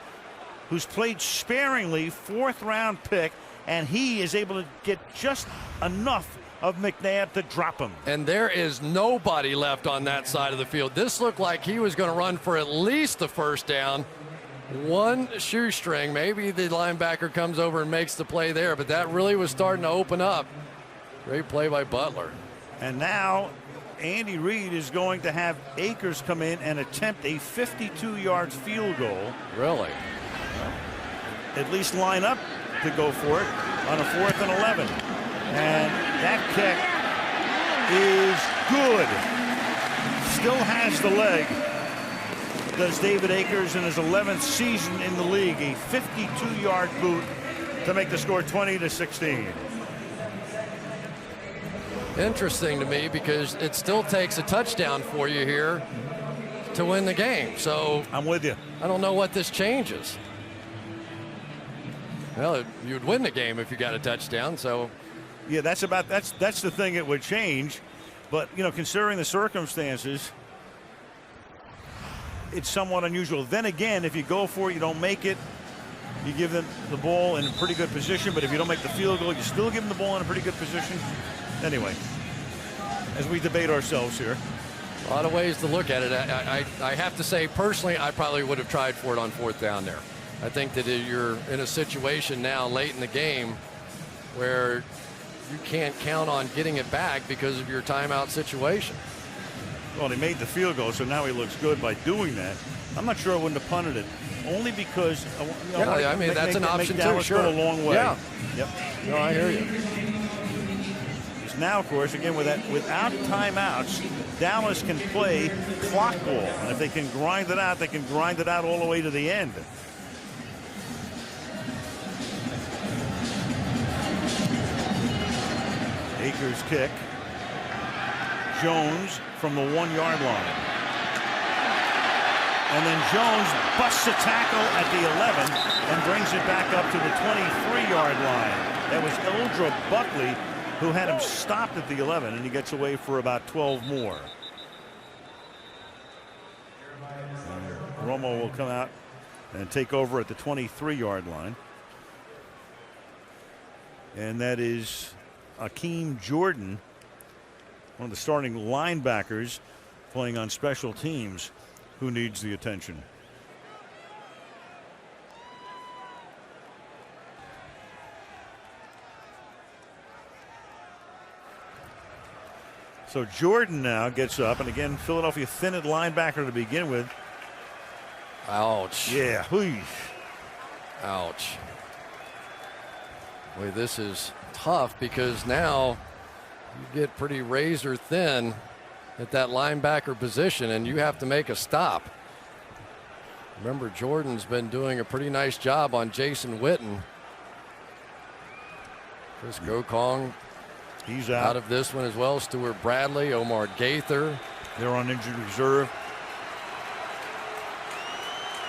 who's played sparingly, 4th-round pick, and he is able to get just enough of McNabb to drop him. And there is nobody left on that side of the field. This looked like he was going to run for at least the first down. One shoestring, maybe the linebacker comes over and makes the play there, but that really was starting to open up. Great play by Butler. And now Andy Reid is going to have Akers come in and attempt a 52-yard field goal. Really? At least line up to go for it on a 4th and 11. And that kick is good. Still has the leg. Does David Akers in his 11th season in the league. A 52-yard boot to make the score 20-16. Interesting to me, because it still takes a touchdown for you here to win the game. So I'm with you. I don't know what this changes. Well, you'd win the game if you got a touchdown. So yeah, that's the thing it would change. But, you know, considering the circumstances, it's somewhat unusual. Then again, if you go for it, you don't make it, you give them the ball in a pretty good position. But if you don't make the field goal, you still give them the ball in a pretty good position. Anyway, as we debate ourselves here. A lot of ways to look at it. I have to say, personally, I probably would have tried for it on 4th down there. I think that you're in a situation now late in the game where you can't count on getting it back because of your timeout situation. Well, he made the field goal, so now he looks good by doing that. I'm not sure I wouldn't have punted it, only because I mean, that's an option too. Dallas Sure, go a long way. Yeah. Yep. No, I hear you. He's Now, of course, again, without timeouts, Dallas can play clock ball. And if they can grind it out, they can grind it out all the way to the end. Akers kick. Jones from the 1-yard line. And then Jones busts a tackle at the 11 and brings it back up to the 23-yard line. That was Eldra Buckley who had him stopped at the 11, and he gets away for about 12 more. And Romo will come out and take over at the 23-yard line. And that is Akeem Jordan, one of the starting linebackers playing on special teams, who needs the attention. So Jordan now gets up, and again, Philadelphia thin at linebacker to begin with. Ouch. Yeah. Wheesh. Ouch. Boy, this is tough because now you get pretty razor thin at that linebacker position, and you have to make a stop. Remember, Jordan's been doing a pretty nice job on Jason Witten. Chris Gokong, he's out of this one as well. Stuart Bradley, Omar Gaither. They're on injured reserve.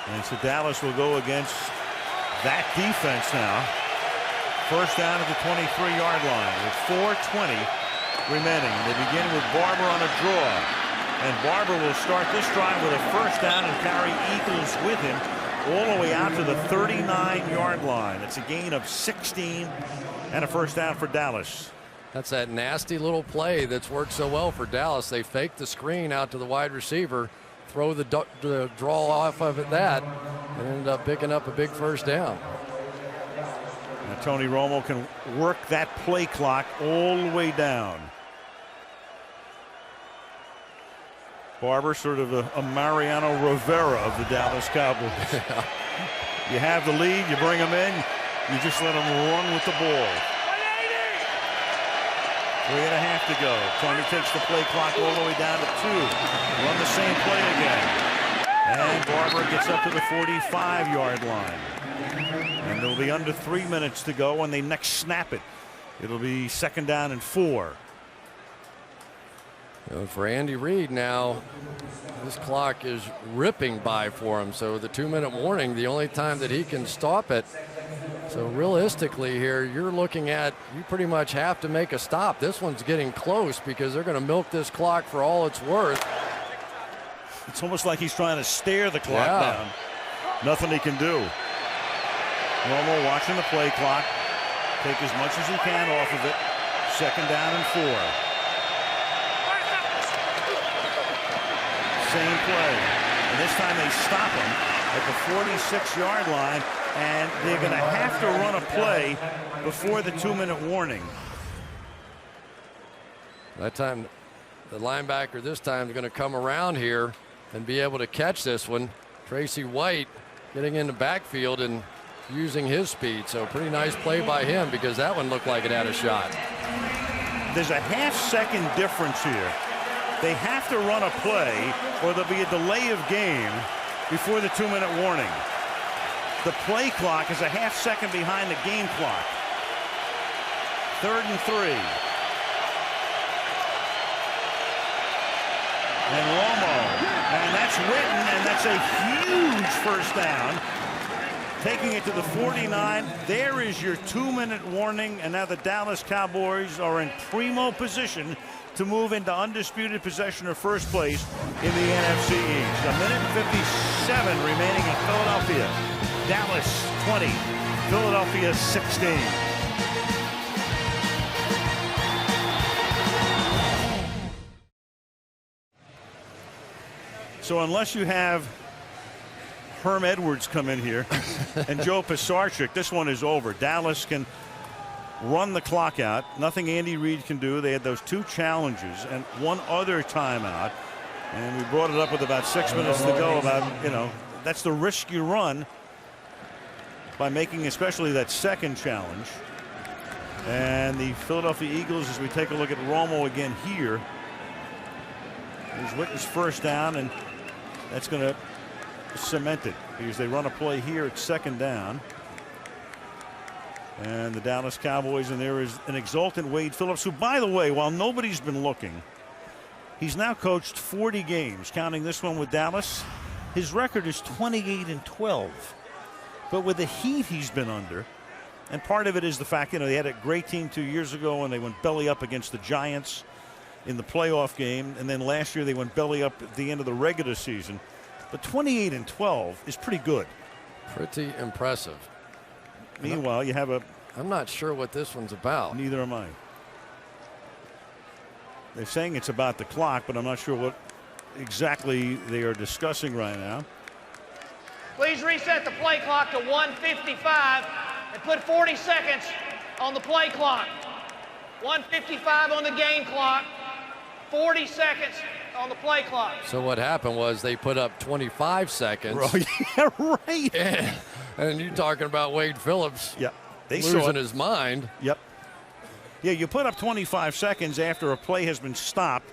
And so Dallas will go against that defense now. First down at the 23-yard line with 4:20 remaining. They begin with Barber on a draw. And Barber will start this drive with a first down and carry Eagles with him all the way out to the 39-yard line. It's a gain of 16 and a first down for Dallas. That's that nasty little play that's worked so well for Dallas. They fake the screen out to the wide receiver, throw the draw off of that, and end up picking up a big first down. Now Tony Romo can work that play clock all the way down. Barber, sort of a Mariano Rivera of the Dallas Cowboys. You have the lead, you bring them in, you just let them run with the ball. 3.5 to go. Tony takes the play clock all the way down to 2. Run the same play again. And Barber gets up to the 45-yard line. And there'll be under 3 minutes to go when they next snap it. It'll be 2nd down and 4. For Andy Reid now, this clock is ripping by for him. So the 2-minute warning, the only time that he can stop it. So realistically here, you're looking at, you pretty much have to make a stop. This one's getting close because they're going to milk this clock for all it's worth. It's almost like he's trying to stare the clock down. Nothing he can do. Romo watching the play clock. Take as much as he can off of it. 2nd down and 4. Same play. And this time they stop him at the 46-yard line, and they're going to have to run a play before the 2-minute warning. That time, the linebacker this time is going to come around here and be able to catch this one. Tracy White getting in the backfield and using his speed. So pretty nice play by him because that one looked like it had a shot. There's a half-second difference here. They have to run a play or there'll be a delay of game before the 2-minute warning. The play clock is a half-second behind the game clock. 3rd and 3. And Romo, and that's Witten, and that's a huge first down. Taking it to the 49. There is your 2-minute warning, and now the Dallas Cowboys are in primo position to move into undisputed possession of first place in the NFC East. 1:57 remaining in Philadelphia. Dallas 20, Philadelphia 16. So unless you have Herm Edwards come in here and Joe Pisarcik, this one is over. Dallas can run the clock out. Nothing Andy Reid can do. They had those 2 challenges and 1 other timeout. And we brought it up with about 6 minutes to go about, you know, that's the risk you run by making especially that second challenge. And the Philadelphia Eagles, as we take a look at Romo again here, is Witten's first down, and that's going to cement it because they run a play here at 2nd down. And the Dallas Cowboys, and there is an exultant Wade Phillips, who, by the way, while nobody's been looking, he's now coached 40 games, counting this one with Dallas. His record is 28-12. But with the heat he's been under, and part of it is the fact, they had a great team 2 years ago, and they went belly up against the Giants in the playoff game. And then last year they went belly up at the end of the regular season. But 28-12 is pretty good. Pretty impressive. Meanwhile, you have I'm not sure what this one's about. Neither am I. They're saying it's about the clock, but I'm not sure what exactly they are discussing right now. Please reset the play clock to 1:55 and put 40 seconds on the play clock. 1:55 on the game clock, 40 seconds on the play clock. So what happened was they put up 25 seconds. Yeah, right. And you're talking about Wade Phillips they losing his mind. Yep. Yeah, you put up 25 seconds after a play has been stopped,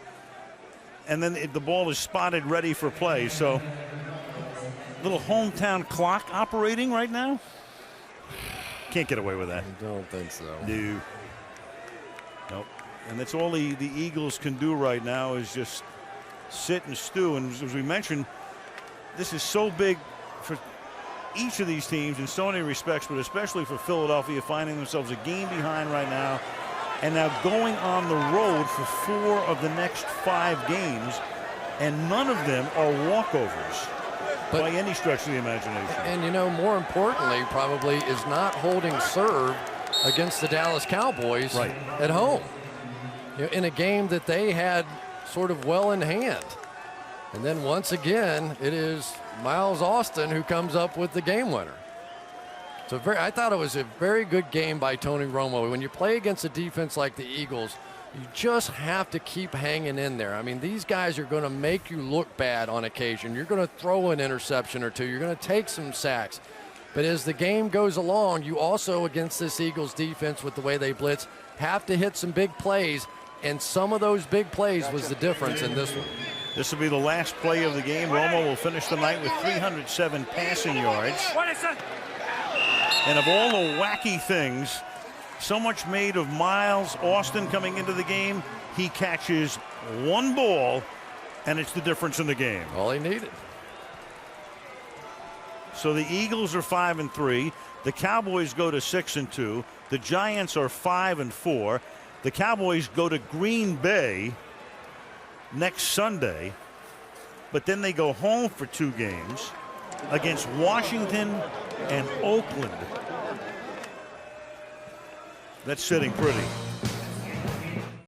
and then the ball is spotted ready for play. So, little hometown clock operating right now. Can't get away with that. I don't think so. No. Nope. And that's all the Eagles can do right now is just sit and stew. And as we mentioned, this is so big for each of these teams in so many respects, but especially for Philadelphia, finding themselves a game behind right now, and now going on the road for 4 of the next 5 games, and none of them are walkovers by any stretch of the imagination. And more importantly, probably is not holding serve against the Dallas Cowboys at home, in a game that they had sort of well in hand. And then once again, it is Miles Austin who comes up with the game winner. So I thought it was a very good game by Tony Romo. When you play against a defense like the Eagles, you just have to keep hanging in there. I mean, these guys are going to make you look bad on occasion. You're going to throw an interception or two. You're going to take some sacks. But as the game goes along, you also, against this Eagles defense with the way they blitz, have to hit some big plays. And some of those big plays was the difference in this one. This will be the last play of the game. Romo will finish the night with 307 passing yards. And of all the wacky things, so much made of Miles Austin coming into the game, he catches one ball, and it's the difference in the game. All he needed. So the Eagles are 5-3. The Cowboys go to 6-2. The Giants are 5-4. The Cowboys go to Green Bay next Sunday, but then they go home for 2 games against Washington and Oakland. That's sitting pretty.